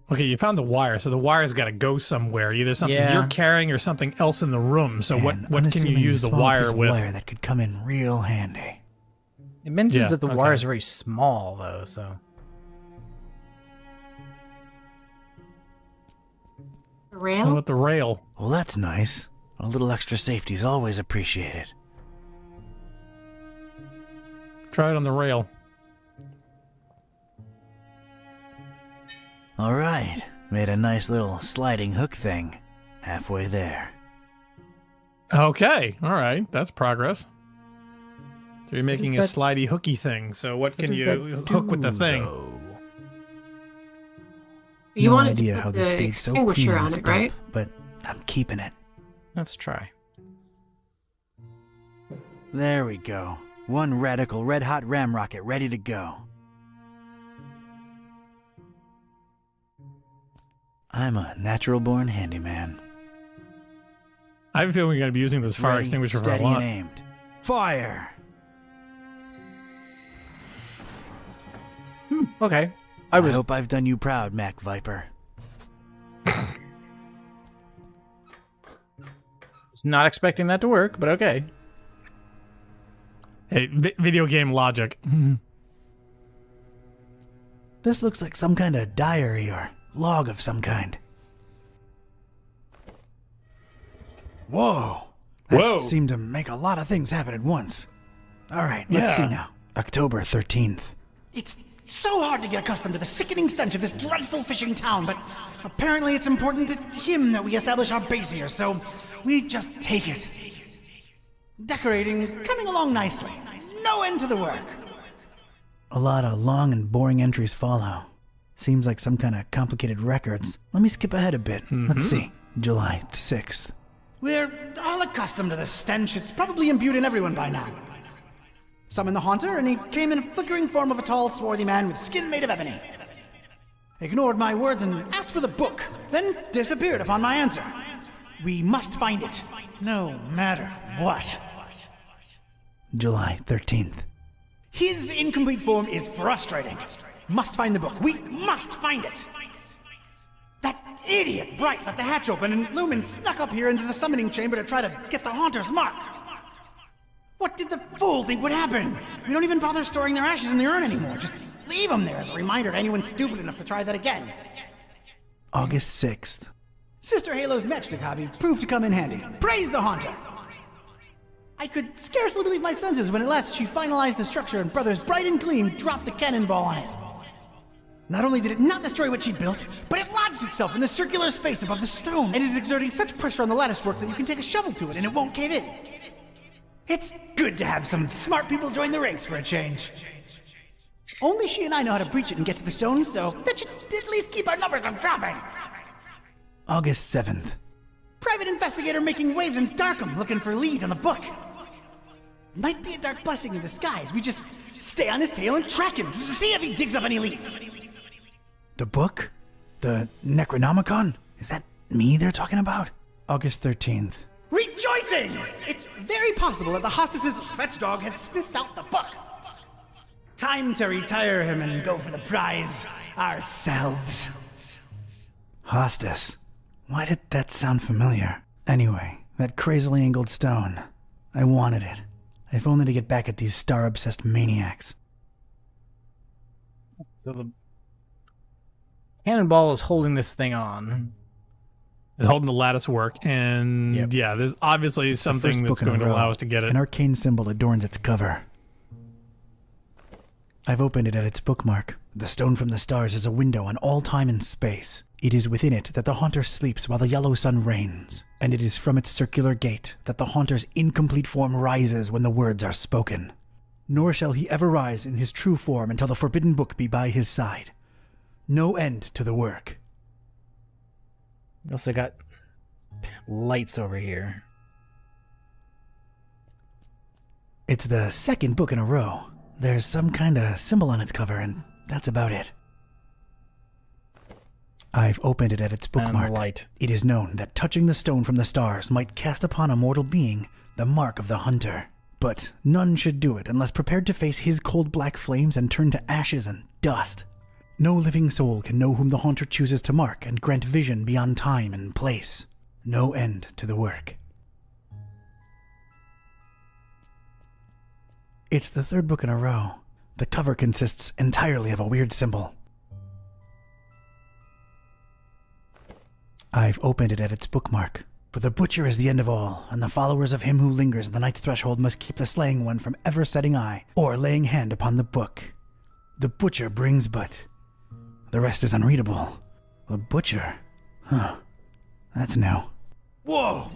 Okay, you found the wire, so the wire's got to go somewhere. Either something you're carrying or something else in the room. So what can you use the wire with? Wire that could come in real handy. It mentions that the wire is very small, though, so... The rail? What about the rail? Well, that's nice. A little extra safety's always appreciated. Try it on the rail. All right, made a nice little sliding hook thing. Halfway there. Okay, all right, that's progress. So you're making a slidey hooky thing. So what can you hook with the thing? You no wanted idea to how put this the stayed so extinguisher clean on and it, right? But I'm keeping it. Let's try. There we go. One radical red-hot ram rocket ready to go. I'm a natural-born handyman. I have a feeling we're going to be using this fire extinguisher for a steady lot. and aimed. Fire! Okay. I hope I've done you proud, Mac Viper. Was not expecting that to work, but okay. Hey, video game logic. This looks like some kind of diary or log of some kind. Whoa. That seemed to make a lot of things happen at once. All right, let's see now. October 13th. It's so hard to get accustomed to the sickening stench of this dreadful fishing town, but apparently it's important to him that we establish our base here, so we just take it. Decorating coming along nicely. No end to the work. A lot of long and boring entries follow. Seems like some kind of complicated records. Let me skip ahead a bit. Let's see. July 6th. We're all accustomed to the stench. It's probably imbued in everyone by now. Summoned the Haunter, and he came in a flickering form of a tall, swarthy man with skin made of ebony. Ignored my words and asked for the book, then disappeared upon my answer. We must find it, no matter what. July 13th. His incomplete form is frustrating. Must find the book. We must find it. That idiot Bright left the hatch open and Lumen snuck up here into the summoning chamber to try to get the Haunter's mark. What did the fool think would happen? We don't even bother storing their ashes in the urn anymore. Just leave them there as a reminder to anyone stupid enough to try that again. August 6th. Sister Halo's matchstick hobby proved to come in handy. Praise the Haunter! I could scarcely believe my senses when at last she finalized the structure and Brothers Bright and Gleam dropped the cannonball on it. Not only did it not destroy what she built, but it lodged itself in the circular space above the stone and is exerting such pressure on the latticework that you can take a shovel to it and it won't cave in. It's good to have some smart people join the ranks for a change. Only she and I know how to breach it and get to the stone, so that should at least keep our numbers from dropping. August 7th. Private investigator making waves in Darkham looking for leads on the book. Might be a dark blessing in disguise. We just stay on his tail and track him to see if he digs up any leads. The book? The Necronomicon? Is that me they're talking about? August 13th. Rejoicing! It's very possible that the hostess's fetch dog has sniffed out the book. Time to retire him and go for the prize ourselves. Hostess. Why did that sound familiar? Anyway, that crazily angled stone. I wanted it. If only to get back at these star-obsessed maniacs. So the cannonball is holding this thing on. It's holding the lattice work, and yeah, there's obviously something that's going to allow us to get it. An arcane symbol adorns its cover. I've opened it at its bookmark. The stone from the stars is a window on all time and space. It is within it that the Haunter sleeps while the yellow sun reigns, and it is from its circular gate that the Haunter's incomplete form rises when the words are spoken. Nor shall he ever rise in his true form until the forbidden book be by his side. No end to the work. We also got lights over here. It's the second book in a row. There's some kind of symbol on its cover, and that's about it. I've opened it at its bookmark. Light. It is known that touching the stone from the stars might cast upon a mortal being the mark of the Hunter. But none should do it unless prepared to face his cold black flames and turn to ashes and dust. No living soul can know whom the Haunter chooses to mark and grant vision beyond time and place. No end to the work. It's the third book in a row. The cover consists entirely of a weird symbol. I've opened it at its bookmark. For the butcher is the end of all, and the followers of him who lingers at the night's threshold must keep the slaying one from ever setting eye or laying hand upon the book. The butcher brings but... The rest is unreadable. The butcher? Huh. That's new. Whoa!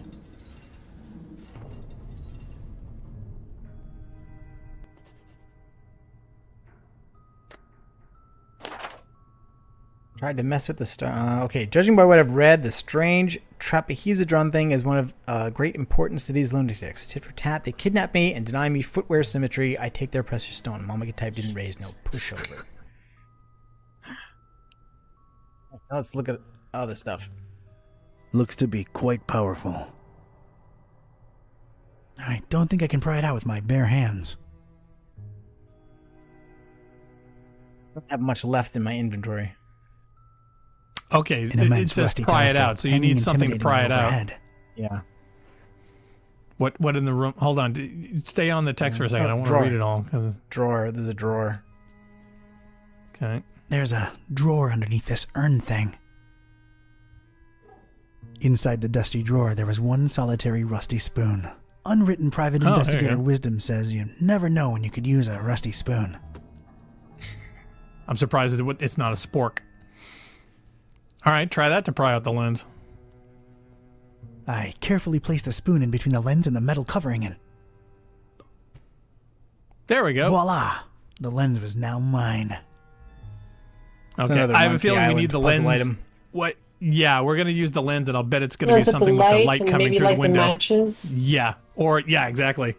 Tried to mess with the star. Okay, judging by what I've read, the strange trapezohedron thing is one of great importance to these lunatics. Tit for tat, they kidnap me and deny me footwear symmetry. I take their precious stone. Mama type didn't raise no pushover. Now let's look at other stuff. Looks to be quite powerful. I don't think I can pry it out with my bare hands. I don't have much left in my inventory. Okay, it says pry it out, so you need something to pry it out. Yeah. What in the room? Hold on, stay on the text for a second. I want to read it all. Drawer. There's a drawer. Okay. There's a drawer underneath this urn thing. Inside the dusty drawer, there was one solitary rusty spoon. Unwritten private investigator wisdom says you never know when you could use a rusty spoon. I'm surprised it's not a spork. All right, try that to pry out the lens. I carefully placed the spoon in between the lens and the metal covering it. There we go. Voila! The lens was now mine. Okay, I have a feeling we need the lens. Item. What? Yeah, we're gonna use the lens, and I'll bet it's gonna be Lens with something the with the light light and coming maybe through the light the window. matches. Yeah, or yeah, exactly.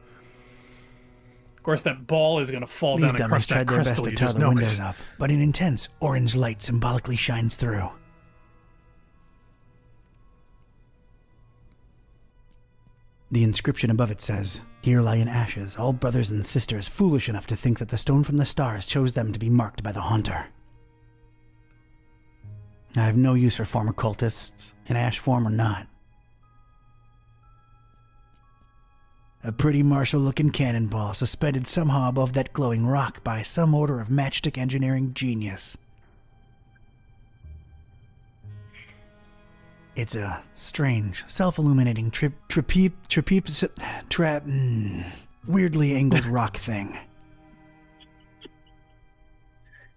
Of course, that ball is gonna fall These down and dummies crush that tried their best crystal. to You tie just the windows noticed. up, but an intense orange light symbolically shines through. The inscription above it says, "Here lie in ashes all brothers and sisters foolish enough to think that the stone from the stars chose them to be marked by the Haunter." I have no use for former cultists, in ash form or not. A pretty martial-looking cannonball suspended somehow above that glowing rock by some order of matchstick engineering genius. It's a strange, self-illuminating weirdly angled rock thing.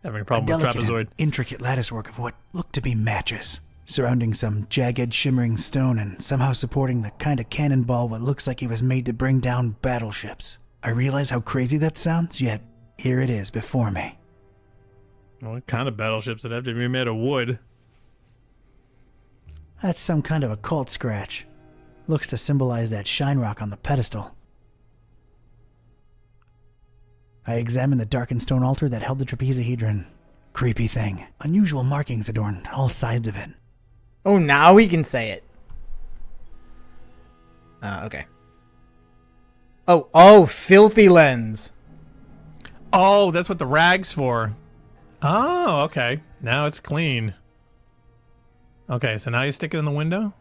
Having a problem with delicate trapezoid. and intricate latticework of what looked to be matches, surrounding some jagged, shimmering stone and somehow supporting the kind of cannonball what looks like it was made to bring down battleships. I realize how crazy that sounds, yet here it is before me. Well, what kind of battleships that have to be made of wood? That's some kind of a cult scratch. Looks to symbolize that shine rock on the pedestal. I examined the darkened stone altar that held the trapezahedron. Creepy thing. Unusual markings adorned all sides of it. Oh, now we can say it. Okay. Oh, filthy lens. Oh, that's what the rag's for. Oh, okay. Now it's clean. Okay, so now you stick it in the window?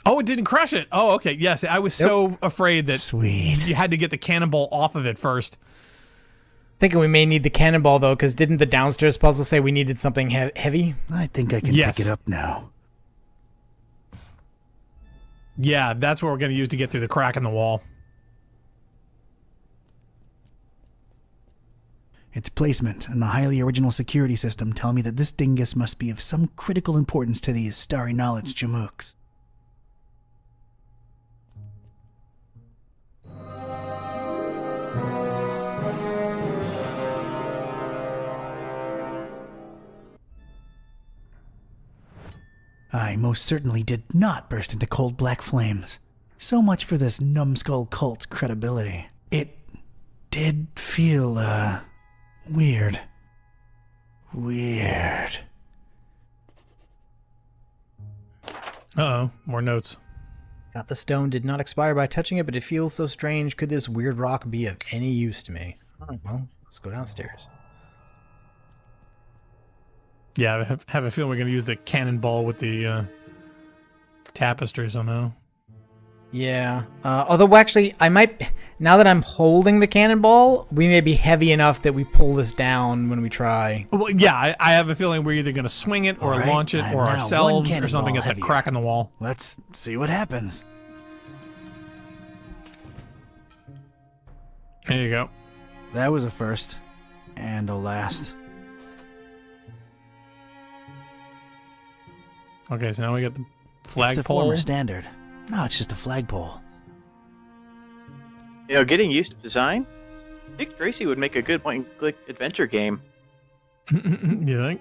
Oh, it didn't crush it. Oh, okay. Yes, I was so afraid that you had to get the cannonball off of it first. Thinking we may need the cannonball, though, because didn't the downstairs puzzle say we needed something heavy? I think I can pick it up now. Yeah, that's what we're going to use to get through the crack in the wall. Its placement and the highly original security system tell me that this dingus must be of some critical importance to these starry knowledge jamooks. I most certainly did not burst into cold black flames. So much for this numbskull cult's credibility. It did feel, weird. Weird. Uh-oh, more notes. Got the stone, did not expire by touching it, but it feels so strange. Could this weird rock be of any use to me? All right, well, let's go downstairs. Yeah, I have a feeling we're going to use the cannonball with the tapestry somehow. Yeah. Although, actually, I might... Now that I'm holding the cannonball, we may be heavy enough that we pull this down when we try. Well, yeah, I have a feeling we're either going to swing it or launch it or ourselves or something at the crack in the wall. Let's see what happens. There you go. That was a first. And a last. Okay, so now we got the It's the flagpole. former standard. No, it's just a flagpole. You know, getting used to design, Dick Tracy would make a good point-and-click adventure game. You think?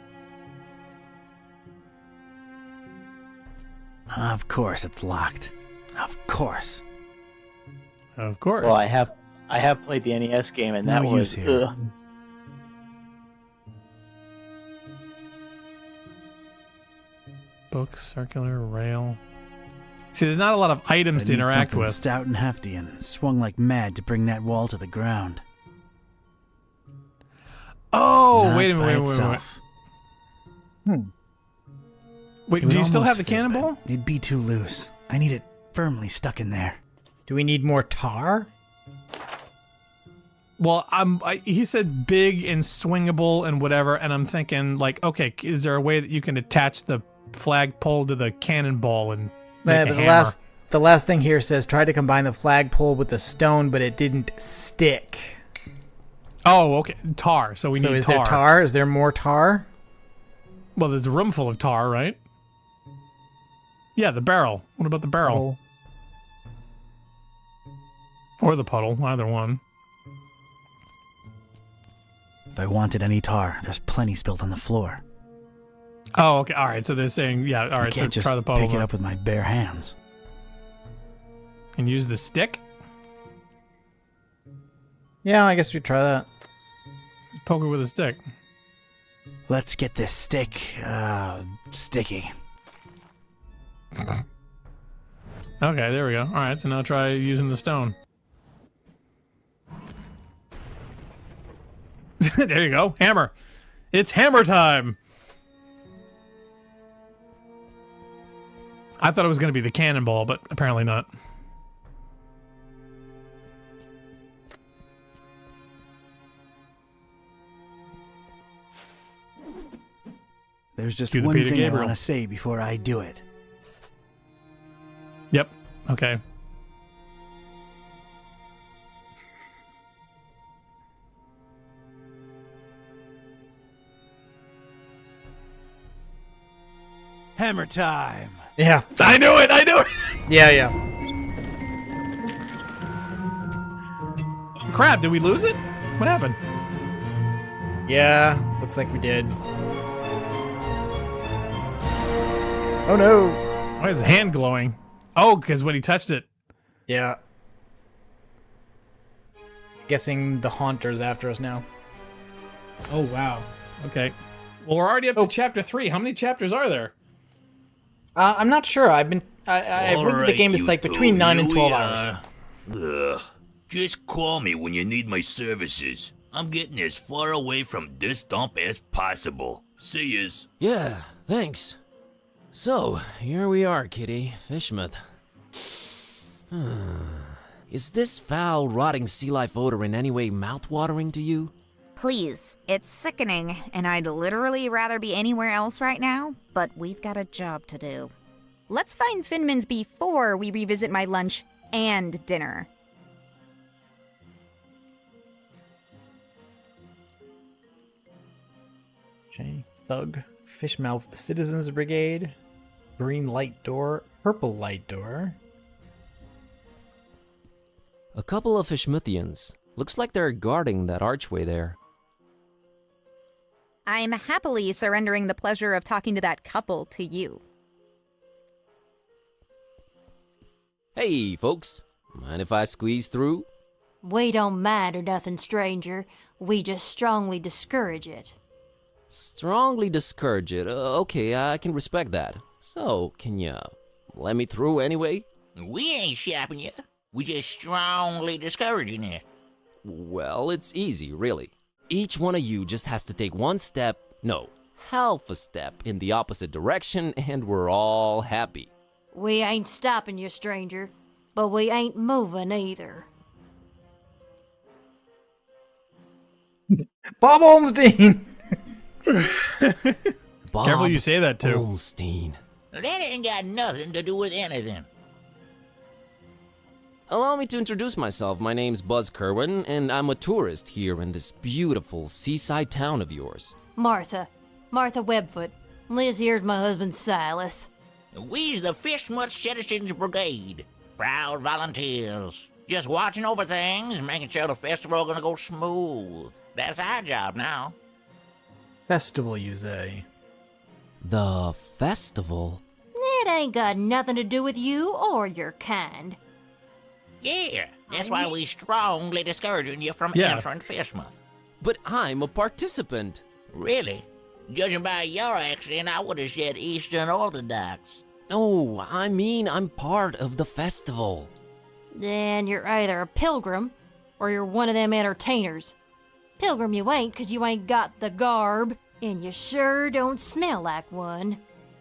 Of course it's locked. Of course. Of course. Well, I have played the NES game, and that No was use here. Book, circular, rail. See, there's not a lot of items I to need interact something with. stout and hefty and swung like mad to bring that wall to the ground. Oh, Not wait a by minute, wait. itself. Wait, It do would you still almost have the fit, cannonball? but it'd be too loose. I need it firmly stuck in there. Do we need more tar? Well, he said big and swingable and whatever, and I'm thinking, like, okay, is there a way that you can attach the flagpole to the cannonball and make a But hammer? the last thing here says try to combine the flagpole with the stone, but it didn't stick. Oh, okay, tar. So we So need is tar. there tar? Is there more tar? Well, there's a room full of tar, right? Yeah, the barrel. What about the barrel? Or the puddle, either one. If I wanted any tar, there's plenty spilled on the floor. Oh, okay. All right. So they're saying, yeah. All I right. So can't just try the puddle. pick it up with my bare hands. And use the stick. Yeah, I guess we try that. Poke it with a stick. Let's get this stick, sticky. Okay, there we go. All right. So now try using the stone. There you go. Hammer. It's hammer time. I thought it was going to be the cannonball, but apparently not. There's just Cue the one Peter thing Gabriel. I want to say before I do it. Yep. Okay. Hammer time. Yeah. I knew it. I knew it. Yeah. Oh, crap. Did we lose it? What happened? Yeah, looks like we did. Oh no. Why is his hand glowing? Oh, because when he touched it. Yeah. Guessing the Haunter's after us now. Oh, wow. Okay. Well, we're already up to chapter 3. How many chapters are there? I'm not sure. I've heard that the game is like between 9 and 12 hours. Just call me when you need my services. I'm getting as far away from this dump as possible. See yous. Yeah, thanks. So, here we are, Kitty. Fishmouth. Is this foul, rotting sea life odor in any way mouth-watering to you? Please, it's sickening, and I'd literally rather be anywhere else right now, but we've got a job to do. Let's find Finman's before we revisit my lunch and dinner. Okay. Thug, Fishmouth Citizens Brigade, green light door, purple light door. A couple of Fishmouthians. Looks like they're guarding that archway there. I'm happily surrendering the pleasure of talking to that couple to you. Hey, folks. Mind if I squeeze through? We don't mind or nothing, stranger. We just strongly discourage it. Strongly discourage it. Okay, I can respect that. So, can you let me through anyway? We ain't shopping you. We just strongly discouraging it. Well, it's easy, really. Each one of you just has to take one step, no, half a step in the opposite direction, and we're all happy. We ain't stopping you, stranger, but we ain't moving either. Bob Olmstein! Bob Careful you say that too. Olmstein. That ain't got nothing to do with anything. Allow me to introduce myself. My name's Buzz Kerwin, and I'm a tourist here in this beautiful seaside town of yours. Martha Webfoot. Liz here's my husband Silas. We's the Fishmouth Citizens Brigade. Proud volunteers. Just watching over things, making sure the festival gonna go smooth. That's our job now. Festival, you say? The festival? It ain't got nothing to do with you or your kind. Yeah, that's why we strongly discouraging you from Yeah. entering Fishmouth. But I'm a participant. Really? Judging by your accent, I would have said Eastern Orthodox. No, I mean I'm part of the festival. Then you're either a pilgrim or you're one of them entertainers. Pilgrim you ain't, 'cause you ain't got the garb, and you sure don't smell like one.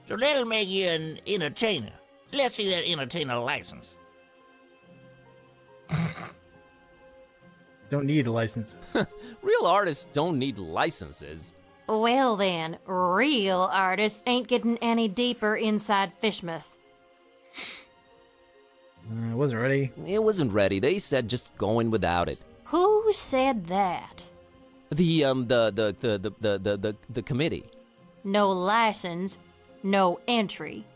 So that'll make you an entertainer. Let's see that entertainer license. Don't need licenses. Real artists don't need licenses. Well then, real artists ain't getting any deeper inside Fishmouth. It wasn't ready. It wasn't ready. They said just go in without it. Who said that? The committee. No license, no entry.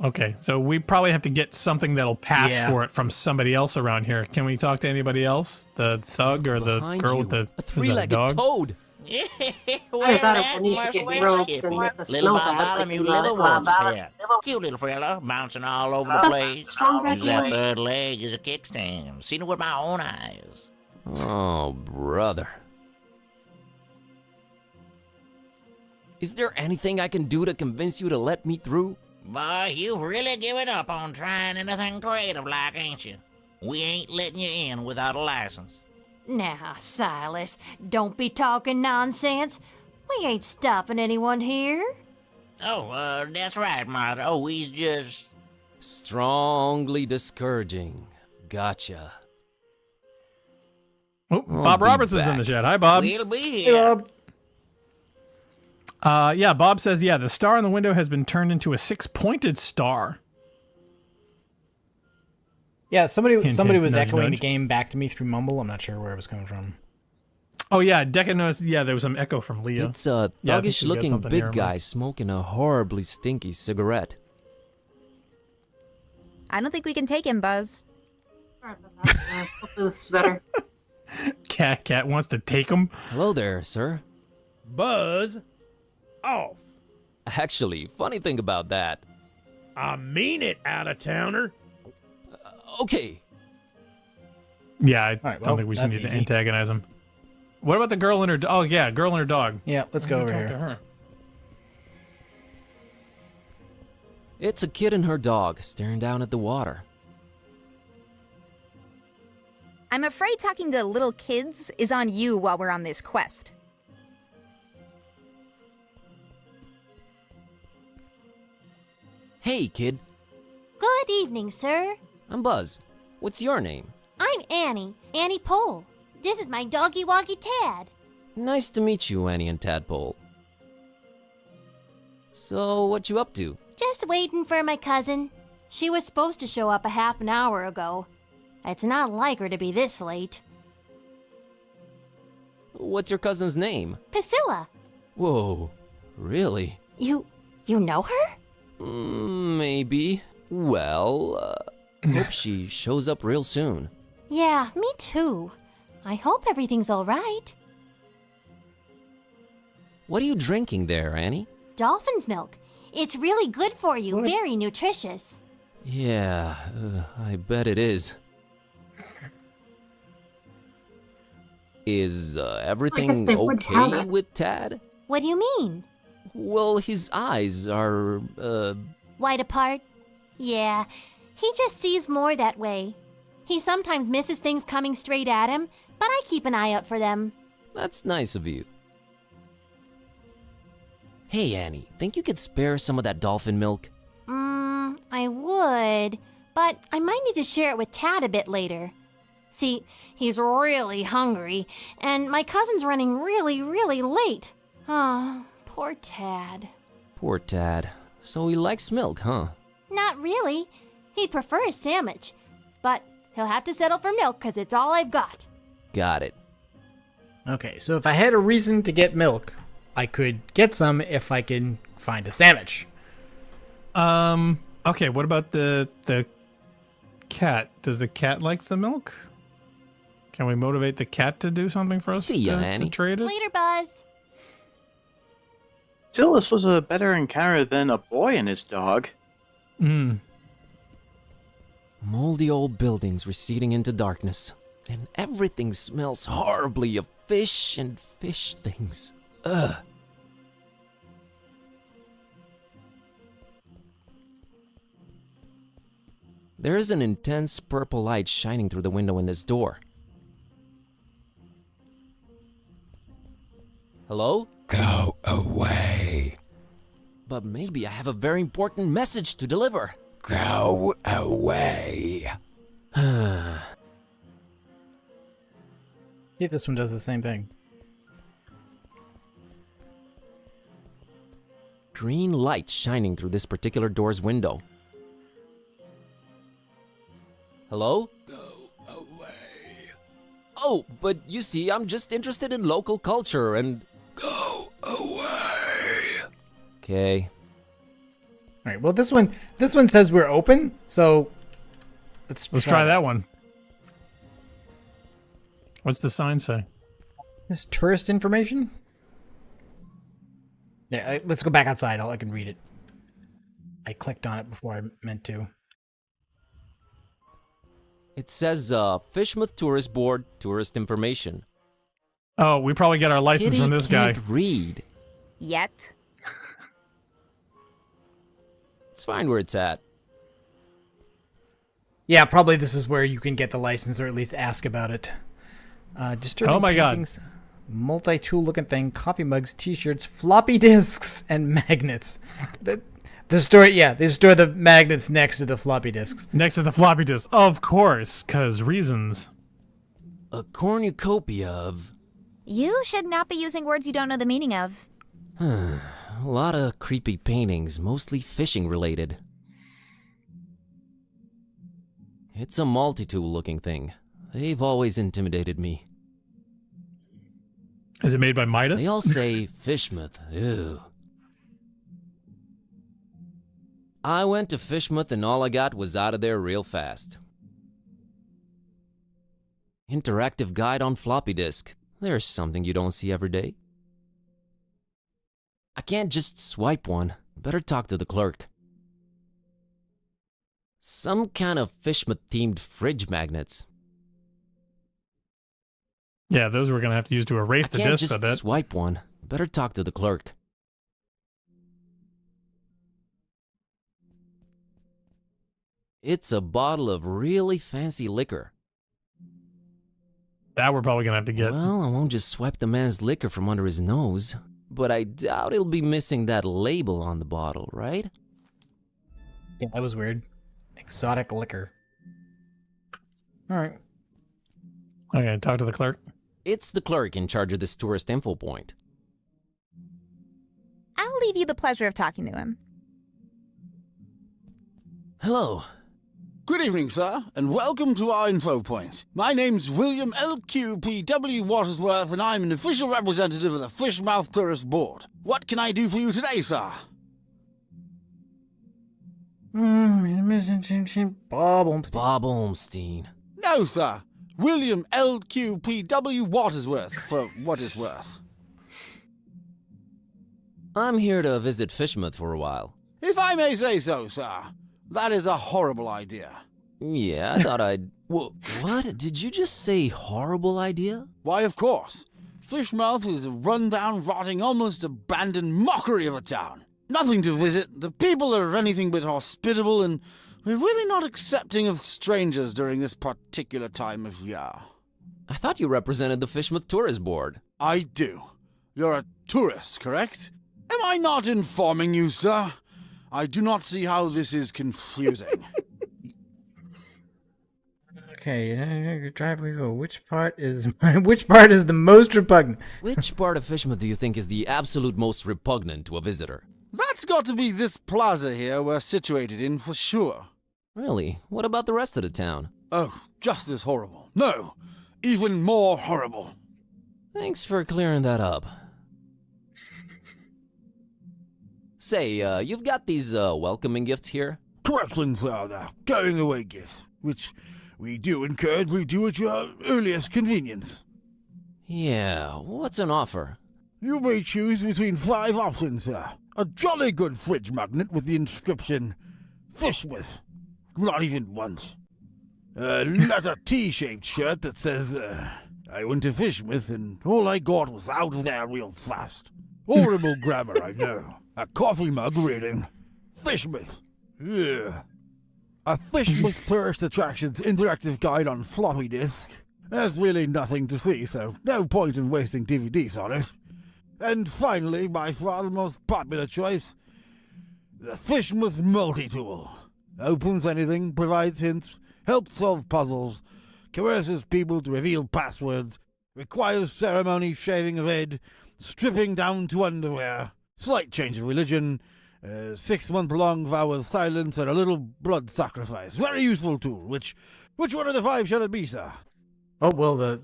Okay, so we probably have to get something that'll pass Yeah. for it from somebody else around here. Can we talk to anybody else? The thug or the Behind girl you, with the a is that a three-legged dog? toad. I thought it would need to get ropes and make a Little smell bad. Bartholomew Liverwort's pet. Cute little fella, bouncing all over the What's up? place. Strong back Use that leg. third leg as a kickstand. Seen it with my own eyes. Oh, brother. Is there anything I can do to convince you to let me through? Boy, you've really given up on trying anything creative like, ain't you? We ain't letting you in without a license. Now, Silas, don't be talking nonsense. We ain't stopping anyone here. Oh, that's right, Martha. Oh, he's just... Strongly discouraging. Gotcha. Oh, I'll Bob be Roberts is in back. the chat. Hi, Bob. We'll be here. Yeah, Bob says, yeah, the star in the window has been turned into a six-pointed star. Yeah, somebody Hint, was nudge, echoing the nudge. game back to me through Mumble. I'm not sure where it was coming from. Oh, yeah, Decca noticed, yeah, there was some echo from Leah. It's a Yeah, I think she got thuggish-looking something here, big guy smoking a horribly stinky cigarette. I don't think we can take him, Buzz. Hopefully this is better. Cat wants to take him. Hello there, sir. Buzz off. Actually, funny thing about that. I mean it, out-of-towner. Okay. Yeah, I right, well, don't think we should that's need to easy. antagonize him. What about the girl and her dog? Oh, yeah, girl and her dog. Yeah, let's go over Talk here. to her. It's a kid and her dog staring down at the water. I'm afraid talking to little kids is on you while we're on this quest. Hey, kid. Good evening, sir. I'm Buzz. What's your name? I'm Annie, Annie Pole. This is my doggy woggy Tad. Nice to meet you, Annie and Tadpole. So, what you up to? Just waiting for my cousin. She was supposed to show up a half an hour ago. It's not like her to be this late. What's your cousin's name? Priscilla, Whoa, really? you know her? Maybe. Well, hope she shows up real soon. Yeah, me too. I hope everything's all right. What are you drinking there, Annie? Dolphin's milk. It's really good for you, What? very nutritious. Yeah, I bet it is. Is everything they would have okay it. with Tad? What do you mean? Well, his eyes are, Wide apart? Yeah, he just sees more that way. He sometimes misses things coming straight at him, but I keep an eye out for them. that's nice of you. Hey, Annie, think you could spare some of that dolphin milk? I would, but I might need to share it with Tad a bit later. See, he's really hungry, and my cousin's running really late. Oh, poor Tad. Poor Tad. So he likes milk, huh? Not really. He'd prefer a sandwich, but he'll have to settle for milk because it's all I've got. Got it. Okay, so if I had a reason to get milk, I could get some if I can find a sandwich. Okay, what about the cat? Does the cat like the milk? Can we motivate the cat to do something for us See ya, to Annie. trade it? Later, Buzz. Still, this was a better encounter than a boy and his dog. Moldy old buildings receding into darkness, and everything smells horribly of fish and fish things. Ugh. There is an intense purple light shining through the window in this door. Hello? Go away. But maybe I have a very important message to deliver. Go away. See if this one does the same thing. Green light shining through this particular door's window. Hello? Go away. Oh, but you see, I'm just interested in local culture and... Go away. Okay. All right. Well, this one says we're open, so let's try that one. What's the sign say? This tourist information. Yeah, let's go back outside. I can read it. I clicked on it before I meant to. It says Fishmouth Tourist Board tourist information. Oh, we probably get our license from this guy. Can't read. Yet. It's fine where it's at. Yeah, probably this is where you can get the license or at least ask about it. Oh my god. Multi-tool looking thing, coffee mugs, t-shirts, floppy disks, and magnets. They store the magnets next to the floppy disks. Next to the floppy disks, of course, because reasons. A cornucopia of... You should not be using words you don't know the meaning of. A lot of creepy paintings, mostly fishing related. It's a multi-tool looking thing. They've always intimidated me. Is it made by Mida? They all say Fishmouth. Ew. I went to Fishmouth and all I got was out of there real fast. Interactive guide on floppy disk. There's something you don't see every day. I can't just swipe one. Better talk to the clerk. Some kind of Fishmouth-themed fridge magnets. Yeah, those we're gonna have to use to erase the discs. I bet. Just swipe one. Better talk to the clerk. It's a bottle of really fancy liquor. That we're probably gonna have to get. Well, I won't just swipe the man's liquor from under his nose, but I doubt he'll be missing that label on the bottle, right? Yeah, that was weird. Exotic liquor. All right. Okay, talk to the clerk. It's the clerk in charge of this tourist info point. I'll leave you the pleasure of talking to him. Hello. Good evening, sir, and welcome to our info point. My name's William LQPW Watersworth, and I'm an official representative of the Fishmouth Tourist Board. What can I do for you today, sir? Bob Olmstein. Bob Olmstein. No, sir. William LQPW Watersworth, for what it's worth. I'm here to visit Fishmouth for a while. If I may say so, sir, that is a horrible idea. Yeah, I thought I'd... What? Did you just say horrible idea? Why, of course. Fishmouth is a run-down, rotting, almost abandoned mockery of a town. Nothing to visit, the people are anything but hospitable, and we're really not accepting of strangers during this particular time of year. I thought you represented the Fishmouth Tourist Board. I do. You're a tourist, correct? Am I not informing you, sir? I do not see how this is confusing. Okay, driveway. Which part is the most repugnant? Which part of Fishmouth do you think is the absolute most repugnant to a visitor? That's got to be this plaza here we're situated in for sure. Really? What about the rest of the town? Oh, just as horrible. No, even more horrible. Thanks for clearing that up. Say, you've got these welcoming gifts here? Corrections, sir. They're going away gifts, which we do encourage we do at your earliest convenience. Yeah, what's an offer? You may choose between 5 options, sir. A jolly good fridge magnet with the inscription, Fishmouth. Not even once. A leather T-shaped shirt that says, I went to Fishmouth and all I got was out of there real fast. Horrible grammar, I know. A coffee mug reading, Fishmouth. Yeah. A Fishmouth Tourist Attractions interactive guide on floppy disk. There's really nothing to see, so no point in wasting DVDs on it. And finally, by far the most popular choice, the Fishmouth Multi-Tool. Opens anything, provides hints, helps solve puzzles, coerces people to reveal passwords, requires ceremony, shaving of head, stripping down to underwear, slight change of religion, 6-month-long vow of silence, and a little blood sacrifice. Very useful tool. Which one of the 5 shall it be, sir? Oh, well,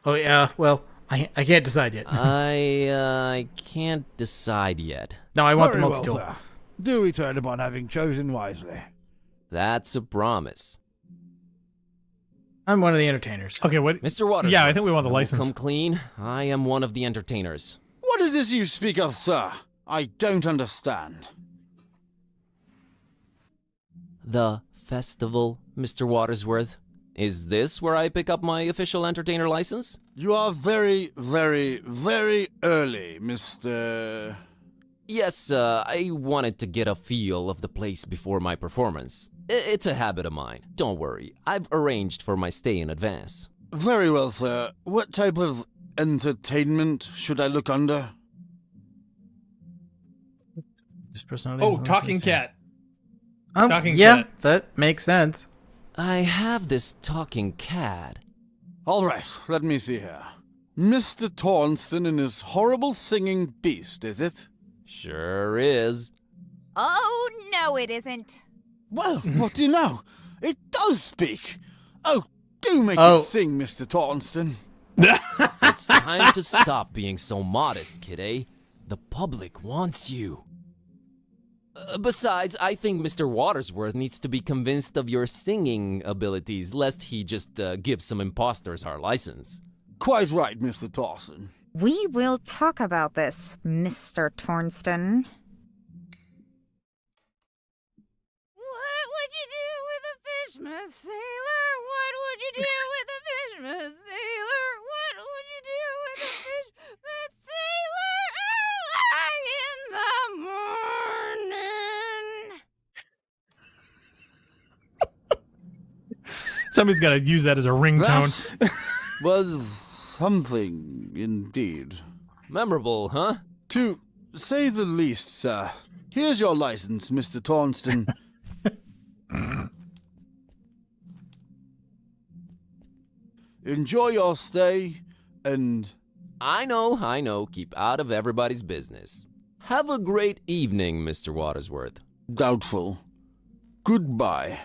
oh, yeah, well, I can't decide yet. I can't decide yet. No, I want the Very multi-tool. well, sir. Do return upon having chosen wisely. That's a promise. I'm one of the entertainers. Okay, what? Mr. Waters. Yeah, I think we want the license. Come clean. I am one of the entertainers. What is this you speak of, sir? I don't understand. The festival, Mr. Watersworth. Is this where I pick up my official entertainer license? You are very, very, very early, Mr. Yes, I wanted to get a feel of the place before my performance. It's a habit of mine. Don't worry, I've arranged for my stay in advance. Very well, sir. What type of entertainment should I look under? Just personality. Oh, talking cat. Talking cat. That makes sense. I have this talking cat. All right, let me see here. Mr. Tornston and his horrible singing beast, is it? Sure is. Oh, no, it isn't. Well, what do you know? It does speak. Oh, do make it sing, Mr. Tornston. It's time to stop being so modest, kidday. The public wants you. Besides, I think Mr. Watersworth needs to be convinced of your singing abilities, lest he just give some imposters our license. Quite right, Mr. Tornston. We will talk about this, Mr. Tornston. What would you do with a fishman sailor? What would you do with a fishman sailor? What would you do with a fishman sailor early in the morning? Somebody's got to use that as a ringtone. That was something indeed. Memorable, huh? To say the least, sir. Here's your license, Mr. Tornston. Enjoy your stay, and... I know. Keep out of everybody's business. Have a great evening, Mr. Watersworth. Doubtful. Goodbye.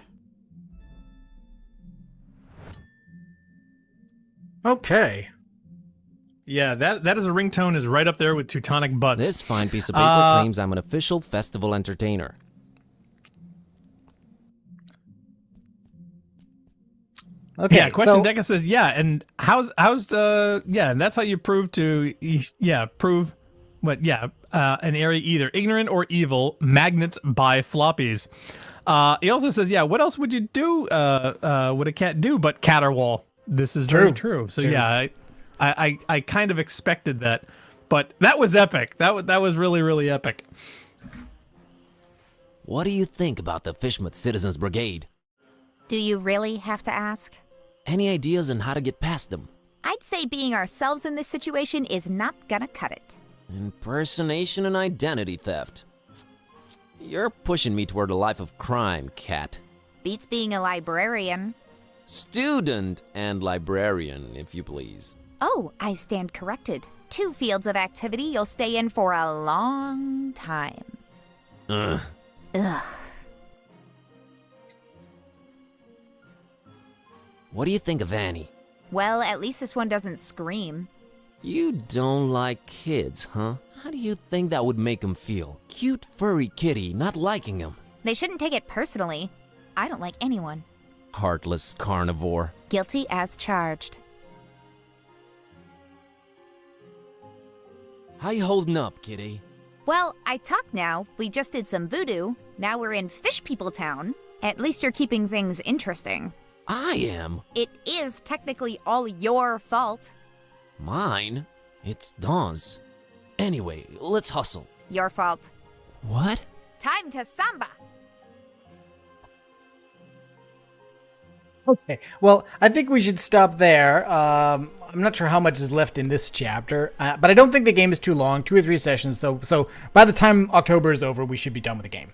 Okay. Yeah, that is a ringtone is right up there with Teutonic Butts. This fine piece of paper claims I'm an official festival entertainer. Okay, yeah, question Deca says, yeah, and how's and that's how you prove an area either ignorant or evil, magnets by floppies. He also says, yeah, what else would you do, would a cat do but caterwaul? This is very true. So yeah, I kind of expected that, but that was epic. That was really, really epic. What do you think about the Fishmouth Citizens Brigade? Do you really have to ask? Any ideas on how to get past them? I'd say being ourselves in this situation is not gonna cut it. Impersonation and identity theft. You're pushing me toward a life of crime, Cat. Beats being a librarian. Student and librarian, if you please. Oh, I stand corrected. 2 fields of activity you'll stay in for a long time. Ugh. What do you think of Annie? Well, at least this one doesn't scream. You don't like kids, huh? How do you think that would make them feel? Cute furry kitty not liking him. They shouldn't take it personally. I don't like anyone. Heartless carnivore. Guilty as charged. How you holding up, kitty? Well, I talk now. We just did some voodoo. Now we're in Fish People Town. At least you're keeping things interesting. I am? It is technically all your fault. Mine? It's Dawn's. Anyway, let's hustle. Your fault. What? Time to samba! Okay, well, I think we should stop there. I'm not sure how much is left in this chapter, but I don't think the game is too long, 2 or 3 sessions, so by the time October is over, we should be done with the game.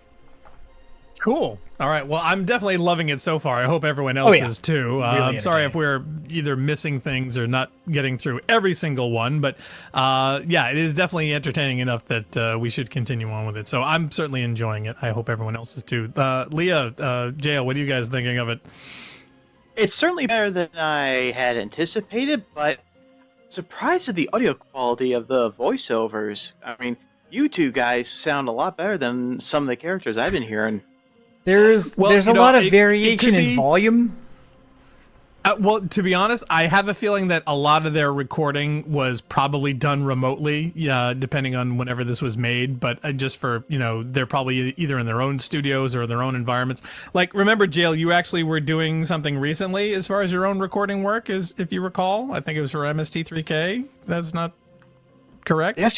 Cool. All right. Well, I'm definitely loving it so far. I hope everyone else is too. I'm sorry if we're either missing things or not getting through every single one, but yeah, it is definitely entertaining enough that we should continue on with it. So I'm certainly enjoying it. I hope everyone else is too. Leah, JL, what are you guys thinking of it? It's certainly better than I had anticipated, but surprised at the audio quality of the voiceovers. I mean, you two guys sound a lot better than some of the characters I've been hearing. There's a lot of variation in volume. Well, to be honest, I have a feeling that a lot of their recording was probably done remotely, depending on whenever this was made. But just for, they're probably either in their own studios or their own environments. Like, remember, Jail, you actually were doing something recently as far as your own recording work, if you recall. I think it was for MST3K. That's not correct? Yes.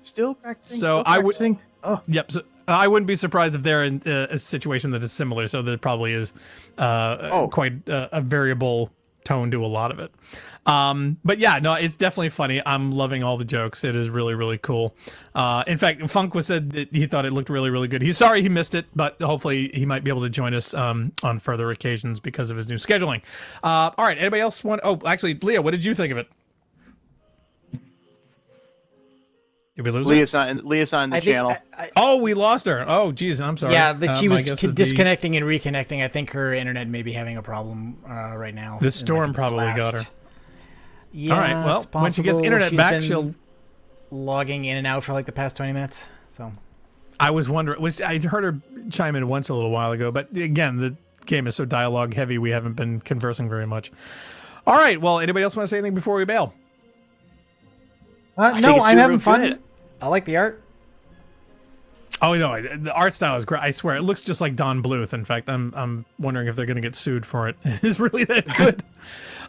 Still practicing. So still practicing. Yep. So I wouldn't be surprised if they're in a situation that is similar. So there probably is quite a variable tone to a lot of it. But yeah, no, it's definitely funny. I'm loving all the jokes. It is really, really cool. In fact, Funk said that he thought it looked really, really good. He's sorry he missed it, but hopefully he might be able to join us on further occasions because of his new scheduling. All right. Anybody else want? Oh, actually, Leah, what did you think of it? Did we lose Leah's not in the channel. We lost her. Oh, geez, I'm sorry. Yeah, she was disconnecting and reconnecting. I think her internet may be having a problem right now. The storm probably got her. Yeah, all right, well, when she gets internet back, she'll... logging in and out for like the past 20 minutes. So I was wondering, I heard her chime in once a little while ago, but again, the game is so dialogue heavy, we haven't been conversing very much. All right, well, anybody else want to say anything before we bail? No, I'm having fun. I like the art. Oh no, the art style is great. I swear, it looks just like Don Bluth. In fact, I'm wondering if they're going to get sued for it. It's really that good.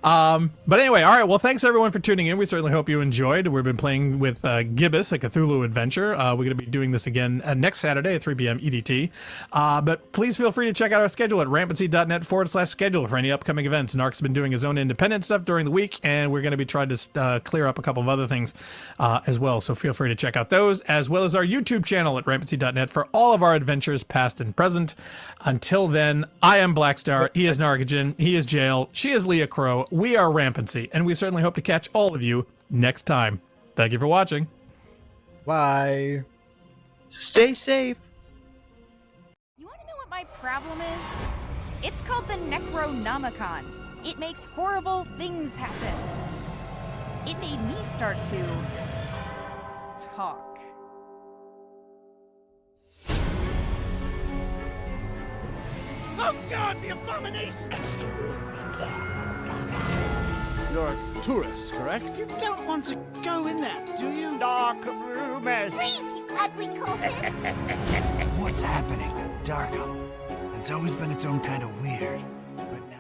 But anyway, all right. Well, thanks everyone for tuning in. We certainly hope you enjoyed. We've been playing with Gibbous, a Cthulhu adventure. We're going to be doing this again next Saturday at 3 p.m. EDT. But please feel free to check out our schedule at rampancy.net/schedule for any upcoming events. Narc's been doing his own independent stuff during the week, and we're going to be trying to clear up a couple of other things as well. So feel free to check out those, as well as our YouTube channel at rampancy.net for all of our adventures, past and present. Until then, I am Blackstar, he is Nargajan, he is Jail, she is Leah Crow, we are Rampancy, and we certainly hope to catch all of you next time. Thank you for watching. Bye. Stay safe. You want to know what my problem is? It's called the Necronomicon. It makes horrible things happen. It made me start to talk. Oh God, the abomination! You're a tourist, correct? You don't want to go in there, do you? Dark rumors! Please, you ugly cultist! What's happening to Darkham? It's always been its own kind of weird, but now...